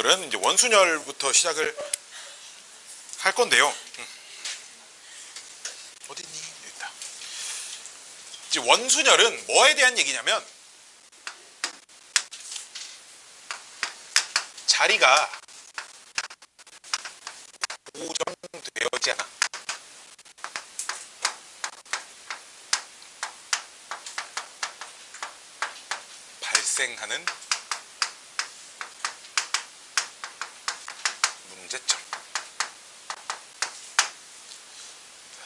오늘은 이제 원순열부터 시작을 할 건데요. 어디 있니? 여기 있다. 이제 원순열은 뭐에 대한 얘기냐면 자리가 고정되어있지 않아. 발생하는 문제점.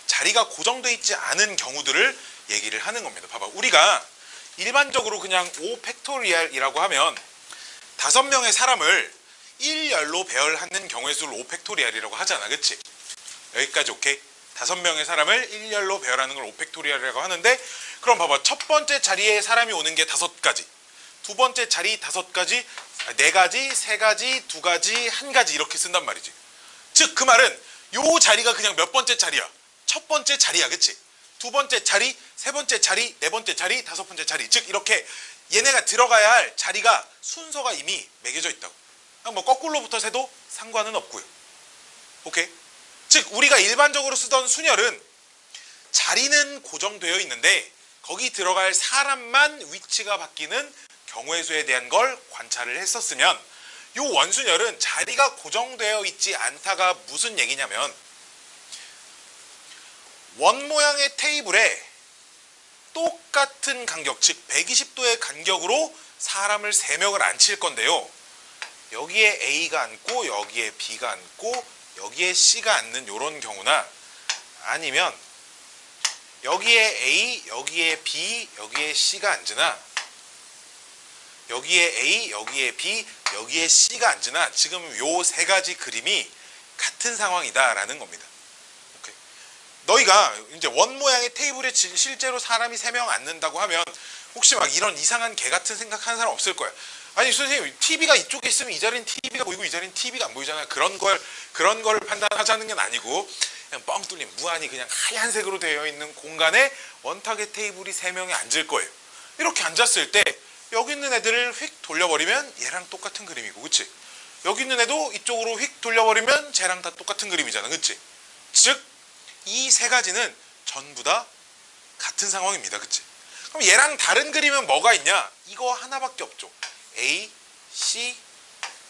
자리가 고정되어 있지 않은 경우들을 얘기를 하는 겁니다. 봐봐, 우리가 일반적으로 그냥 5팩토리얼이라고 하면 5명의 사람을 1열로 배열하는 경우의 수를 5팩토리얼이라고 하잖아, 그치? 여기까지 오케이? 5명의 사람을 1열로 배열하는 걸 5팩토리얼이라고 하는데, 그럼 봐봐, 첫 번째 자리에 사람이 오는 게 5가지, 두 번째 자리 5가지, 4가지, 3가지, 2가지, 1가지 이렇게 쓴단 말이지. 즉 그 말은 요 자리가 그냥 몇 번째 자리야? 첫 번째 자리야, 그치? 두 번째 자리, 세 번째 자리, 네 번째 자리, 다섯 번째 자리. 즉 이렇게 얘네가 들어가야 할 자리가 순서가 이미 매겨져 있다고. 뭐 거꾸로부터 세도 상관은 없고요. 오케이? 즉 우리가 일반적으로 쓰던 순열은 자리는 고정되어 있는데 거기 들어갈 사람만 위치가 바뀌는 경우의 수에 대한 걸 관찰을 했었으면, 요 원순열은 자리가 고정되어 있지 않다가 무슨 얘기냐면, 원 모양의 테이블에 똑같은 간격, 즉 120도의 간격으로 사람을 3명을 앉힐 건데요. 여기에 A가 앉고 여기에 B가 앉고 여기에 C가 앉는 이런 경우나, 아니면 여기에 A, 여기에 B, 여기에 C가 앉으나, 여기에 A, 여기에 B, 여기에 C가 앉으나, 지금 요 3가지 그림이 같은 상황이다라는 겁니다. 오케이. 너희가 이제 원 모양의 테이블에 실제로 사람이 3명 앉는다고 하면 혹시 막 이런 이상한 개 같은 생각하는 사람 없을 거야. 아니 선생님, TV가 이쪽에 있으면 이 자리는 TV가 보이고 이 자리는 TV가 안 보이잖아. 그런 걸 판단하자는 게 아니고, 그냥 뻥 뚫린 무한히 그냥 하얀색으로 되어 있는 공간에 원탁의 테이블이 3명이 앉을 거예요. 이렇게 앉았을 때 여기 있는 애들을 휙 돌려버리면 얘랑 똑같은 그림이고, 그치? 여기 있는 애도 이쪽으로 휙 돌려버리면 쟤랑 다 똑같은 그림이잖아, 그치? 즉 이 3가지는 전부 다 같은 상황입니다, 그치? 그럼 얘랑 다른 그림은 뭐가 있냐? 이거 하나밖에 없죠. A, C,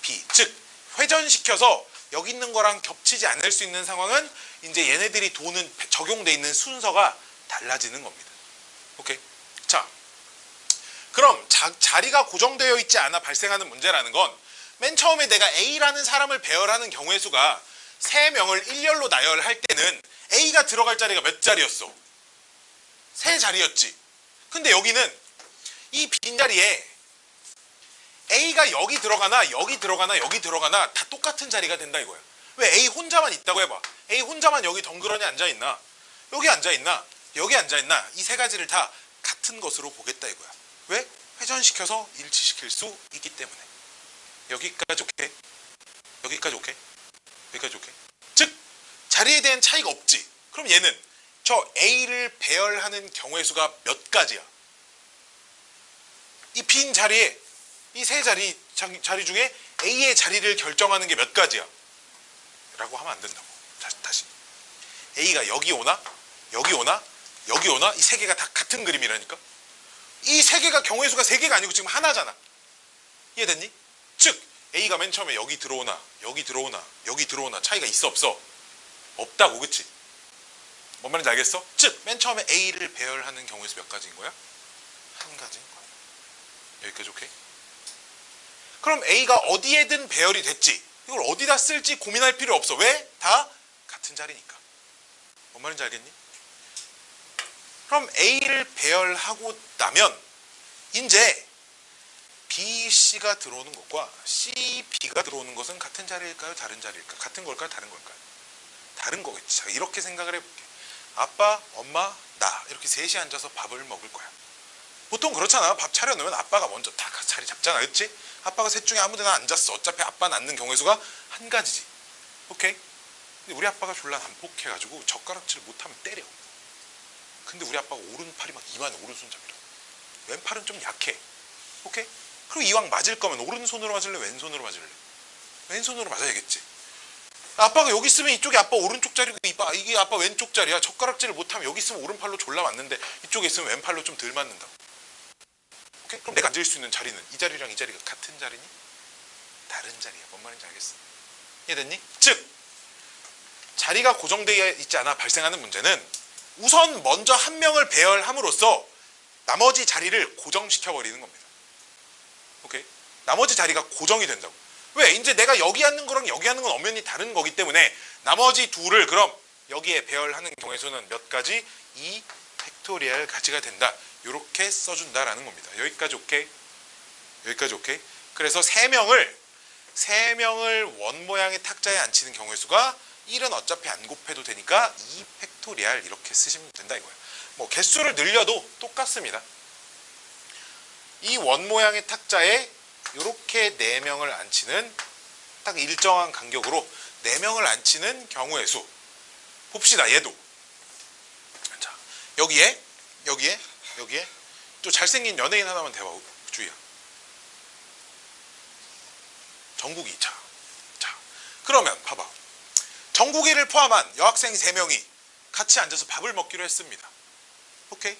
B. 즉 회전시켜서 여기 있는 거랑 겹치지 않을 수 있는 상황은 이제 얘네들이 적용돼 있는 순서가 달라지는 겁니다. 오케이? 자, 그럼 자리가 고정되어 있지 않아 발생하는 문제라는 건, 맨 처음에 내가 A라는 사람을 배열하는 경우의 수가 3명을 1열로 나열할 때는 A가 들어갈 자리가 몇 자리였어? 3자리였지. 근데 여기는 이 빈자리에 A가 여기 들어가나 여기 들어가나 여기 들어가나 다 똑같은 자리가 된다 이거야. 왜? A 혼자만 있다고 해봐. A 혼자만 여기 덩그러니 앉아있나, 여기 앉아있나, 여기 앉아있나, 이 3가지를 다 같은 것으로 보겠다 이거야. 왜? 회전시켜서 일치시킬 수 있기 때문에. 여기까지 오케이? 여기까지 오케이? 여기까지 오케이? 즉 자리에 대한 차이가 없지. 그럼 얘는 저 A를 배열하는 경우의 수가 몇 가지야? 이 빈 자리에 이 3자리 중에 A의 자리를 결정하는 게 몇 가지야? 라고 하면 안 된다고. 다시. A가 여기 오나? 여기 오나? 여기 오나? 이 3개가 다 같은 그림이라니까? 이 3개가 경우의 수가 3개가 아니고 지금 하나잖아. 이해됐니? 즉 A가 맨 처음에 여기 들어오나 여기 들어오나 여기 들어오나 차이가 있어 없어? 없다고, 그치? 뭔 말인지 알겠어? 즉 맨 처음에 A를 배열하는 경우의 수 몇 가지인 거야? 한 가지인 거야. 여기까지 오케이? 그럼 A가 어디에든 배열이 됐지. 이걸 어디다 쓸지 고민할 필요 없어. 왜? 다 같은 자리니까. 뭔 말인지 알겠니? 그럼 A를 배열하고 나면 이제 B, C가 들어오는 것과 C, B가 들어오는 것은 같은 자리일까요? 다른 자리일까요? 같은 걸까요? 다른 걸까요? 다른 거겠지. 자, 이렇게 생각을 해볼게. 아빠, 엄마, 나 이렇게 셋이 앉아서 밥을 먹을 거야. 보통 그렇잖아. 밥 차려놓으면 아빠가 먼저 다 자리 잡잖아, 그렇지? 아빠가 셋 중에 아무 데나 앉았어. 어차피 아빠는 앉는 경우의 수가 한 가지지. 오케이? 근데 우리 아빠가 졸라 난폭해가지고 젓가락질 못하면 때려. 근데 우리 아빠가 오른팔이 막 이만해, 오른손잡이라. 왼팔은 좀 약해. 오케이? 그리고 이왕 맞을 거면 오른손으로 맞을래, 왼손으로 맞을래? 왼손으로 맞아야겠지. 아빠가 여기 있으면 이쪽이 아빠 오른쪽 자리고 이게 아빠 왼쪽 자리야. 젓가락질을 못하면 여기 있으면 오른팔로 졸라 맞는데 이쪽에 있으면 왼팔로 좀 덜 맞는다고. 오케이? 그럼 내가 앉을 수 있는 자리는 이 자리랑 이 자리가 같은 자리니? 다른 자리야. 뭔 말인지 알겠어? 이해됐니? 즉 자리가 고정되어 있지 않아 발생하는 문제는 우선 먼저 한 명을 배열함으로써 나머지 자리를 고정시켜버리는 겁니다. 오케이? 나머지 자리가 고정이 된다고. 왜? 이제 내가 여기 앉는 거랑 여기 앉는 건 엄연히 다른 거기 때문에 나머지 둘을 그럼 여기에 배열하는 경우에서는 몇 가지? 2 팩토리얼 가지가 된다. 이렇게 써준다라는 겁니다. 여기까지 오케이? 여기까지 오케이? 그래서 3명을 원 모양의 탁자에 앉히는 경우의 수가 1은 어차피 안 곱해도 되니까 2 팩토리얼 이렇게 쓰시면 된다 이거예요. 뭐 개수를 늘려도 똑같습니다. 이 원 모양의 탁자에 이렇게 4명을 앉히는 딱 일정한 간격으로 4명을 앉히는 경우의 수 봅시다. 얘도 자 여기에 또 잘생긴 연예인 하나만 대봐 주희야. 정국이. 자 그러면 봐봐. 정국이를 포함한 여학생 3명이 같이 앉아서 밥을 먹기로 했습니다. 오케이?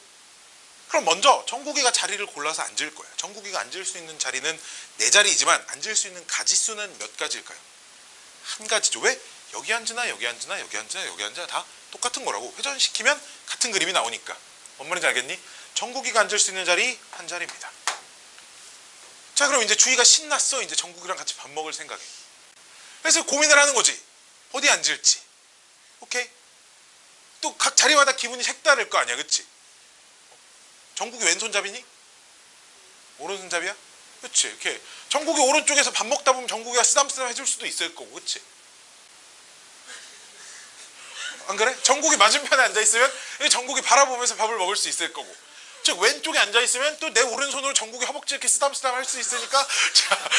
그럼 먼저 정국이가 자리를 골라서 앉을 거야. 정국이가 앉을 수 있는 자리는 4자리이지만 앉을 수 있는 가지수는 몇 가지일까요? 한 가지죠. 왜? 여기 앉으나 여기 앉으나 여기 앉으나 여기 앉으나 다 똑같은 거라고. 회전시키면 같은 그림이 나오니까. 뭔 말인지 알겠니? 정국이가 앉을 수 있는 자리 한 자리입니다. 자 그럼 이제 주희가 신났어. 이제 정국이랑 같이 밥 먹을 생각에. 그래서 고민을 하는 거지. 어디 앉을지. 오케이? 또 각 자리마다 기분이 색다를 거 아니야. 그치? 정국이 왼손잡이니? 오른손잡이야? 그치? 이렇게 정국이 오른쪽에서 밥 먹다 보면 정국이가 쓰담쓰담 해줄 수도 있을 거고. 그치? 안 그래? 정국이 맞은편에 앉아있으면 정국이 바라보면서 밥을 먹을 수 있을 거고. 즉 왼쪽에 앉아있으면 또 내 오른손으로 정국이 허벅지 이렇게 쓰담쓰담 할 수 있으니까 자,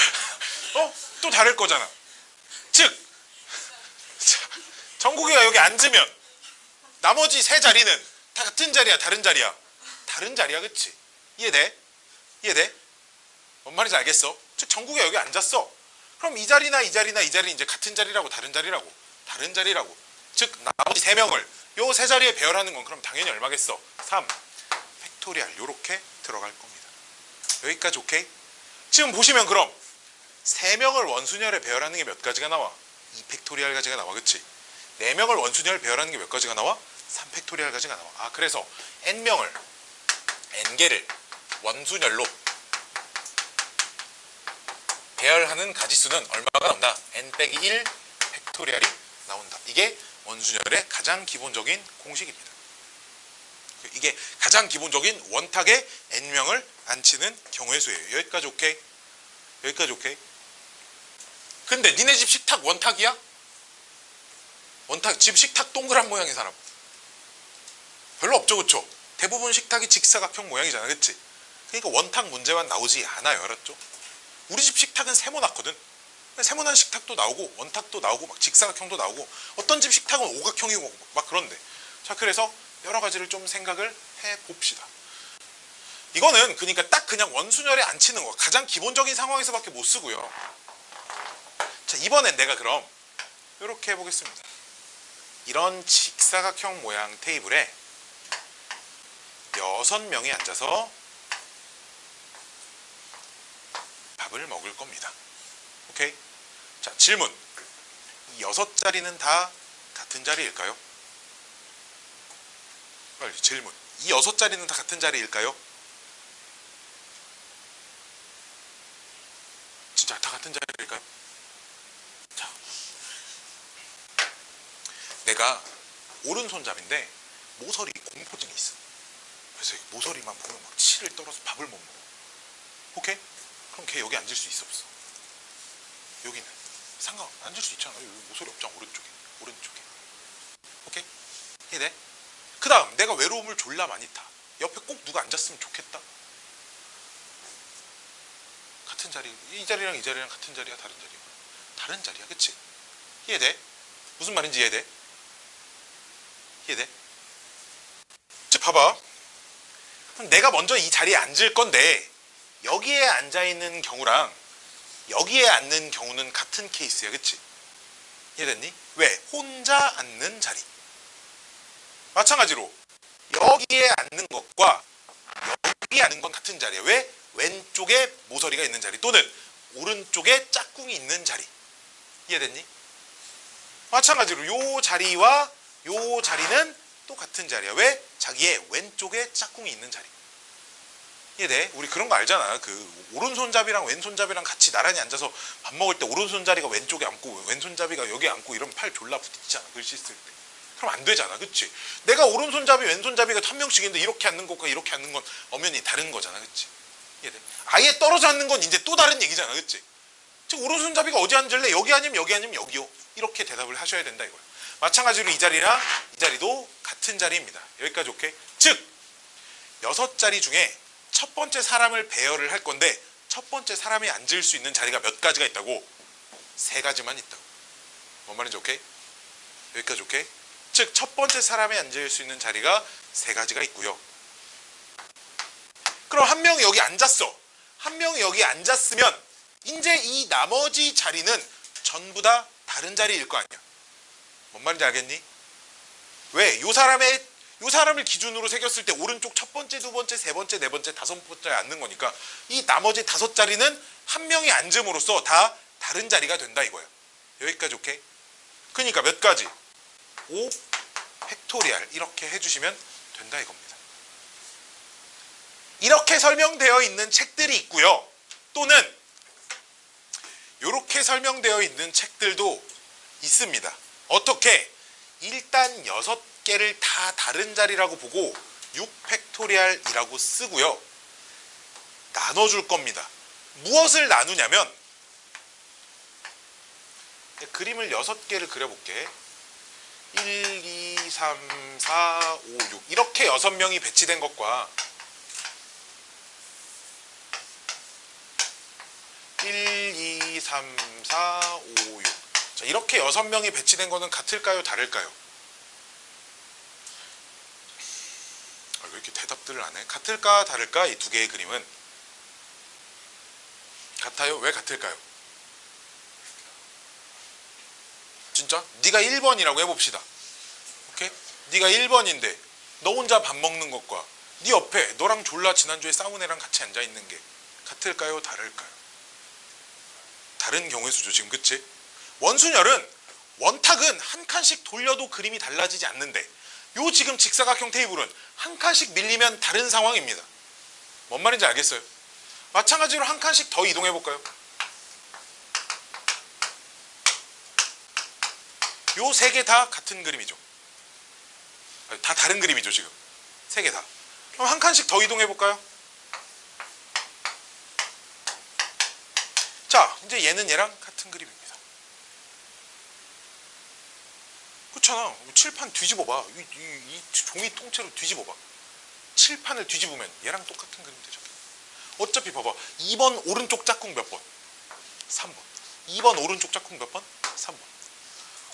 또 다를 거잖아. 즉 정국이가 여기 앉으면 나머지 3자리는 다 같은 자리야 다른 자리야? 다른 자리야. 그치? 이해돼? 이해돼? 뭔 말인지 알겠어? 즉 정국이가 여기 앉았어. 그럼 이 자리나 이 자리나 이 자리는 이제 같은 자리라고 다른 자리라고? 다른 자리라고. 즉 나머지 3명을 요 3자리에 배열하는 건 그럼 당연히 얼마겠어? 3 팩토리얼 요렇게 들어갈 겁니다. 여기까지 오케이? 지금 보시면 그럼 3명을 원순열에 배열하는 게 몇 가지가 나와? 2 팩토리얼 가지가 나와. 그치? 4명을 원순열에 배열하는 게 몇 가지가 나와? 3 팩토리얼 가지가 나와. 아 그래서 n개를 원순열로 배열하는 가지수는 얼마가 나온다? n-1 팩토리얼이 나온다. 이게 원순열의 가장 기본적인 공식입니다. 이게 가장 기본적인 원탁에 n명을 앉히는 경우의 수예요. 여기까지 오케이? 여기까지 오케이? 근데 니네 집 식탁 원탁이야? 원탁 집 식탁 동그란 모양의 사람 별로 없죠. 그쵸? 대부분 식탁이 직사각형 모양이잖아. 그치? 그러니까 원탁 문제만 나오지 않아요. 알았죠? 우리 집 식탁은 세모났거든. 세모난 식탁도 나오고 원탁도 나오고 막 직사각형도 나오고 어떤 집 식탁은 오각형이고 막 그런데. 자 그래서 여러 가지를 좀 생각을 해봅시다. 이거는 그러니까 딱 그냥 원순열에 앉히는 거 가장 기본적인 상황에서밖에 못 쓰고요. 자 이번엔 내가 그럼 이렇게 해보겠습니다. 이런 직사각형 모양 테이블에 6명이 앉아서 밥을 먹을 겁니다. 오케이? 자 질문. 이 6자리는 다 같은 자리일까요? 빨리 질문. 이 6자리는 다 같은 자리일까요? 진짜 다 같은 자리일까요? 자, 내가 오른손잡인데 모서리 공포증이 있어. 그래서 모서리만 보면 막 치를 떨어서 밥을 못 먹어. 오케이? 그럼 걔 여기 앉을 수 있어 없어? 여기는 상관 앉을 수 있잖아. 여기 모서리 없잖아. 오른쪽에. 오케이? 이해돼? 그 다음 내가 외로움을 졸라 많이 타. 옆에 꼭 누가 앉았으면 좋겠다. 같은 자리. 이 자리랑 이 자리랑 같은 자리야 다른 자리야? 다른 자리야. 그치? 이해돼? 무슨 말인지 이해돼? 이해돼? 자 봐봐. 그럼 내가 먼저 이 자리에 앉을 건데 여기에 앉아있는 경우랑 여기에 앉는 경우는 같은 케이스야. 그치? 이해됐니? 왜? 혼자 앉는 자리. 마찬가지로 여기에 앉는 것과 여기에 앉는 건 같은 자리야. 왜? 왼쪽에 모서리가 있는 자리 또는 오른쪽에 짝꿍이 있는 자리. 이해됐니? 마찬가지로 요 자리와 요 자리는 또 같은 자리야. 왜? 자기의 왼쪽에 짝꿍이 있는 자리. 이해돼? 우리 그런 거 알잖아. 그 오른손잡이랑 왼손잡이랑 같이 나란히 앉아서 밥 먹을 때 오른손잡이가 왼쪽에 앉고 왼손잡이가 여기에 앉고 이러면 팔 졸라 부딪히잖아. 글씨 쓸 때. 그럼 안 되잖아. 그치? 내가 오른손잡이 왼손잡이가 한 명씩 있는데 이렇게 앉는 것과 이렇게 앉는 건 엄연히 다른 거잖아. 그치? 이해돼? 아예 떨어져 앉는 건 이제 또 다른 얘기잖아. 그치? 즉 오른손잡이가 어디 앉을래? 여기 아니면 여기 아니면 여기요. 이렇게 대답을 하셔야 된다 이거야. 마찬가지로 이 자리랑 이 자리도 같은 자리입니다. 여기까지 오케이? 즉 6자리 중에 첫 번째 사람을 배열을 할 건데 첫 번째 사람이 앉을 수 있는 자리가 몇 가지가 있다고? 3가지만 있다고. 뭔 말인지 오케이? 여기까지 오케이? 즉 첫 번째 사람이 앉을 수 있는 자리가 3가지가 있고요. 그럼 한 명이 여기 앉았어. 한 명이 여기 앉았으면 이제 이 나머지 자리는 전부 다 다른 자리일 거 아니야. 뭔 말인지 알겠니? 왜? 요 사람을 기준으로 새겼을 때 오른쪽 첫 번째, 두 번째, 세 번째, 네 번째, 다섯 번째 앉는 거니까 이 나머지 5자리는 한 명이 앉음으로써 다 다른 자리가 된다 이거야. 여기까지 오케이? 그러니까 몇 가지? 5 팩토리알 이렇게 해주시면 된다 이겁니다. 이렇게 설명되어 있는 책들이 있고요. 또는 이렇게 설명되어 있는 책들도 있습니다. 어떻게? 일단 6개를 다 다른 자리라고 보고 6팩토리알이라고 쓰고요. 나눠줄 겁니다. 무엇을 나누냐면 그림을 6개를 그려볼게. 1, 2, 3, 4, 5, 6 이렇게 6명이 배치된 것과 1, 2, 3, 4, 5, 6 자, 이렇게 6명이 배치된 거는 같을까요? 다를까요? 왜 이렇게 대답들을 안 해? 같을까? 다를까? 이 2개의 그림은 같아요? 왜 같을까요? 진짜? 네가 1번이라고 해봅시다. 오케이? 네가 1번인데 너 혼자 밥 먹는 것과 네 옆에 너랑 졸라 지난주에 싸운 애랑 같이 앉아있는 게 같을까요? 다를까요? 다른 경우의 수죠 지금. 그치? 원순열은 원탁은 한 칸씩 돌려도 그림이 달라지지 않는데 요 지금 직사각형 테이블은 한 칸씩 밀리면 다른 상황입니다. 뭔 말인지 알겠어요? 마찬가지로 한 칸씩 더 이동해 볼까요? 요 3개 다 같은 그림이죠. 다 다른 그림이죠 지금. 3개 다. 그럼 한 칸씩 더 이동해 볼까요? 자, 이제 얘는 얘랑 같은 그림입니다. 그렇잖아. 칠판 뒤집어봐. 이 종이 통째로 뒤집어봐. 칠판을 뒤집으면 얘랑 똑같은 그림 되죠. 어차피 봐봐. 2번 오른쪽 짝꿍 몇 번? 3번. 2번 오른쪽 짝꿍 몇 번? 3번.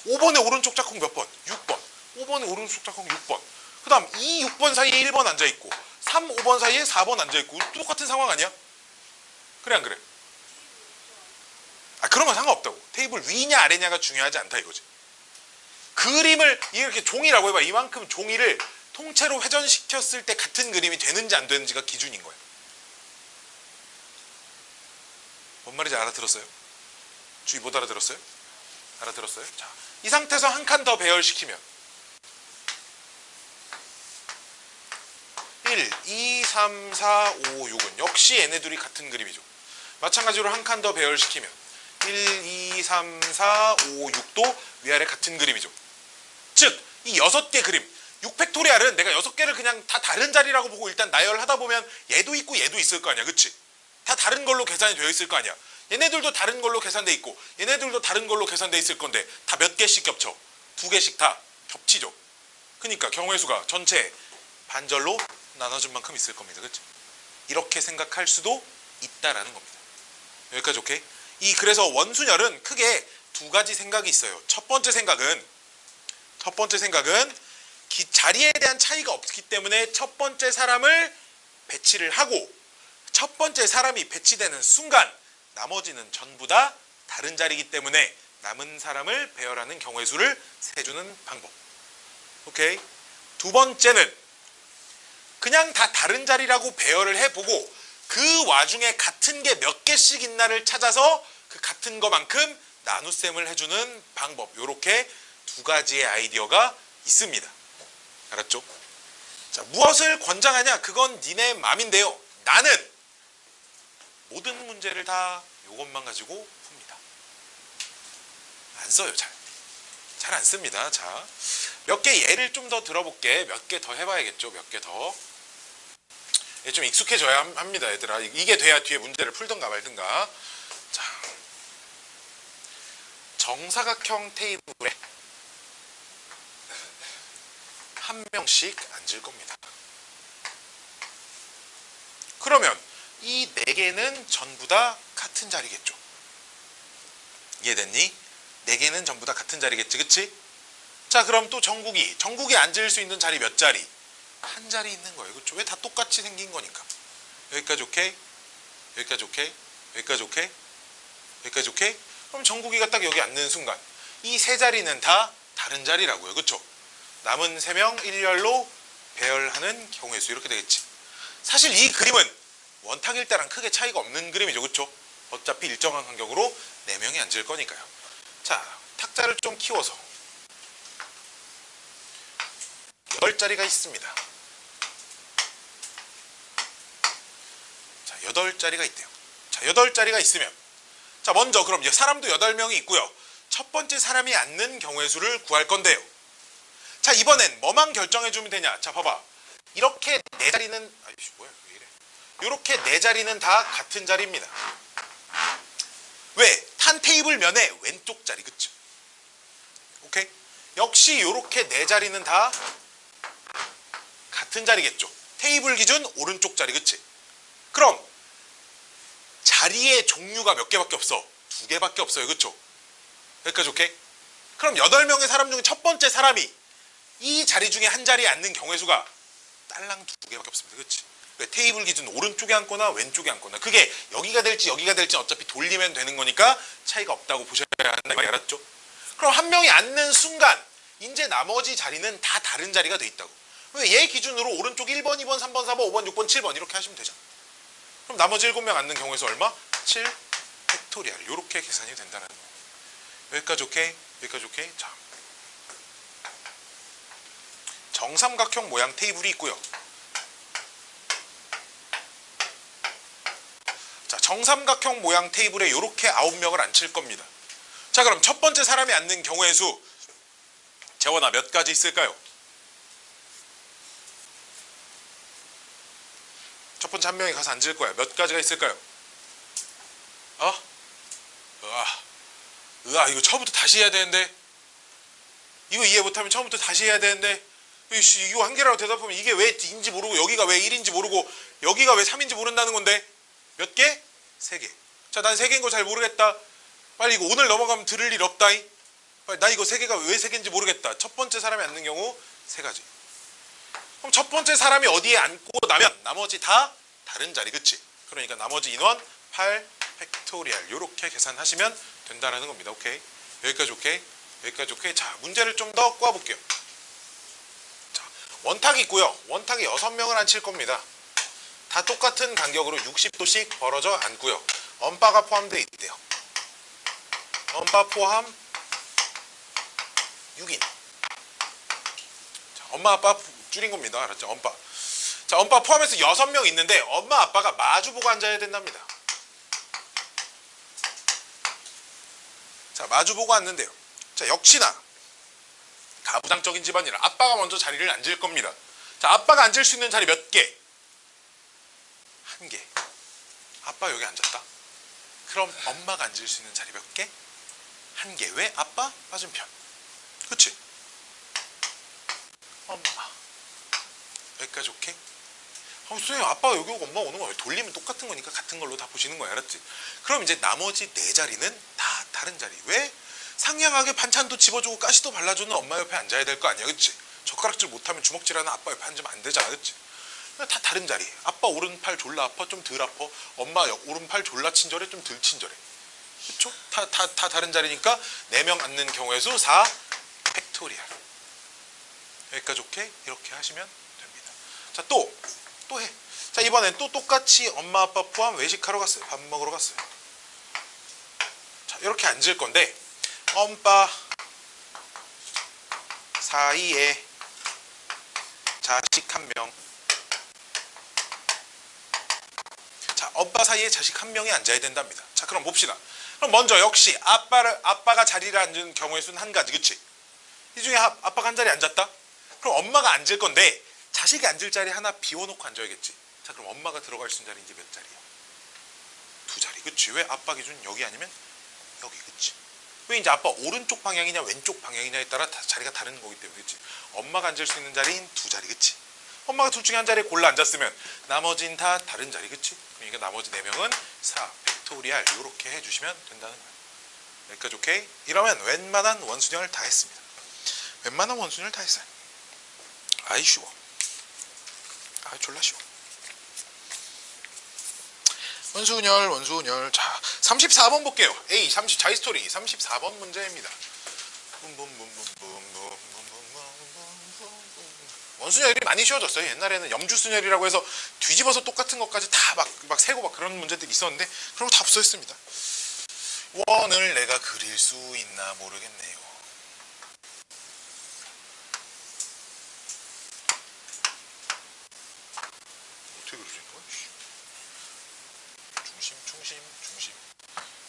5번의 오른쪽 짝꿍 몇 번? 6번. 5번의 오른쪽 짝꿍 6번. 그 다음 2, 6번 사이에 1번 앉아있고 3, 5번 사이에 4번 앉아있고 똑같은 상황 아니야? 그래 안 그래? 그런 건 상관없다고. 테이블 위냐 아래냐가 중요하지 않다 이거지. 그림을 이렇게 종이라고 해봐. 이만큼 종이를 통째로 회전시켰을 때 같은 그림이 되는지 안 되는지가 기준인 거야. 뭔 말인지 알아들었어요? 주의 못 알아들었어요? 알아들었어요? 자, 이 상태에서 한 칸 더 배열시키면 1, 2, 3, 4, 5, 6은 역시 얘네들이 같은 그림이죠. 마찬가지로 한 칸 더 배열시키면 1, 2, 3, 4, 5, 6도 위아래 같은 그림이죠. 즉, 이 6개 그림 6팩토리알은 내가 6개를 그냥 다 다른 자리라고 보고 일단 나열하다 보면 얘도 있고 얘도 있을 거 아니야. 그치? 다 다른 걸로 계산이 되어 있을 거 아니야. 얘네들도 다른 걸로 계산돼 있고 얘네들도 다른 걸로 계산돼 있을 건데 다 몇 개씩 겹쳐? 2개씩 다 겹치죠. 그러니까 경우의 수가 전체 반절로 나눠준 만큼 있을 겁니다. 그치? 이렇게 생각할 수도 있다라는 겁니다. 여기까지 오케이? 그래서 원순열은 크게 2가지 생각이 있어요. 첫 번째 생각은 자리에 대한 차이가 없기 때문에 첫 번째 사람을 배치를 하고 첫 번째 사람이 배치되는 순간 나머지는 전부 다 다른 자리이기 때문에 남은 사람을 배열하는 경우의 수를 세주는 방법. 오케이. 두 번째는 그냥 다 다른 자리라고 배열을 해보고 그 와중에 같은 게 몇 개씩 있나를 찾아서 그 같은 거만큼 나눗셈을 해주는 방법. 요렇게 두 가지의 아이디어가 있습니다. 알았죠? 자, 무엇을 권장하냐? 그건 니네 맘인데요. 나는 모든 문제를 다 요것만 가지고 풉니다. 안 써요, 잘. 잘 안 씁니다. 자, 몇 개 예를 좀 더 들어볼게. 몇 개 더 해봐야겠죠. 몇 개 더. 좀 익숙해져야 합니다, 얘들아. 이게 돼야 뒤에 문제를 풀던가 말든가. 자, 정사각형 테이블에 한 명씩 앉을 겁니다. 그러면 이 네 개는 전부 다 같은 자리겠죠. 이해됐니? 네 개는 전부 다 같은 자리겠지, 그치? 자, 그럼 또 정국이 앉을 수 있는 자리 몇 자리? 한 자리 있는 거예요, 그렇죠? 왜 다 똑같이 생긴 거니까. 여기까지 오케이? 여기까지 오케이? 여기까지 오케이? 여기까지 오케이? 그럼 정국이가 딱 여기 앉는 순간 이 세 자리는 다 다른 자리라고요, 그렇죠? 남은 3명 일렬로 배열하는 경우의 수 이렇게 되겠지. 사실 이 그림은 원탁일 때랑 크게 차이가 없는 그림이죠, 그렇죠? 어차피 일정한 간격으로 4명이 앉을 거니까요. 자, 탁자를 좀 키워서 8자리가 있습니다. 자, 8자리가 있대요. 자, 8자리가 있으면 자, 먼저 그럼 사람도 8명이 있고요. 첫 번째 사람이 앉는 경우의 수를 구할 건데요. 자, 이번엔 뭐만 결정해 주면 되냐? 자, 봐봐. 이렇게 네 자리는 아이씨 뭐야 왜 이래? 이렇게 네 자리는 다 같은 자리입니다. 왜? 탄 테이블 면의 왼쪽 자리, 그쵸? 오케이? 역시 이렇게 네 자리는 다 같은 자리겠죠. 테이블 기준 오른쪽 자리, 그치? 그럼 자리의 종류가 몇 개밖에 없어? 2개밖에 없어요, 그쵸? 여기까지 오케이? 그럼 8명의 사람 중에 첫 번째 사람이 이 자리 중에 한 자리에 앉는 경우의 수가 딸랑 2개밖에 없습니다, 그치? 테이블 기준 오른쪽에 앉거나 왼쪽에 앉거나 그게 여기가 될지 여기가 될지 어차피 돌리면 되는 거니까 차이가 없다고 보셔야 한다, 알았죠? 그럼 한 명이 앉는 순간 이제 나머지 자리는 다 다른 자리가 돼 있다고. 왜? 얘 기준으로 오른쪽 1번, 2번, 3번, 4번, 5번, 6번, 7번 이렇게 하시면 되잖아. 그럼 나머지 7명 앉는 경우에서 얼마? 7 팩토리얼. 이렇게 계산이 된다는 거. 여기까지 오케이? 여기까지 오케이? 자, 정삼각형 모양 테이블이 있고요. 자, 정삼각형 모양 테이블에 이렇게 9명을 앉힐 겁니다. 자, 그럼 첫 번째 사람이 앉는 경우의 수 재원아 몇 가지 있을까요? 첫 번째 한 명이 가서 앉을 거야. 몇 가지가 있을까요? 이거 처음부터 다시 해야 되는데 이거 이해 못하면 처음부터 다시 해야 되는데 이거 한 개라고 대답하면 이게 왜 D인지 모르고 여기가 왜 1인지 모르고 여기가 왜 3인지 모른다는 건데 몇 개? 3개. 자, 난 3개인 거 잘 모르겠다. 빨리 이거 오늘 넘어가면 들을 일 없다이. 빨리 나 이거 3개가 왜 3개인지 모르겠다. 첫 번째 사람이 앉는 경우 3가지. 그럼 첫 번째 사람이 어디에 앉고 나면 나머지 다 다른 자리, 그치? 그러니까 나머지 인원 8 팩토리얼 이렇게 계산하시면 된다라는 겁니다. 오케이? 여기까지 오케이? 여기까지 오케이? 자, 문제를 좀 더 꼬아볼게요. 자, 원탁이 있고요. 원탁이 6명을 앉힐 겁니다. 다 똑같은 간격으로 60도씩 벌어져 앉고요. 엄바가 포함되어 있대요. 엄바 포함 6인. 자, 엄마 아빠 줄인 겁니다. 알았죠? 엄바. 자, 엄마 포함해서 6명 있는데 엄마 아빠가 마주보고 앉아야 된답니다. 자, 마주보고 앉는데요. 자, 역시나 가부장적인 집안이라 아빠가 먼저 자리를 앉을 겁니다. 자, 아빠가 앉을 수 있는 자리 몇 개? 1개. 아빠 여기 앉았다. 그럼 엄마가 앉을 수 있는 자리 몇 개? 1개. 왜? 아빠 맞은편. 그치? 엄마. 여기까지 오케이? 선생님, 아빠가 여기 오고 엄마가 오는 거예요. 돌리면 똑같은 거니까 같은 걸로 다 보시는 거야. 알았지? 그럼 이제 나머지 4자리는 다 다른 자리. 왜? 상냥하게 반찬도 집어주고 가시도 발라주는 엄마 옆에 앉아야 될 거 아니야. 그치? 젓가락질 못하면 주먹질하는 아빠 옆에 앉으면 안 되잖아. 그치? 다 다른 자리. 아빠 오른팔 졸라 아파, 좀 덜 아파. 엄마 오른팔 졸라 친절해, 좀 덜 친절해. 그쵸? 다 다른 자리니까 4명 앉는 경우의 수 4 팩토리얼. 여기까지 오케이? 이렇게 하시면 됩니다. 자, 또 해. 자, 이번엔 또 똑같이 엄마 아빠 포함 외식하러 갔어요. 밥 먹으러 갔어요. 자, 이렇게 앉을 건데 엄빠 사이에 자식 1명. 자, 엄빠 사이에 자식 1명이 앉아야 된답니다. 자, 그럼 봅시다. 그럼 먼저 역시 아빠가 자리를 앉은 경우의 수는 한 가지, 그치? 이 중에 아빠가 한 자리에 앉았다? 그럼 엄마가 앉을 건데 자식이 앉을 자리 하나 비워놓고 앉아야겠지. 자, 그럼 엄마가 들어갈 수 있는 자리 이제 몇 자리야? 2자리, 그치? 왜 아빠 기준 여기 아니면 여기, 그치? 왜 이제 아빠 오른쪽 방향이냐 왼쪽 방향이냐에 따라 자리가 다른 거기 때문에, 그치? 엄마가 앉을 수 있는 자리인 2자리, 그치? 엄마가 둘 중에 한 자리에 골라 앉았으면 나머지는 다 다른 자리, 그치? 그러니까 나머지 4명은 4 팩토리얼 이렇게 해주시면 된다는 거예요. 여기까지 오케이? 이러면 웬만한 원순열 다 했습니다. 웬만한 원순열 다 했어요. 아이 쉬워. 아, 졸라 쉬워. 원순열. 자, 34번 볼게요. A 30 자이스토리 34번 문제입니다. 원순열이 많이 쉬워졌어요. 옛날에는 염주순열이라고 해서 뒤집어서 똑같은 것까지 다 막 세고 막 그런 문제들이 있었는데 그런 거 다 없어졌습니다. 원을 내가 그릴 수 있나 모르겠네요. 어떻게 그리는 거야?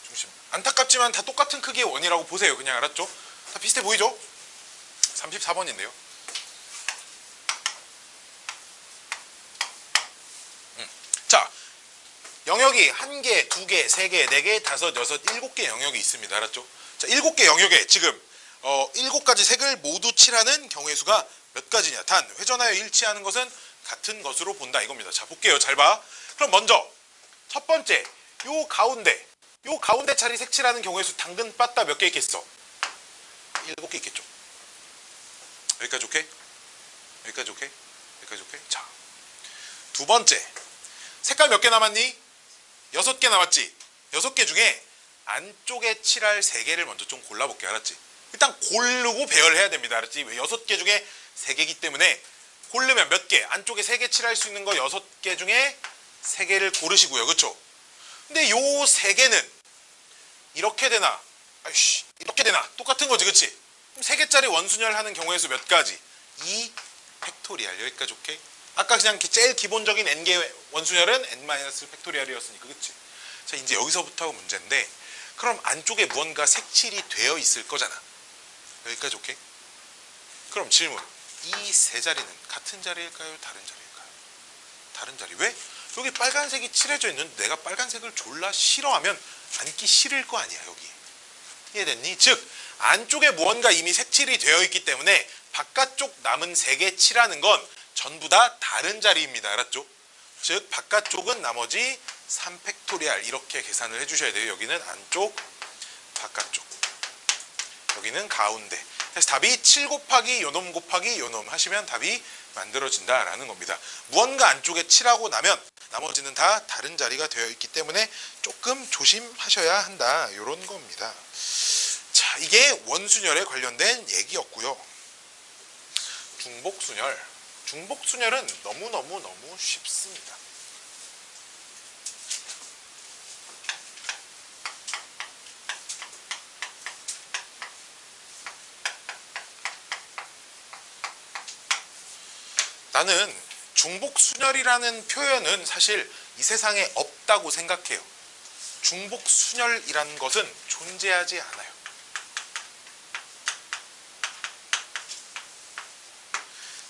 중심. 안타깝지만 다 똑같은 크기의 원이라고 보세요. 그냥, 알았죠? 다 비슷해 보이죠? 34번인데요. 자, 영역이 1개, 2개, 3개, 4개, 5, 6, 7개 영역이 있습니다. 알았죠? 자, 7개 영역에 지금 7가지 색을 모두 칠하는 경우의 수가 몇 가지냐? 단, 회전하여 일치하는 것은 같은 것으로 본다 이겁니다. 자, 볼게요. 잘 봐. 그럼 먼저 첫 번째, 요 가운데 자리 색칠하는 경우의 수 당근 빠따 몇 개 있겠어? 7개 있겠죠. 여기까지 오케이? 여기까지 오케이? 자, 두 번째, 색깔 몇 개 남았니? 6개 남았지? 6개 중에 안쪽에 칠할 3개를 먼저 좀 골라볼게. 알았지? 일단 고르고 배열해야 됩니다. 알았지? 6개 중에 3개이기 때문에 고르면 몇 개? 안쪽에 3개 칠할 수 있는 거 6개 중에 3개를 고르시고요. 그쵸? 근데 요 3개는 이렇게 되나? 아이씨, 이렇게 되나? 똑같은 거지, 그치? 그럼 3개짜리 원순열 하는 경우의 수 몇 가지? 2 팩토리얼. 여기까지 오케이? 아까 그냥 제일 기본적인 n개 원순열은 n- 팩토리얼이었으니까, 그치? 자, 이제 여기서부터가 문제인데, 그럼 안쪽에 무언가 색칠이 되어 있을 거잖아. 여기까지 오케이? 그럼 질문. 이 3자리는 같은 자리일까요? 다른 자리일까요? 다른 자리. 왜? 여기 빨간색이 칠해져 있는데 내가 빨간색을 졸라 싫어하면 앉기 싫을 거 아니야, 여기. 이해됐니? 즉, 안쪽에 무언가 이미 색칠이 되어 있기 때문에 바깥쪽 남은 3개 칠하는 건 전부 다 다른 자리입니다. 알았죠? 즉, 바깥쪽은 나머지 3팩토리얼 이렇게 계산을 해주셔야 돼요. 여기는 안쪽, 바깥쪽. 여기는 가운데. 그래서 답이 7 곱하기 요놈 곱하기 요놈 하시면 답이 만들어진다라는 겁니다. 무언가 안쪽에 칠하고 나면 나머지는 다 다른 자리가 되어 있기 때문에 조금 조심하셔야 한다. 이런 겁니다. 자, 이게 원순열에 관련된 얘기였고요. 중복순열. 중복순열은 너무 쉽습니다. 나는 중복순열이라는 표현은 사실 이 세상에 없다고 생각해요. 중복순열이라는 것은 존재하지 않아요.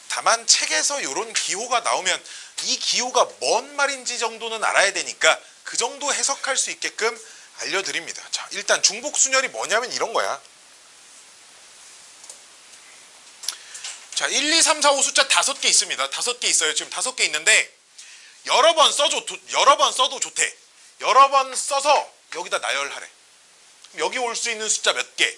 다만 책에서 이런 기호가 나오면 이 기호가 뭔 말인지 정도는 알아야 되니까 그 정도 해석할 수 있게끔 알려드립니다. 자, 일단 중복순열이 뭐냐면 이런 거야. 자, 1, 2, 3, 4, 5 숫자 5개 있습니다. 5개 있어요. 지금 5개 있는데 여러 번 써도 좋대. 여러 번 써서 여기다 나열하래. 여기 올 수 있는 숫자 몇 개?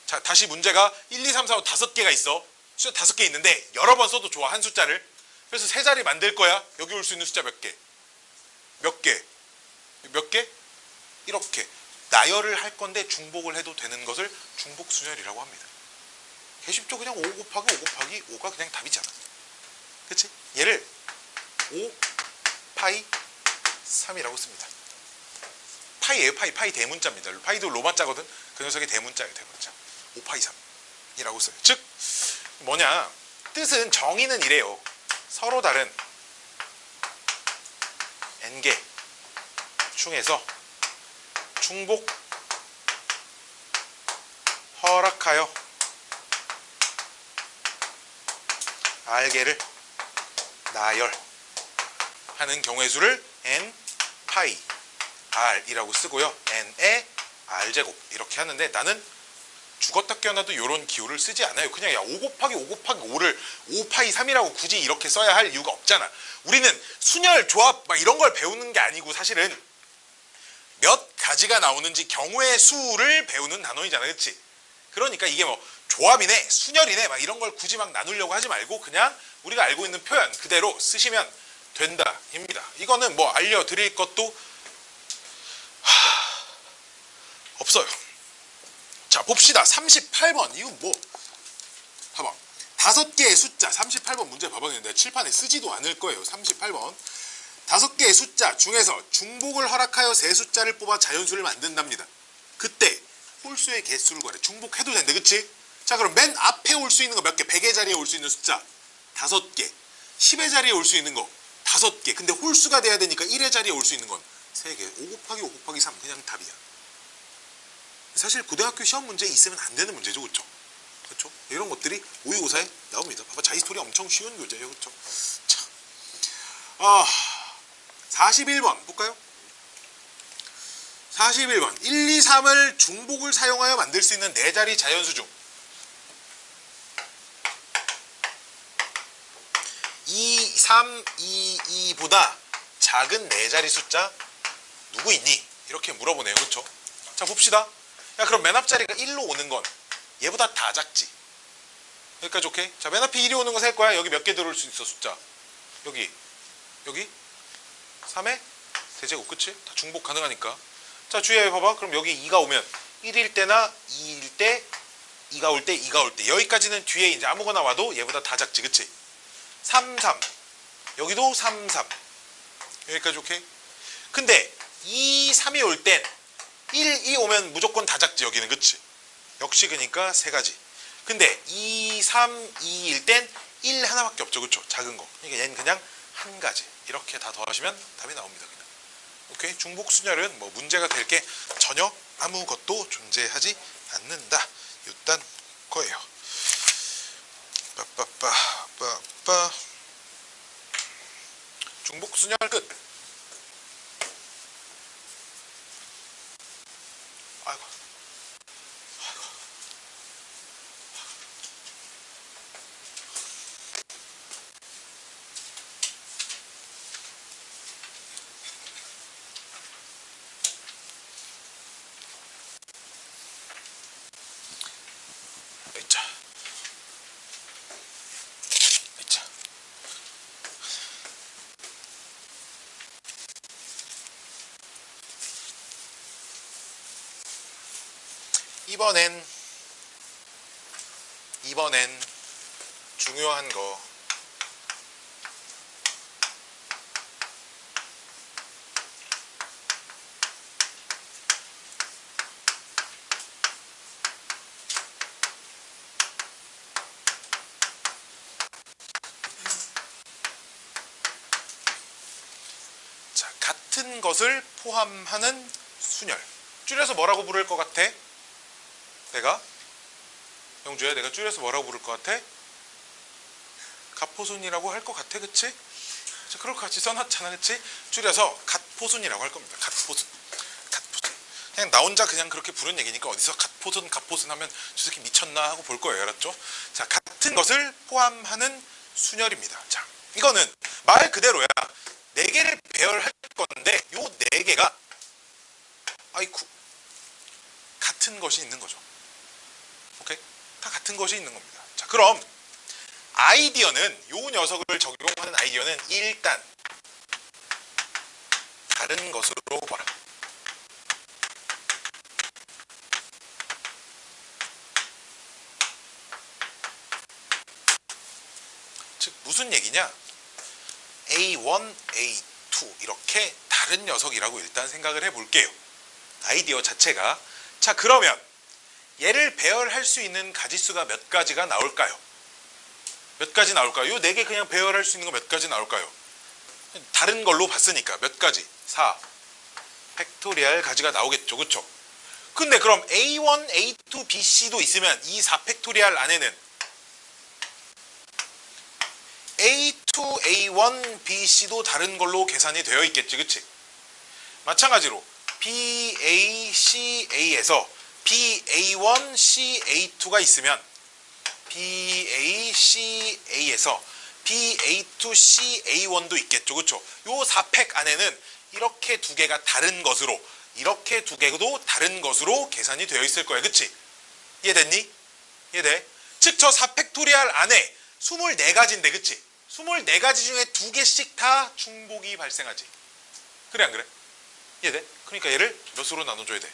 자, 다시 문제가 1, 2, 3, 4, 5 5개가 있어. 숫자 5개 있는데 여러 번 써도 좋아. 한 숫자를. 그래서 세 자리 만들 거야. 여기 올 수 있는 숫자 몇 개? 몇 개? 몇 개? 이렇게 나열을 할 건데 중복을 해도 되는 것을 중복순열이라고 합니다. 개쉽죠? 그냥 5 곱하기 5 곱하기 5가 그냥 답이잖아. 그치? 얘를 5 파이 3이라고 씁니다. 파이예요. 파이 대문자입니다. 파이도 로마자거든. 그 녀석의 대문자예요. 대문자. 5 파이 3이라고 써요. 즉 뭐냐, 뜻은 정의는 이래요. 서로 다른 n개 중에서 중복 허락하여 r개를 나열하는 경우의 수를 n 파이 r이라고 쓰고요. n의 r제곱 이렇게 하는데, 나는 죽었다 깨어나도 이런 기호를 쓰지 않아요. 그냥 야 5 곱하기 5 곱하기 5를 5 파이 3이라고 굳이 이렇게 써야 할 이유가 없잖아. 우리는 순열, 조합 막 이런 걸 배우는 게 아니고 사실은 몇 가지가 나오는지 경우의 수를 배우는 단원이잖아. 그치? 그러니까 이게 뭐 조합이네 순열이네 막 이런 걸 굳이 막 나누려고 하지 말고 그냥 우리가 알고 있는 표현 그대로 쓰시면 된다 입니다. 이거는 뭐 알려드릴 것도 없어요. 자 봅시다. 38번 이건 뭐 봐봐, 5개의 숫자 38번 문제 봐봐. 내가 칠판에 쓰지도 않을 거예요. 38번 5개의 숫자 중에서 중복을 허락하여 세 숫자를 뽑아 자연수를 만든답니다. 그때 홀수의 개수를 구하래. 중복해도 된대. 그치? 자 그럼 맨 앞에 올 수 있는 거 몇 개? 100의 자리에 올 수 있는 숫자 5개, 10의 자리에 올 수 있는 거 5개. 근데 홀수가 돼야 되니까 1의 자리에 올 수 있는 건 3개. 5 곱하기 5 곱하기 3 그냥 답이야. 사실 고등학교 시험 문제에 있으면 안 되는 문제죠. 그렇죠? 그렇죠? 이런 것들이 모의고사에 나옵니다. 봐봐, 자기스토리 엄청 쉬운 교재예요. 그렇죠? 자, 41번 볼까요? 41번 1, 2, 3을 중복을 사용하여 만들 수 있는 4자리 자연수 중 2, 3, 2, 2보다 작은 4자리 숫자 누구 있니? 이렇게 물어보네요. 그렇죠? 자 봅시다. 야 그럼 맨 앞자리가 1로 오는 건 얘보다 다 작지. 여기까지 오케이? 자 맨 앞에 1이 오는 거 셀 거야. 여기 몇 개 들어올 수 있어 숫자? 여기 3의 대제곱. 그치? 다 중복 가능하니까. 자 주의해 봐봐. 그럼 여기 2가 오면 1일 때나 2일 때 2가 올 때 2가 올 때 여기까지는 뒤에 이제 아무거나 와도 얘보다 다 작지. 그치? 3, 3 여기도 3, 3 여기까지 오케이? 근데 2, 3이 올 땐 1, 2 오면 무조건 다 작지. 여기는. 그치? 역시 그러니까 세 가지. 근데 2, 3, 2일 땐 1 하나밖에 없죠. 그쵸? 작은 거. 그러니까 얘는 그냥 한 가지. 이렇게 다 더하시면 답이 나옵니다. 그냥. 오케이? 중복순열은 뭐 문제가 될 게 전혀 아무것도 존재하지 않는다. 이딴 거예요. 빠빠빠 중복순열 끝. 아이고. 자. 이번엔 중요한 거 자, 같은 것을 포함하는 순열. 줄여서 뭐라고 부를 것 같아? 내가? 영주야, 내가 줄여서 뭐라고 부를 것 같아? 갑포순이라고 할 것 같아. 그치? 자, 그렇게 같이 써놨잖아. 그치? 줄여서 갓포순이라고 할 겁니다. 갓포순. 그냥 나 혼자 그냥 그렇게 부른 얘기니까 어디서 갓포순 하면 저 새끼 미쳤나 하고 볼 거예요. 알았죠? 자, 같은 것을 포함하는 순열입니다. 자, 이거는 말 그대로야. 4개를 배열할 건데 요 4개가 아이쿠 같은 것이 있는 거죠. 오케이? 다 같은 것이 있는 겁니다. 자, 그럼 아이디어는 요 녀석을 적용하는 아이디어는 일단 다른 것으로 봐라. 즉 무슨 얘기냐? A1, A2 이렇게 다른 녀석이라고 일단 생각을 해볼게요. 아이디어 자체가. 자, 그러면 얘를 배열할 수 있는 가지수가 몇 가지가 나올까요? 몇 가지 나올까요? 요 4개 그냥 배열할 수 있는 거 몇 가지 나올까요? 다른 걸로 봤으니까 몇 가지? 4 팩토리얼 가지가 나오겠죠. 그쵸? 근데 그럼 A1, A2, BC도 있으면 이 4 팩토리얼 안에는 A2, A1, BC도 다른 걸로 계산이 되어 있겠지. 그치? 마찬가지로 B, A, C, A에서 B, A1, C, A2가 있으면 B, A, C, A에서 B, A2, C, A1도 있겠죠. 그쵸? 요 4팩 안에는 이렇게 두 개가 다른 것으로, 이렇게 두 개도 다른 것으로 계산이 되어 있을 거야. 그치? 이해됐니? 이해돼? 즉 저 4팩토리얼 안에 24가지인데 그치? 24가지 중에 2개씩 다 중복이 발생하지. 그래 안 그래? 이해돼? 그러니까 얘를 몇으로 나눠줘야 돼?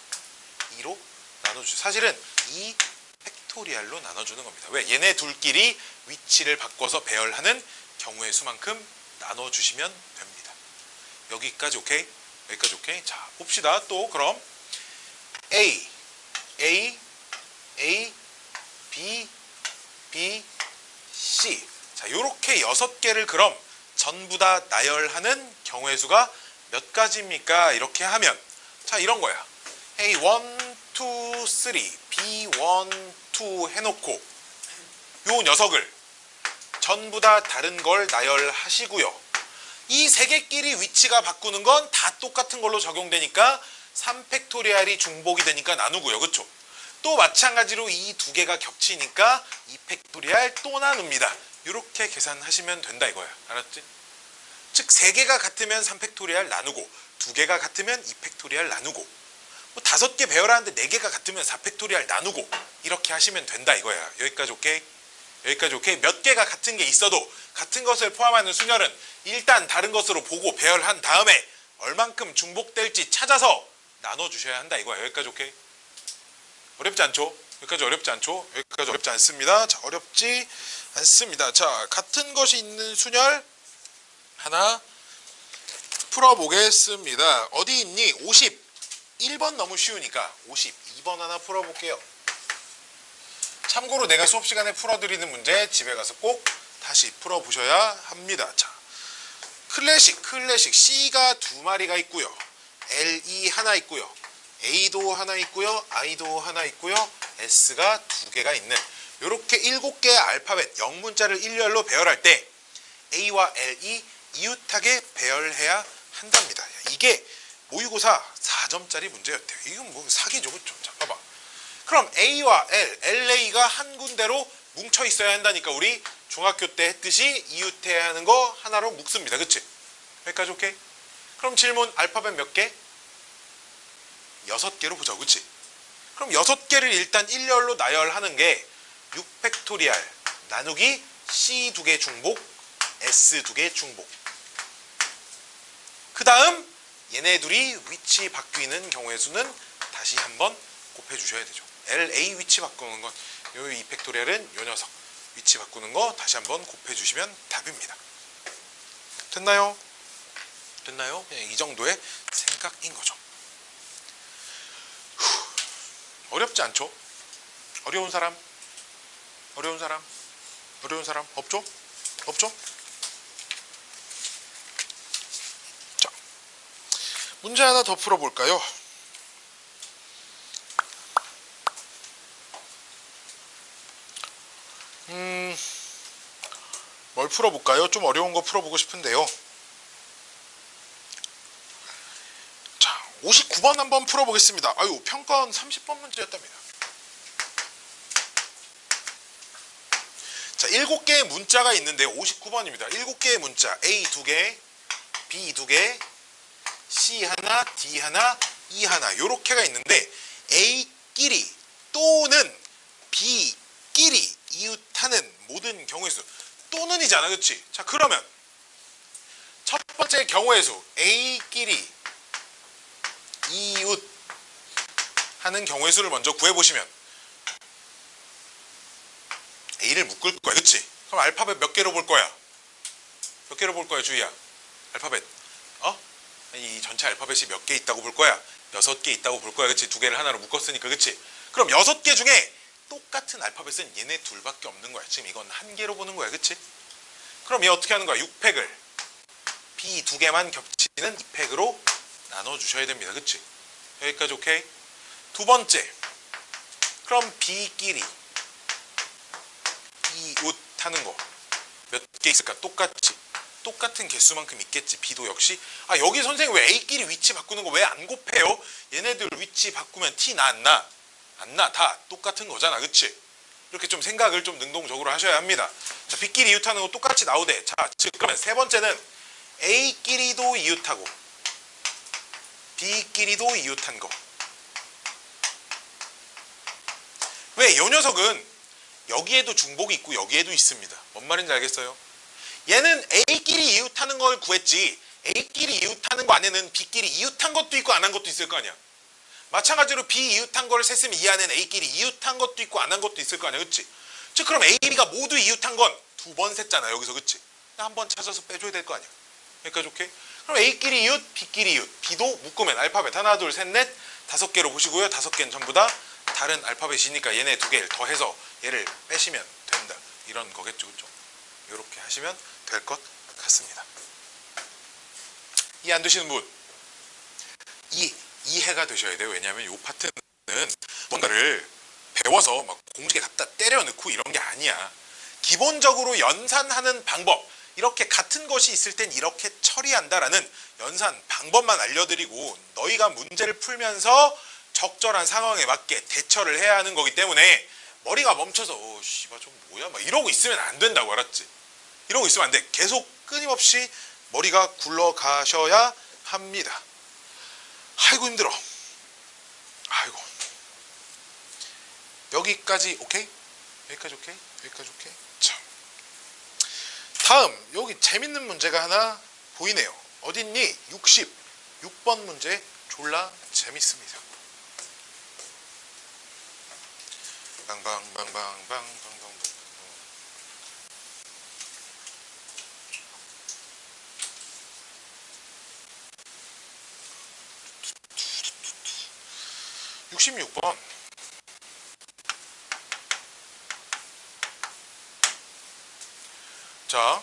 2로 나눠주죠. 사실은 2 팩토리얼로 나눠주는 겁니다. 왜? 얘네 둘끼리 위치를 바꿔서 배열하는 경우의 수만큼 나눠주시면 됩니다. 여기까지 오케이? 여기까지 오케이? 자, 봅시다. 또 그럼 A, A, A, B, B, C. 자, 요렇게 6개를 그럼 전부 다 나열하는 경우의 수가 몇 가지입니까? 이렇게 하면 자, 이런 거야. A1, 2, 3, B1, 2 해놓고 요 녀석을 전부 다 다른 걸 나열하시고요. 이 3개끼리 위치가 바꾸는 건 다 똑같은 걸로 적용되니까 3팩토리얼이 중복이 되니까 나누고요. 그쵸? 또 마찬가지로 이 2개가 겹치니까 2팩토리얼 또 나눕니다. 이렇게 계산하시면 된다 이거야. 알았지? 즉 3개가 같으면 3팩토리얼 나누고 2개가 같으면 2팩토리얼 나누고 뭐 5개 배열하는데 4개가 같으면 4팩토리얼 나누고 이렇게 하시면 된다 이거야. 여기까지 오케이? 여기까지 오케이? 몇 개가 같은 게 있어도 같은 것을 포함하는 순열은 일단 다른 것으로 보고 배열한 다음에 얼만큼 중복될지 찾아서 나눠주셔야 한다 이거야. 여기까지 오케이? 어렵지 않죠? 여기까지 어렵지 않죠? 여기까지 어렵지 않습니다. 자, 어렵지 않습니다. 자, 같은 것이 있는 순열 하나 풀어보겠습니다. 어디 있니? 51번 너무 쉬우니까 52번 하나 풀어볼게요. 참고로 내가 수업 시간에 풀어드리는 문제 집에 가서 꼭 다시 풀어보셔야 합니다. 자, 클래식 C가 2마리가 있고요. LE 하나 있고요. A도 하나 있고요. I도 하나 있고요. S가 2개가 있는 이렇게 7개의 알파벳 영문자를 일렬로 배열할 때 A와 L이 이웃하게 배열해야 한답니다. 이게 모의고사 4점짜리 문제였대요. 이건 뭐 사기죠. 그쵸? 자, 봐봐. 그럼 A와 L, LA가 한 군데로 뭉쳐 있어야 한다니까 우리 중학교 때 했듯이 이웃해야 하는 거 하나로 묶습니다. 그치? 여기까지 오케이? 그럼 질문 알파벳 몇 개? 6개로 보자. 그치? 그럼 6개를 일단 일렬로 나열하는 게 6팩토리얼 나누기 C 2개 중복, S 2개 중복. 그 다음 얘네 둘이 위치 바뀌는 경우의 수는 다시 한번 곱해주셔야 되죠. LA 위치 바꾸는 건 요 2팩토리얼은 요 녀석 위치 바꾸는 거 다시 한번 곱해주시면 답입니다. 됐나요? 됐나요? 그냥 이 정도의 생각인 거죠. 어렵지 않죠? 어려운 사람? 어려운 사람? 어려운 사람? 없죠? 없죠? 자, 문제 하나 더 풀어볼까요? 뭘 풀어볼까요? 좀 어려운 거 풀어보고 싶은데요. 자, 59번 한번 풀어보겠습니다. 아유, 평가원 30번 문제였답니다. 자, 7개의 문자가 있는데 59번입니다. 7개의 문자 A 2개, B 2개, C 하나, D 하나, E 하나 이렇게가 있는데 A끼리 또는 B끼리 이웃하는 모든 경우의 수 성은이잖아, 그치? 자, 그러면 첫 번째 경우의 수 A끼리 이웃 하는 경우의 수를 먼저 구해보시면 A를 묶을 거야, 그치? 그럼 알파벳 몇 개로 볼 거야? 몇 개로 볼 거야, 주희야? 알파벳 이 전체 알파벳이 몇 개 있다고 볼 거야? 6개 있다고 볼 거야, 그치? 2개를 하나로 묶었으니까, 그치? 그럼 6개 중에 똑같은 알파벳은 얘네 둘밖에 없는 거야. 지금 이건 1개로 보는 거야, 그치? 그럼 얘 어떻게 하는 거야? 6팩을 B 2개만 겹치는 2팩으로 나눠주셔야 됩니다, 그치? 여기까지 오케이? 두 번째, 그럼 B끼리 이웃 하는 거 몇 개 있을까? 똑같은 개수만큼 있겠지. B도 역시. 아, 여기 선생님 왜 A끼리 위치 바꾸는 거 왜 안 곱해요? 얘네들 위치 바꾸면 T 나 안 나? 안 나. 다 똑같은 거잖아, 그치? 이렇게 좀 생각을 좀 능동적으로 하셔야 합니다. 자, B끼리 이웃하는 거 똑같이 나오대. 자, 즉 그러면 세 번째는 A끼리도 이웃하고 B끼리도 이웃한 거. 왜? 요 녀석은 여기에도 중복이 있고 여기에도 있습니다. 뭔 말인지 알겠어요? 얘는 A끼리 이웃하는 걸 구했지 A끼리 이웃하는 거 안에는 B끼리 이웃한 것도 있고 안 한 것도 있을 거 아니야. 마찬가지로 B 이웃한 거를 셌으면 이 안에는 A끼리 이웃한 것도 있고 안 한 것도 있을 거 아니야, 그치? 즉 그럼 A, B가 모두 이웃한 건 2번 셌잖아, 여기서, 그치? 한 번 찾아서 빼줘야 될 거 아니야. 여기까지 오케이? 그럼 A끼리 이웃, B끼리 이웃. B도 묶으면 알파벳 하나, 둘, 셋, 넷 5개로 보시고요. 5개는 전부 다 다른 알파벳이니까 얘네 2개를 더해서 얘를 빼시면 된다. 이런 거겠죠, 그쵸? 이렇게 하시면 될 것 같습니다. 이해 안 되시는 분? 이해가 되셔야 돼요. 왜냐하면 이 파트는 뭔가를 배워서 막 공식에 갖다 때려 넣고 이런 게 아니야. 기본적으로 연산하는 방법, 이렇게 같은 것이 있을 땐 이렇게 처리한다라는 연산 방법만 알려드리고 너희가 문제를 풀면서 적절한 상황에 맞게 대처를 해야 하는 거기 때문에 머리가 멈춰서 씨발 좀 뭐야 막 이러고 있으면 안 된다고, 알았지? 이러고 있으면 안 돼. 계속 끊임없이 머리가 굴러가셔야 합니다. 아이고 힘들어. 아이고. 여기까지 오케이? 여기까지 오케이? 여기까지 오케이? 자, 다음 여기 재밌는 문제가 하나 보이네요. 어딨니? 66번 문제 졸라 재밌습니다. 빵빵빵빵빵빵빵. 66번. 자,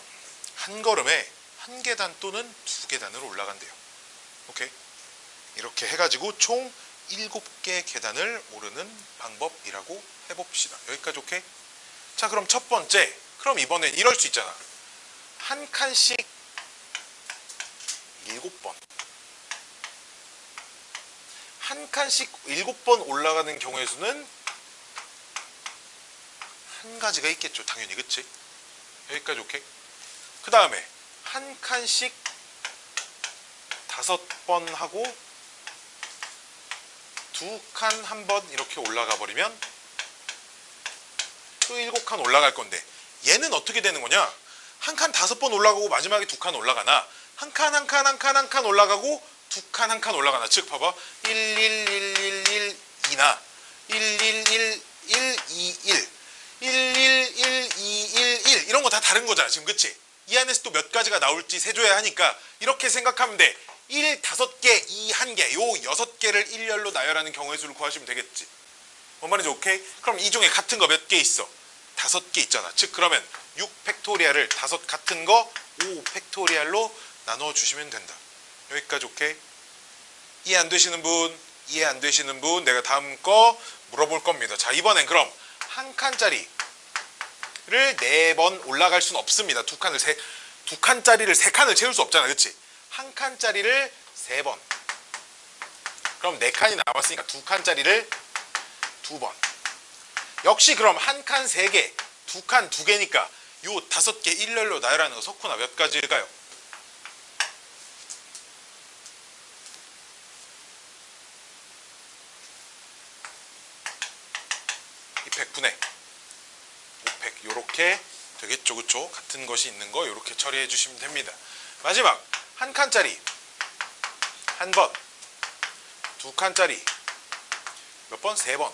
한 걸음에 한 계단 또는 두 계단으로 올라간대요. 오케이? 이렇게 해가지고 총 7개 계단을 오르는 방법이라고 해봅시다. 여기까지 오케이? 자, 그럼 첫 번째. 그럼 이번엔 이럴 수 있잖아. 한 칸씩 7번. 한 칸씩 7번 올라가는 경우의 수는 한 가지가 있겠죠, 당연히, 그치? 여기까지 오케이? 그 다음에 한 칸씩 5번 하고 2칸 한 번 이렇게 올라가 버리면 또 7칸 올라갈 건데, 얘는 어떻게 되는 거냐? 한 칸 5번 올라가고 마지막에 2칸 올라가나, 한 칸 한 칸 한 칸 한 칸 올라가고 2칸 한 칸 올라가나. 즉 봐봐, 11111 2나 111121 111211 이런 거 다 다른 거잖아 지금, 그치? 이 안에서 또 몇 가지가 나올지 세줘야 하니까 이렇게 생각하면 돼. 1 5개, 2 1개, 요 6개를 일렬로 나열하는 경우의 수를 구하시면 되겠지. 뭔 말인지 오케이? 그럼 이 중에 같은 거 몇 개 있어? 5개 있잖아. 즉 그러면 6 팩토리얼을 5 같은 거 5 팩토리얼로 나눠주시면 된다. 여기까지 오케이? 이해 안 되시는 분? 이해 안 되시는 분 내가 다음 거 물어볼 겁니다. 자, 이번엔 그럼 한 칸짜리를 4번 올라갈 수는 없습니다. 두 칸짜리를 3칸을 채울 수 없잖아, 그치? 한 칸짜리를 3번. 그럼 4칸이 남았으니까 2칸짜리를 2번. 역시 그럼 한 칸 3개, 2칸 2개니까 요 5개 일렬로 나열하는 거 석훈아 몇 가지일까요? 이 100분의 500 요렇게 되겠죠, 그쵸? 같은 것이 있는 거 이렇게 처리해 주시면 됩니다. 마지막 한 칸짜리 한 번, 두 칸짜리 몇 번? 세 번.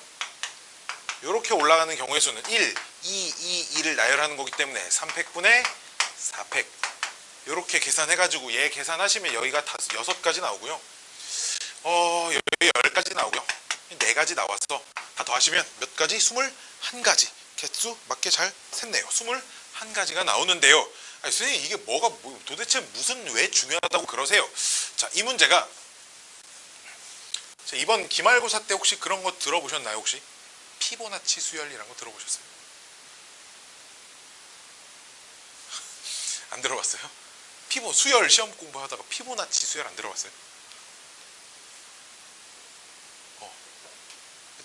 이렇게 올라가는 경우의 수는 1, 2, 2를 나열하는 거기 때문에 3팩분의 4팩. 이렇게 계산해가지고 얘 계산하시면 여기가 6가지 나오고요. 여기 10가지 나오고요. 4가지 나와서 다 더하시면 몇 가지? 21가지. 개수 맞게 잘 샜네요. 21가지가 나오는데요. 아니, 선생님 이게 도대체 왜 중요하다고 그러세요? 자, 이 문제가 이번 기말고사 때 혹시 그런 거 들어보셨나요? 혹시 피보나치 수열이라는 거 들어보셨어요? 안 들어봤어요? 수열 시험 공부하다가 피보나치 수열 안 들어봤어요?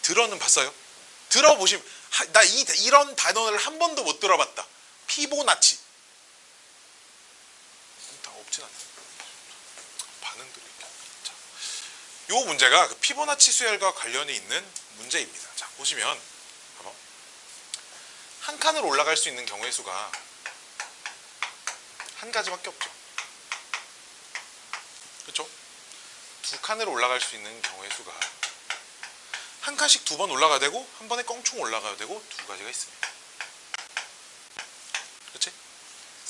들어는 봤어요? 들어보시면 나 이런 단어를 한 번도 못 들어봤다. 피보나치. 다 없진 않아요. 반응들이 자, 요 문제가 그 피보나치 수열과 관련이 있는 문제입니다. 자, 보시면 한 칸을 올라갈 수 있는 경우의 수가 한 가지밖에 없죠. 그렇죠? 두 칸을 올라갈 수 있는 경우의 수가 한 칸씩 2번 올라가야 되고 한 번에 껑충 올라가야 되고 2가지가 있습니다. 그렇지?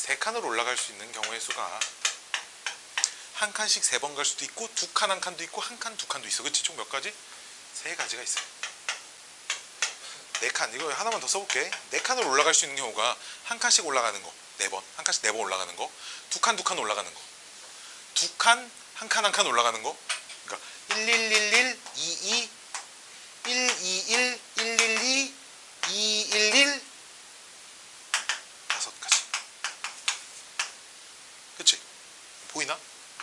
3칸을 올라갈 수 있는 경우의 수가 한 칸씩 3번 갈 수도 있고 2칸 한 칸도 있고 한 칸 2칸도 있어. 그렇지? 총 몇 가지? 3가지가 있어요. 4칸, 이거 하나만 더 써볼게. 4칸을 올라갈 수 있는 경우가 한 칸씩 올라가는 거 4번, 한 칸씩 4번 올라가는 거, 2칸 올라가는 거, 2칸 한 칸 한 칸 올라가는 거. 그러니까 1111, 22, 121, 112, 211, 5가지. 그치? 보이나?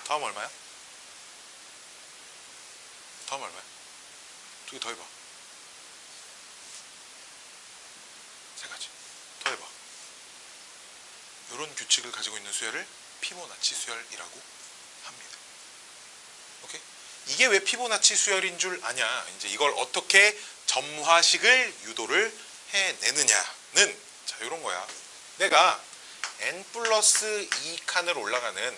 다음 얼마야? 다음 얼마야? 2개 더 해봐. 3가지. 더 해봐. 이런 규칙을 가지고 있는 수열을 피보나치 수열이라고 합니다. 오케이? 이게 왜 피보나치 수열인 줄 아냐? 이제 이걸 어떻게 점화식을 유도를 해내느냐는 자, 이런 거야. 내가 n 플러스 2칸을 올라가는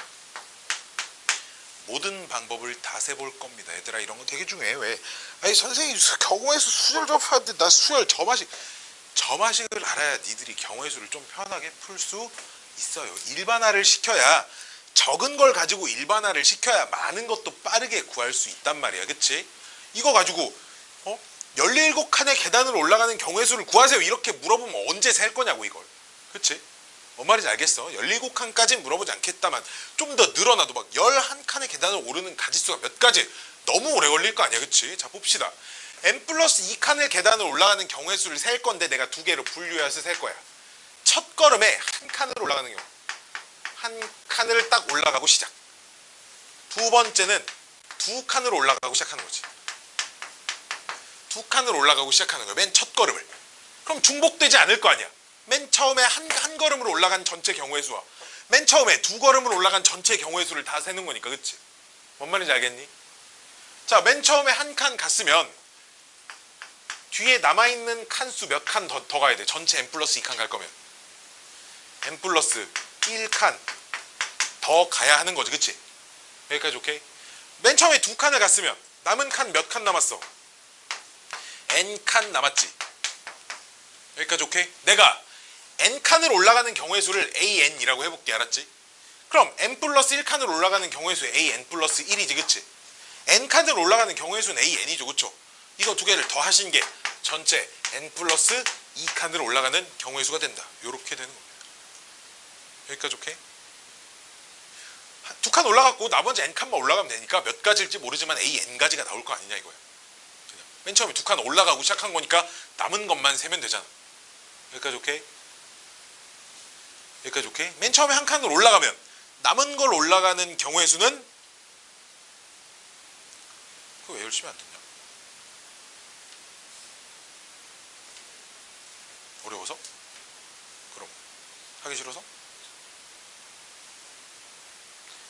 모든 방법을 다 세볼 겁니다. 얘들아, 이런 거 되게 중요해. 왜? 아니, 선생님 경우의 수 수열 접하는데 나 수열 점화식을 알아야 니들이 경우의 수를 좀 편하게 풀 수 있어요. 일반화를 시켜야, 적은 걸 가지고 일반화를 시켜야 많은 것도 빠르게 구할 수 있단 말이야. 그치? 이거 가지고 17칸의 계단을 올라가는 경우의 수를 구하세요 이렇게 물어보면 언제 셀 거냐고, 이걸. 그치? 뭔 말인지 알겠어? 17칸까지는 물어보지 않겠다만 좀 더 늘어나도 막 11칸의 계단을 오르는 가지수가 몇 가지, 너무 오래 걸릴 거 아니야. 그치? 자, 봅시다. n 플러스 2칸의 계단을 올라가는 경우의 수를 셀 건데 내가 2개로 분류해서 셀 거야. 첫 걸음에 한 칸을 올라가는 경우, 한 칸을 딱 올라가고 시작. 두 번째는 2칸을 올라가고 시작하는 거지. 2칸을 올라가고 시작하는 거야. 맨 첫 걸음을. 그럼 중복되지 않을 거 아니야. 맨 처음에 한 걸음으로 올라간 전체 경우의 수와 맨 처음에 2걸음으로 올라간 전체 경우의 수를 다 세는 거니까. 그치? 뭔 말인지 알겠니? 자, 맨 처음에 한 칸 갔으면 뒤에 남아있는 칸수 몇 칸 더 가야 돼. 전체 n 플러스 2칸 갈 거면 n 플러스 1칸 더 가야 하는 거지. 그치? 여기까지 오케이? 맨 처음에 2칸을 갔으면 남은 칸 몇 칸 남았어? n칸 남았지. 여기까지 오케이? 내가 n칸을 올라가는 경우의 수를 an이라고 해볼게. 알았지? 그럼 n 플러스 1칸을 올라가는 경우의 수 an 플러스 1이지. 그치? n칸을 올라가는 경우의 수는 an이죠. 그쵸? 이거 2개를 더 하신 게 전체 n 플러스 2칸을 올라가는 경우의 수가 된다. 요렇게 되는 겁니다. 여기까지 오케이? 2칸 올라갔고 나머지 n칸만 올라가면 되니까 몇 가지일지 모르지만 an가지가 나올 거 아니냐 이거야. 그냥 맨 처음에 2칸 올라가고 시작한 거니까 남은 것만 세면 되잖아. 여기까지 오케이? 여기까지 오케이? 맨 처음에 한 칸을 올라가면 남은 걸 올라가는 경우의 수는 그거 왜 열심히 안 듣냐? 어려워서? 그럼 하기 싫어서?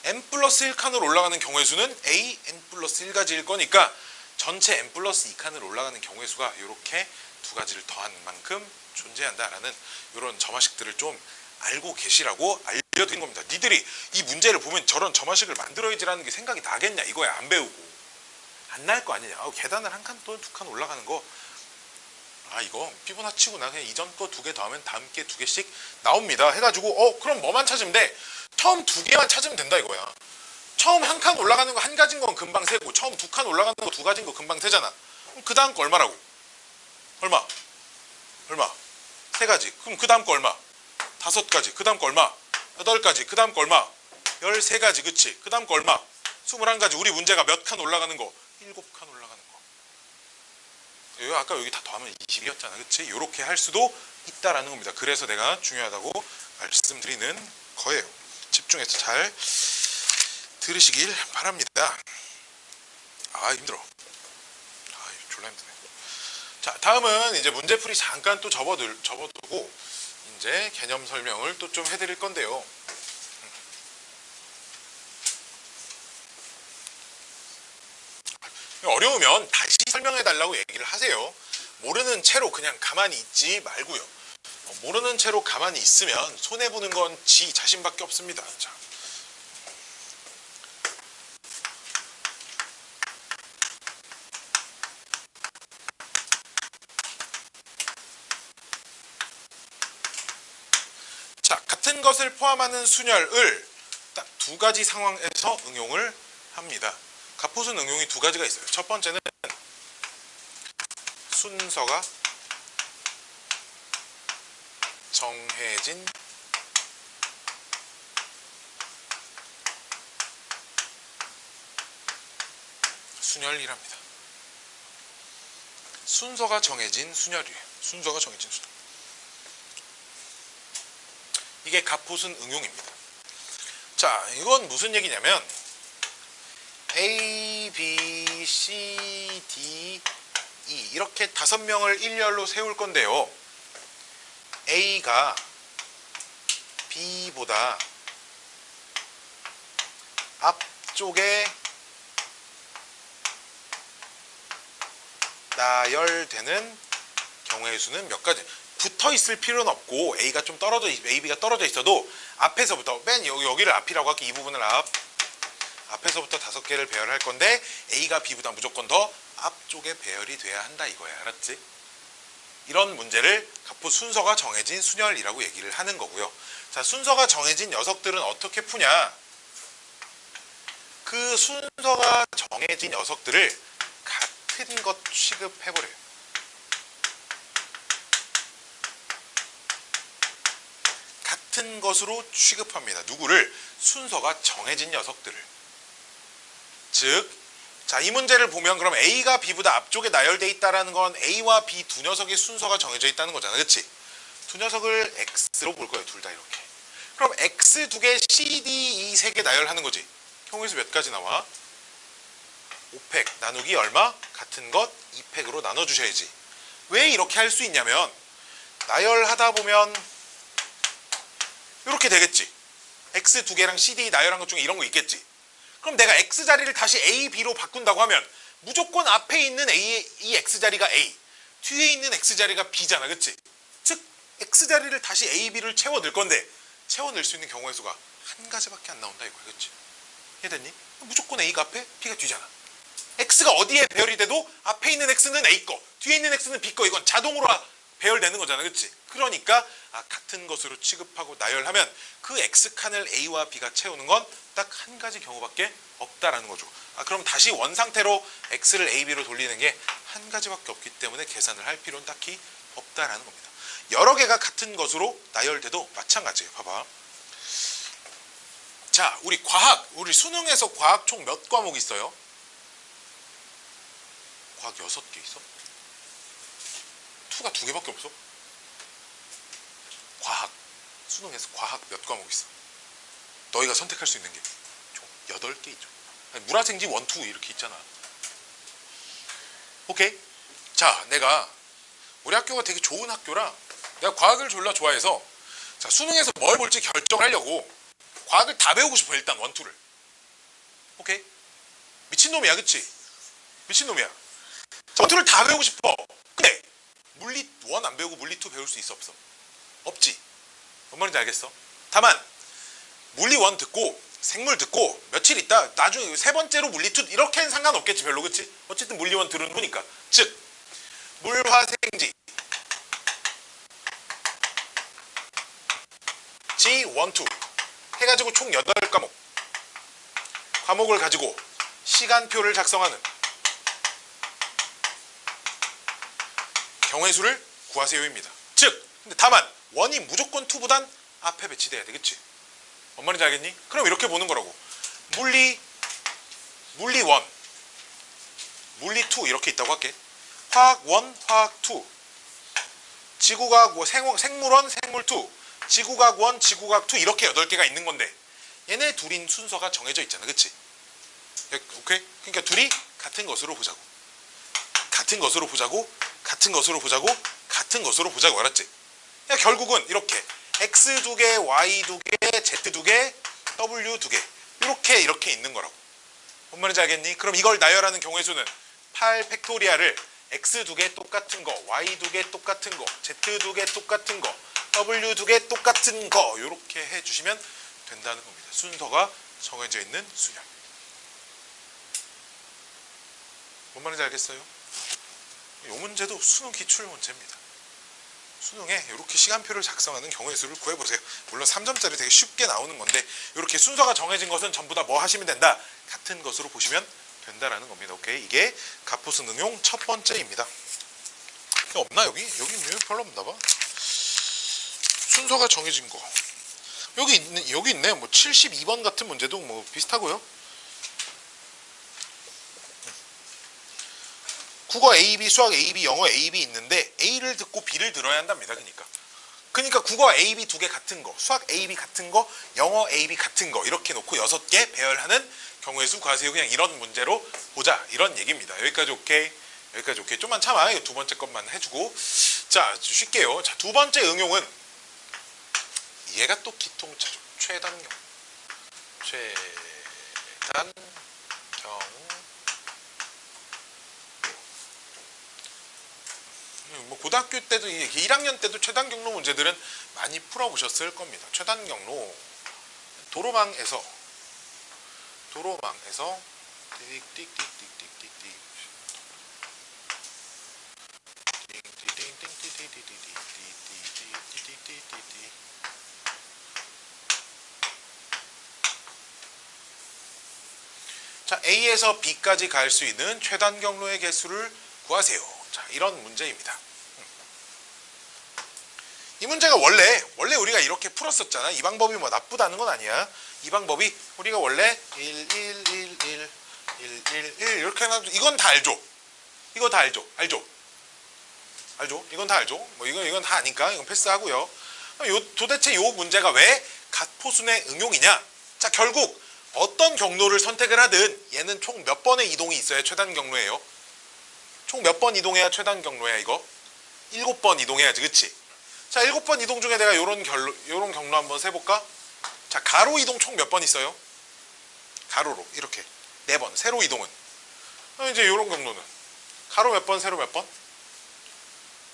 n 플러스 1칸으로 올라가는 경우의 수는 a n 플러스 1가지일 거니까 전체 n 플러스 2칸으로 올라가는 경우의 수가 이렇게 두 가지를 더한 만큼 존재한다라는 이런 점화식들을 좀 알고 계시라고 알려드린 겁니다. 니들이 이 문제를 보면 저런 점화식을 만들어야지라는 게 생각이 나겠냐 이거야. 안 배우고 안 날 거 아니냐. 계단을 한 칸 또 두 칸 올라가는 거, 이거 피보나치구나. 그냥 이전 거 두 개 더하면 다음 게 두 개씩 나옵니다 해가지고 그럼 뭐만 찾으면 돼? 처음 두 개만 찾으면 된다 이거야. 처음 한 칸 올라가는 거 한 가지인 건 금방 세고, 처음 두 칸 올라가는 거 두 가지인 거 금방 세잖아. 그럼 그 다음 거 얼마라고? 얼마? 세 가지. 그럼 그 다음 거 얼마? 다섯 가지. 그 다음 거 얼마? 여덟 가지. 그 다음 거 얼마? 13가지. 그치? 그 다음 거 얼마? 21가지. 우리 문제가 몇 칸 올라가는 거? 7칸 올라가는 거. 아까 여기 다 더하면 20이었잖아. 그치? 요렇게 할 수도 있다라는 겁니다. 그래서 내가 중요하다고 말씀드리는 거예요. 집중해서 잘 들으시길 바랍니다. 힘들어. 졸라 힘드네. 자, 다음은 이제 문제풀이 잠깐 또 접어두고 이제 개념 설명을 또 좀 해드릴 건데요. 어려우면 다시 설명해달라고 얘기를 하세요. 모르는 채로 그냥 가만히 있지 말고요. 모르는 채로 가만히 있으면 손해보는 건 지 자신밖에 없습니다. 자, 같은 것을 포함하는 순열을 딱 두 가지 상황에서 응용을 합니다. 갑포순 응용이 두 가지가 있어요. 첫 번째는 순서가 정해진 순열이랍니다. 순서가 정해진 순열이에요. 순서가 정해진 순열. 이게 갑포순 응용입니다. 자, 이건 무슨 얘기냐면 A, B, C, D, E 이렇게 5명을 일렬로 세울 건데요. A가 B보다 앞쪽에 나열되는 경우의 수는 몇 가지? 붙어 있을 필요는 없고 A가 좀 떨어져 A, B가 떨어져 있어도 앞에서부터 맨 여기를 앞이라고 할게. 이 부분을 앞에서부터 5개를 배열할 건데 A가 B보다 무조건 더 앞쪽에 배열이 돼야 한다 이거야. 알았지? 이런 문제를 갑포 순서가 정해진 순열이라고 얘기를 하는 거고요. 자, 순서가 정해진 녀석들은 어떻게 푸냐? 그 순서가 정해진 녀석들을 같은 것 취급해버려요. 같은 것으로 취급합니다. 누구를? 순서가 정해진 녀석들을. 즉, 자, 이 문제를 보면 그럼 A가 B보다 앞쪽에 나열돼 있다는 건 A와 B 두 녀석의 순서가 정해져 있다는 거잖아. 그치? 두 녀석을 X로 볼 거예요. 둘 다 이렇게. 그럼 X 2개, C, D, E 3개 나열하는 거지. 경우에서 몇 가지 나와? 5팩 나누기 얼마? 같은 것 2팩으로 나눠주셔야지. 왜 이렇게 할 수 있냐면 나열하다 보면 이렇게 되겠지. X 2개랑 C, D 나열한 것 중에 이런 거 있겠지. 그럼 내가 X 자리를 다시 A, B로 바꾼다고 하면 무조건 앞에 있는 이 X 자리가 A, 뒤에 있는 X 자리가 B잖아. 그치? 즉 X 자리를 다시 A, B를 채워 넣을 건데 채워 넣을 수 있는 경우의 수가 한 가지밖에 안 나온다 이거야. 그치? 이해됐니? 무조건 A가 앞에, B가 뒤잖아. X가 어디에 배열이 돼도 앞에 있는 X는 A 거, 뒤에 있는 X는 B 거. 이건 자동으로 배열되는 거잖아. 그치? 그러니까 같은 것으로 취급하고 나열하면 그 X칸을 A와 B가 채우는 건 딱 한 가지 경우밖에 없다라는 거죠. 그럼 다시 원상태로 X를 A, B로 돌리는 게 한 가지밖에 없기 때문에 계산을 할 필요는 딱히 없다라는 겁니다. 여러 개가 같은 것으로 나열돼도 마찬가지예요. 봐봐. 자, 우리 수능에서 과학 총 몇 과목 있어요? 과학 6개 있어? 투가 2개밖에 없어? 수능에서 과학 몇 과목 있어? 너희가 선택할 수 있는 게 총 8개 있죠. 물화생지 1, 2 이렇게 있잖아. 오케이? 자, 우리 학교가 되게 좋은 학교라 내가 과학을 졸라 좋아해서 자, 수능에서 뭘 볼지 결정하려고 과학을 다 배우고 싶어. 일단 1, 2를. 오케이? 미친놈이야. 그치? 미친놈이야. 1, 2를 다 배우고 싶어. 근데 물리 1 안 배우고 물리 2 배울 수 있어 없어? 없지. 뭔 말인지 알겠어? 다만 물리 1 듣고 생물 듣고 며칠 있다 나중에 세 번째로 물리 2 이렇게는 상관없겠지 별로. 그치? 어쨌든 물리 1 들은 거니까. 즉 물화생지 G1, 2 해가지고 총 8과목 과목을 가지고 시간표를 작성하는 경우의 수를 구하세요입니다. 즉 근데 다만 1이 무조건 2보단 앞에 배치돼야 돼. 그치? 뭔 말인지 알겠니? 그럼 이렇게 보는 거라고. 물리 1 물리 2 이렇게 있다고 할게. 화학 1 화학 2 지구과학 생물 1 생물 2 지구과학 1 지구과학 2 이렇게 8개가 있는 건데 얘네 둘인 순서가 정해져 있잖아. 그치? 오케이? 그러니까 둘이 같은 것으로 보자고. 같은 것으로 보자고. 같은 것으로 보자고. 같은 것으로 보자고. 알았지? 그러니까 결국은 이렇게 X 2개, Y 2개, Z 2개, W 2개 이렇게 있는 거라고. 뭔 말인지 알겠니? 그럼 이걸 나열하는 경우의 수는 8 팩토리알을 X 2개 똑같은 거, Y 2개 똑같은 거, Z 2개 똑같은 거, W 2개 똑같은 거 이렇게 해주시면 된다는 겁니다. 순서가 정해져 있는 수량. 뭔 말인지 알겠어요? 이 문제도 수능 기출 문제입니다. 수능에 이렇게 시간표를 작성하는 경우의 수를 구해보세요. 물론 3점짜리 되게 쉽게 나오는 건데 이렇게 순서가 정해진 것은 전부 다 뭐 하시면 된다? 같은 것으로 보시면 된다라는 겁니다. 오케이? 이게 가포수 응용 첫 번째입니다. 없나 여기? 여기 별로 없나 봐. 순서가 정해진 거. 여기 있네. 뭐 72번 같은 문제도 뭐 비슷하고요. 국어 A, B, 수학 A, B, 영어 A, B 있는데 A를 듣고 B를 들어야 한답니다. 그러니까 국어 A, B 2개 같은 거, 수학 A, B 같은 거, 영어 A, B 같은 거 이렇게 놓고 6개 배열하는 경우의 수 구하세요. 그냥 이런 문제로 보자. 이런 얘기입니다. 여기까지 오케이? 여기까지 오케이. 좀만 참아. 이거 두 번째 것만 해주고. 자, 쉴게요. 자, 두 번째 응용은 얘가 또 기통차죠. 최단경. 뭐 고등학교 때도 1학년 때도 최단 경로 문제들은 많이 풀어보셨을 겁니다. 최단 경로 도로망에서 자, A에서 B까지 갈 수 있는 최단 경로의 개수를 구하세요. 자, 이런 문제입니다. 이 문제가 원래 우리가 이렇게 풀었었잖아. 이 방법이 뭐 나쁘다는 건 아니야. 이 방법이 우리가 원래 1 이렇게 해가지고 이건 다 알죠. 이거 다 알죠. 이건 다 알죠. 뭐 이건 다 아니까 이건 패스하고요. 도대체 요 문제가 왜 가포순의 응용이냐? 자, 결국 어떤 경로를 선택을 하든 얘는 총 몇 번의 이동이 있어야 최단 경로예요. 총 몇 번 이동해야 최단 경로야 이거? 7번 이동해야지. 그치? 자, 7번 이동 중에 내가 요런 경로 한번 세볼까? 자, 가로 이동 총 몇 번 있어요? 가로로 이렇게 4번. 세로 이동은 이제 요런 경로는 가로 몇 번, 세로 몇 번?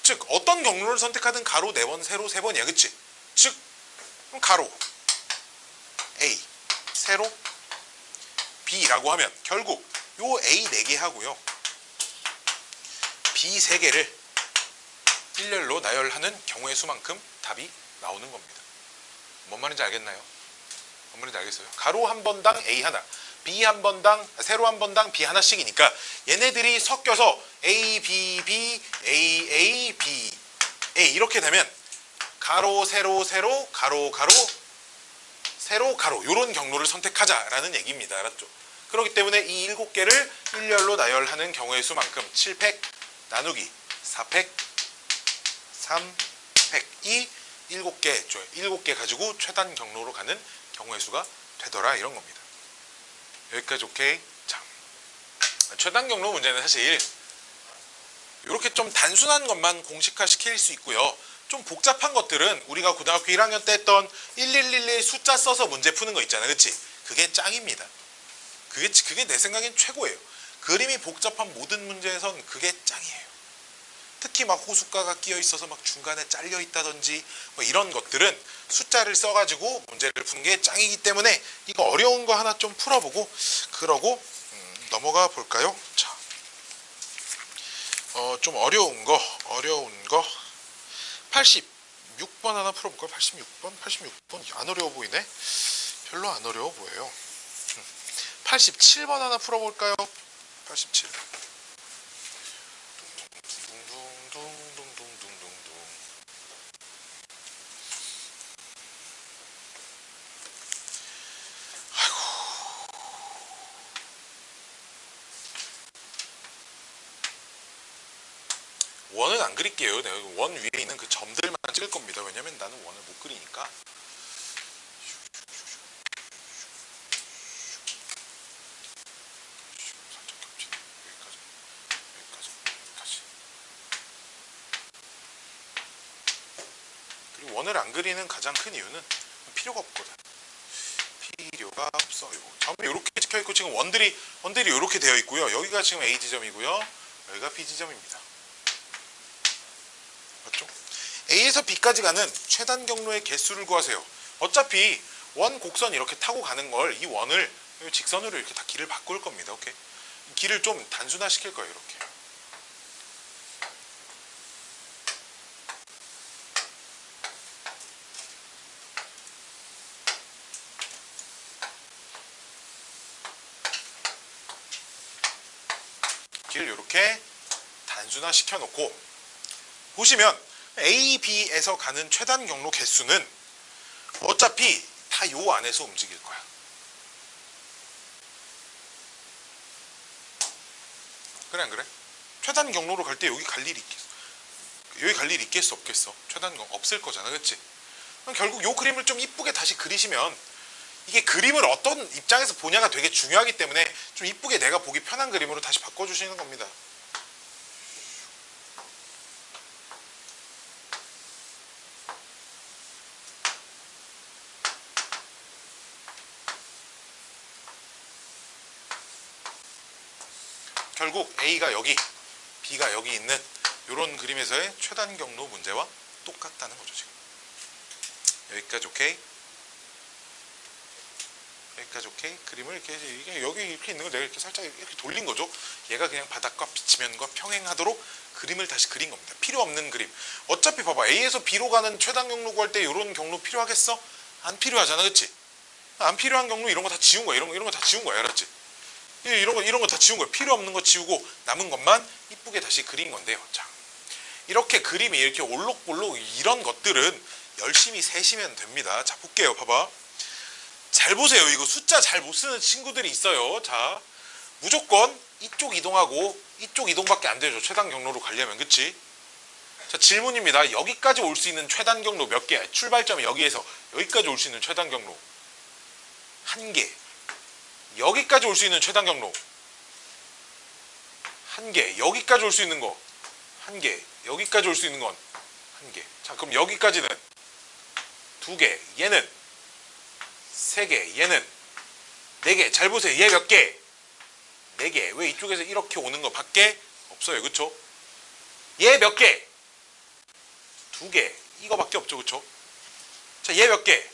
즉 어떤 경로를 선택하든 가로 4번, 세로 3번이야. 그치? 즉 그럼 가로 A, 세로 B라고 하면 결국 요 A 4개 하고요 B 3개를 일렬로 나열하는 경우의 수만큼 답이 나오는 겁니다. 뭔 말인지 알겠나요? 뭔 말인지 알겠어요? 가로 한 번당 A 하나, B 한 번당, 세로 한 번당 B 하나씩이니까 얘네들이 섞여서 A, B, B, A, A, B, A 이렇게 되면 가로, 세로, 세로, 가로, 가로, 세로, 가로 요런 경로를 선택하자라는 얘기입니다. 알았죠? 그렇기 때문에 이 7개를 일렬로 나열하는 경우의 수만큼 7팩 나누기 4팩 3팩 이 7개 가지고 최단 경로로 가는 경우의 수가 되더라 이런 겁니다. 여기까지 오케이? 자, 최단 경로 문제는 사실 이렇게 좀 단순한 것만 공식화 시킬 수 있고요. 좀 복잡한 것들은 우리가 고등학교 1학년 때 했던 1111 숫자 써서 문제 푸는 거 있잖아요. 그치? 그게 짱입니다. 그게 내 생각엔 최고예요. 그림이 복잡한 모든 문제에선 그게 짱이에요. 특히 막 호숫가가 끼어 있어서 막 중간에 잘려 있다든지 뭐 이런 것들은 숫자를 써가지고 문제를 푸는 게 짱이기 때문에 이거 어려운 거 하나 좀 풀어보고 그러고 넘어가 볼까요? 자, 좀 어려운 거 86번 하나 풀어볼까요? 86번 안 어려워 보이네. 별로 안 어려워 보여요. 87번 하나 풀어볼까요? 87. 원은 안 그릴게요. 내가 원 위에 있는 그 점들만 찍을 겁니다. 왜냐면 나는 원을 못 그리니까. 그리고 원을 안 그리는 가장 큰 이유는 필요가 없거든. 필요가 없어요. 점이 이렇게 찍혀 있고 지금 원들이 이렇게 되어 있고요. 여기가 지금 A 지점이고요. 여기가 B 지점입니다. 맞죠? A에서 B까지 가는 최단 경로의 개수를 구하세요. 어차피 원 곡선 이렇게 타고 가는 걸 이 원을 직선으로 이렇게 다 길을 바꿀 겁니다. 오케이? 길을 좀 단순화 시킬 거예요. 이렇게. 길을 이렇게 단순화 시켜놓고 보시면 A, B에서 가는 최단 경로 개수는 어차피 다 요 안에서 움직일 거야. 그래 안 그래? 최단 경로로 갈 때 여기 갈 일이 있겠어? 여기 갈 일이 있겠어 없겠어? 최단 경로 없을 거잖아, 그렇지? 그럼 결국 요 그림을 좀 이쁘게 다시 그리시면 이게 그림을 어떤 입장에서 보냐가 되게 중요하기 때문에 좀 이쁘게 내가 보기 편한 그림으로 다시 바꿔주시는 겁니다. 결국 A가 여기, B가 여기 있는 이런 그림에서의 최단 경로 문제와 똑같다는 거죠. 지금 여기까지 오케이? 여기까지 오케이? 그림을 이렇게 이게 여기 이렇게 있는 걸 내가 이렇게 살짝 이렇게 돌린 거죠. 얘가 그냥 바닥과 비치면과 평행하도록 그림을 다시 그린 겁니다. 필요 없는 그림. 어차피 봐봐, A에서 B로 가는 최단 경로 구할 때 이런 경로 필요하겠어? 안 필요하잖아, 그렇지? 안 필요한 경로 이런 거 다 지운 거야. 이런 거 다 지운 거야, 알았지? 이런 거 다 지운 거예요. 필요 없는 거 지우고 남은 것만 이쁘게 다시 그린 건데요. 자, 이렇게 그림이 이렇게 올록볼록 이런 것들은 열심히 세시면 됩니다. 자, 볼게요. 봐봐. 잘 보세요. 이거 숫자 잘 못 쓰는 친구들이 있어요. 자, 무조건 이쪽 이동하고 이쪽 이동밖에 안 되죠. 최단 경로로 가려면, 그치? 자, 질문입니다. 여기까지 올 수 있는 최단 경로 몇 개야? 출발점이 여기에서 여기까지 올 수 있는 최단 경로 1개. 여기까지 올 수 있는 최단 경로 1개. 여기까지 올 수 있는 거 1개. 여기까지 올 수 있는 건 1개. 자, 그럼 여기까지는 2개. 얘는 3개. 얘는 4개. 잘 보세요. 얘 몇 개? 4개. 왜 이쪽에서 이렇게 오는 거 밖에 없어요, 그쵸? 얘 몇 개? 2개. 이거밖에 없죠, 그쵸? 자, 얘 몇 개?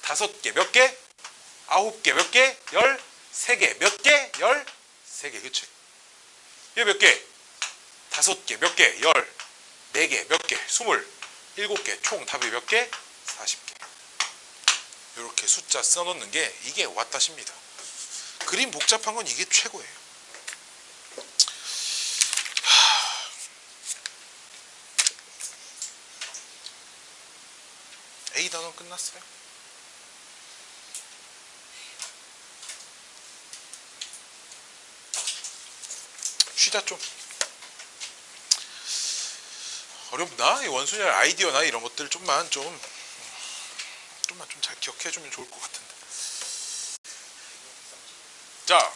5개. 몇 개? 9개. 몇 개? 13개. 몇 개? 13개. 그치? 얘 몇 개? 5개. 몇 개? 14개. 몇 개? 27개. 총 답이 몇 개? 40개. 이렇게 숫자 써놓는 게 이게 왔다십니다. 그림 복잡한 건 이게 최고예요. A 단원 끝났어요? 쉬자 좀. 어렵나? 이 원순열 아이디어나 이런 것들 좀만 좀 잘 기억해주면 좋을 것 같은데. 자,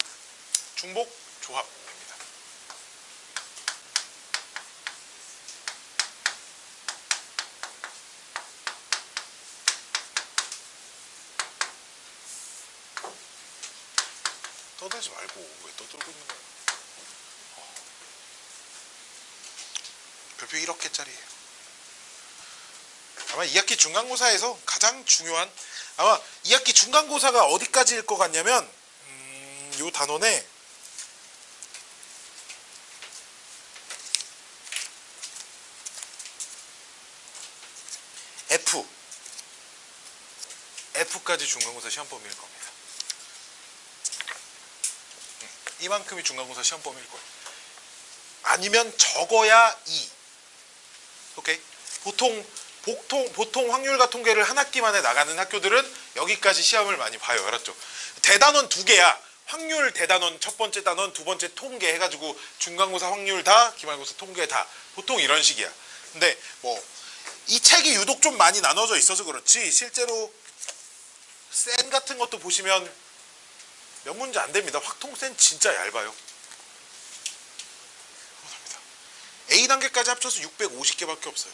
중복 조합입니다. 떠들지 말고 왜 떠들고 있는 거야? 별표 1억개짜리예요. 아마 2학기 중간고사에서 가장 중요한, 아마 2학기 중간고사가 어디까지일 것 같냐면 요 단원에 F까지 중간고사 시험 범위일 겁니다. 이만큼이 중간고사 시험 범위일 거예요. 아니면 적어야 2. 오케이? 보통 확률과 통계를 한 학기 만에 나가는 학교들은 여기까지 시험을 많이 봐요. 알았죠? 대단원 2개야. 확률 대단원 첫 번째 단원, 두 번째 통계 해가지고 중간고사 확률 다, 기말고사 통계 다. 보통 이런 식이야. 근데 뭐 이 책이 유독 좀 많이 나눠져 있어서 그렇지 실제로 센 같은 것도 보시면 몇 문제 안 됩니다. 확통센 진짜 얇아요. A 단계까지 합쳐서 650개밖에 없어요.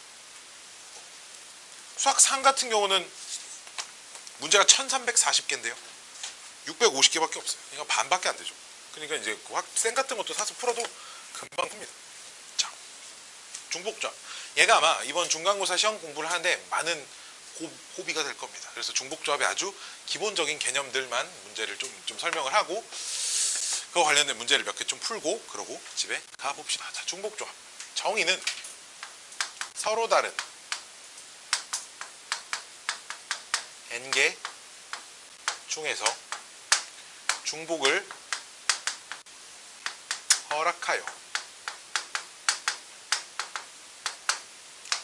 수학 3 같은 경우는 문제가 1340개인데요. 650개밖에 없어요. 그러니까 반밖에 안 되죠. 그러니까 이제 쌤 같은 것도 사서 풀어도 금방 풉니다. 자, 중복조합. 얘가 아마 이번 중간고사 시험 공부를 하는데 많은 호비가 될 겁니다. 그래서 중복조합의 아주 기본적인 개념들만 문제를 좀 설명을 하고 그거 관련된 문제를 몇 개 좀 풀고 그러고 집에 가봅시다. 자, 중복조합. 정의는 서로 다른 n개 중에서 중복을 허락하여